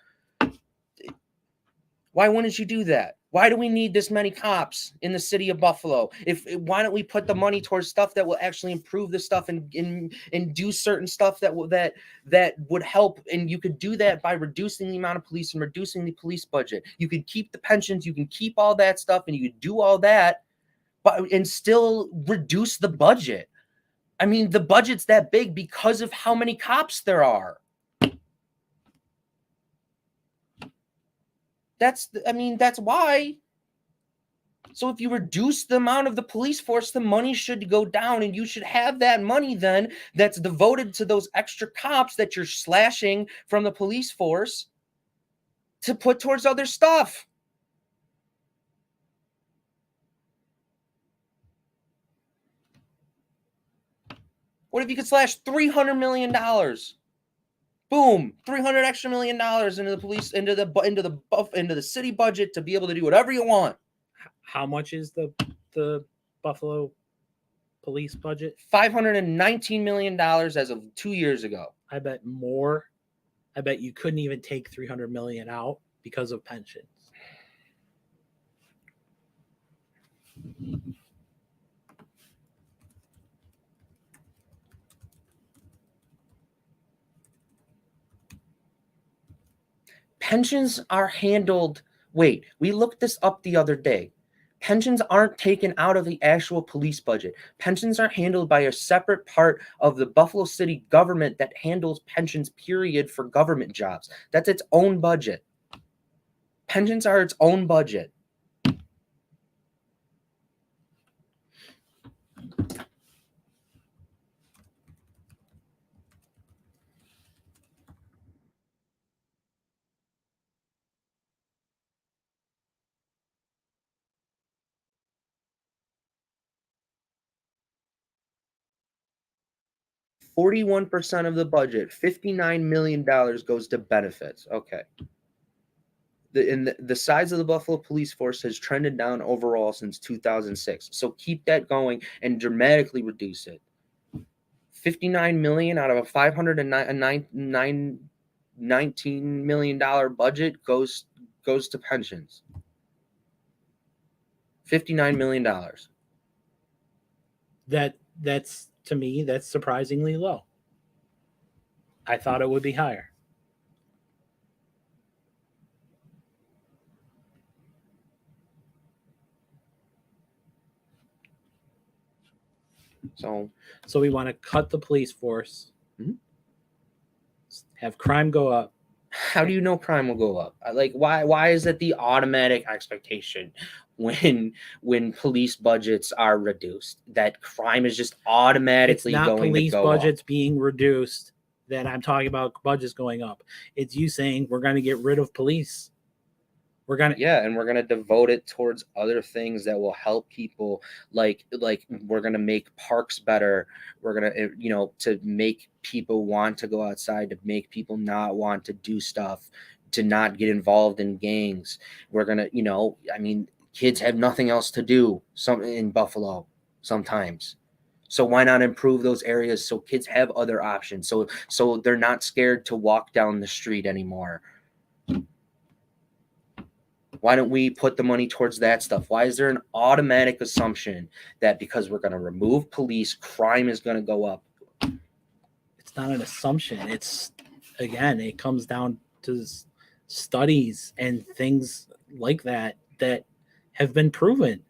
why wouldn't you do that? Why do we need this many cops in the city of Buffalo? Why don't we put the money towards stuff that will actually improve the stuff and do certain stuff that would help? And you could do that by reducing the amount of police and reducing the police budget. You could keep the pensions, you can keep all that stuff, and you could do all that, and still reduce the budget. I mean, the budget's that big because of how many cops there are. That's why. So if you reduce the amount of the police force, the money should go down, and you should have that money then that's devoted to those extra cops that you're slashing from the police force to put towards other stuff. What if you could slash $300 million? Boom, $300 extra million into the police, into the city budget to be able to do whatever you want. How much is the Buffalo police budget? $519 million as of 2 years ago. I bet more. I bet you couldn't even take $300 million out because of pensions. Pensions are handled. Wait, we looked this up the other day. Pensions aren't taken out of the actual police budget. Pensions are handled by a separate part of the Buffalo City government that handles pensions, period, for government jobs. That's its own budget. Pensions are its own budget. 41% of the budget, $59 million goes to benefits. Okay. The size of the Buffalo police force has trended down overall since 2006. So keep that going and dramatically reduce it. $59 million out of a $519 million budget goes to pensions. $59 million. That's to me, that's surprisingly low. I thought it would be higher. So we want to cut the police force, have crime go up. How do you know crime will go up? Like, why is it the automatic expectation when police budgets are reduced that crime is just automatically going to go up? It's not police budgets being reduced that I'm talking about budgets going up. It's you saying we're going to get rid of police. And we're gonna devote it towards other things that will help people. Like we're gonna make parks better. We're gonna, to make people want to go outside, to make people not want to do stuff, to not get involved in gangs. We're gonna, kids have nothing else to do. In Buffalo sometimes. So why not improve those areas so kids have other options? So they're not scared to walk down the street anymore. Why don't we put the money towards that stuff? Why is there an automatic assumption that because we're going to remove police, crime is going to go up? It's not an assumption. It's, again, it comes down to studies and things like that have been proven.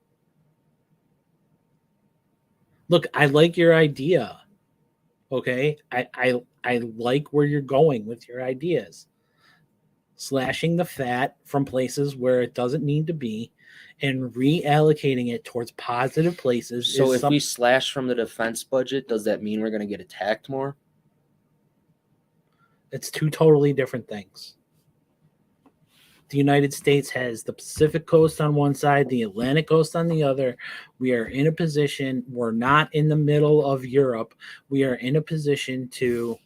Look, I like your idea. Okay? I like where you're going with your ideas. slashing the fat from places where it doesn't need to be and reallocating it towards positive places. So if we slash from the defense budget, does that mean we're going to get attacked more? It's two totally different things. The United States has the Pacific coast on one side, the Atlantic coast on the other. We are in a position, we're not in the middle of Europe. We are in a position to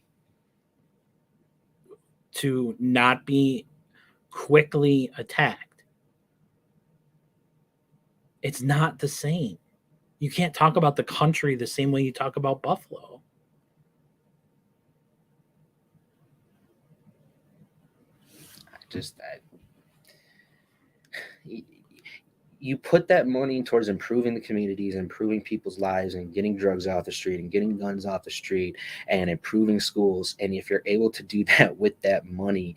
not be quickly attacked. It's not the same. You can't talk about the country the same way you talk about Buffalo. You put that money towards improving the communities, improving people's lives, and getting drugs off the street and getting guns off the street and improving schools. And if you're able to do that with that money,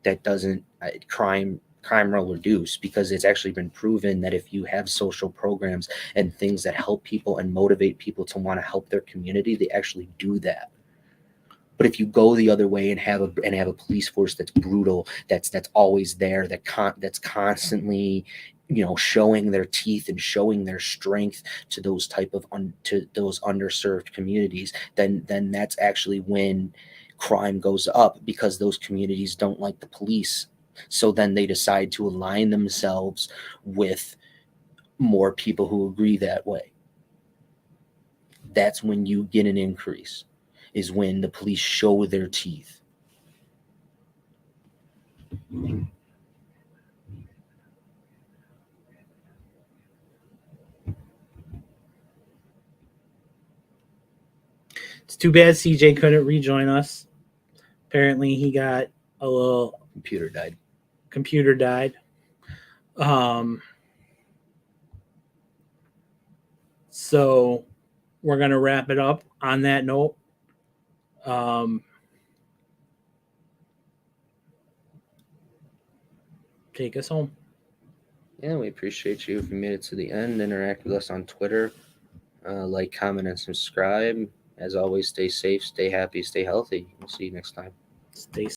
that doesn't crime will reduce, because it's actually been proven that if you have social programs and things that help people and motivate people to want to help their community, they actually do that. But if you go the other way and have a police force that's brutal, that's always there, that's constantly, showing their teeth and showing their strength to those type of to those underserved communities, then that's actually when crime goes up, because those communities don't like the police. So then they decide to align themselves with more people who agree that way. That's when you get an increase, is when the police show their teeth. It's too bad CJ couldn't rejoin us. Apparently he got a little computer died. So we're gonna wrap it up on that note. Take us home. Yeah, we appreciate you if you made it to the end. Interact with us on Twitter. Like, comment, and subscribe. As always, stay safe, stay happy, stay healthy. We'll see you next time. Stay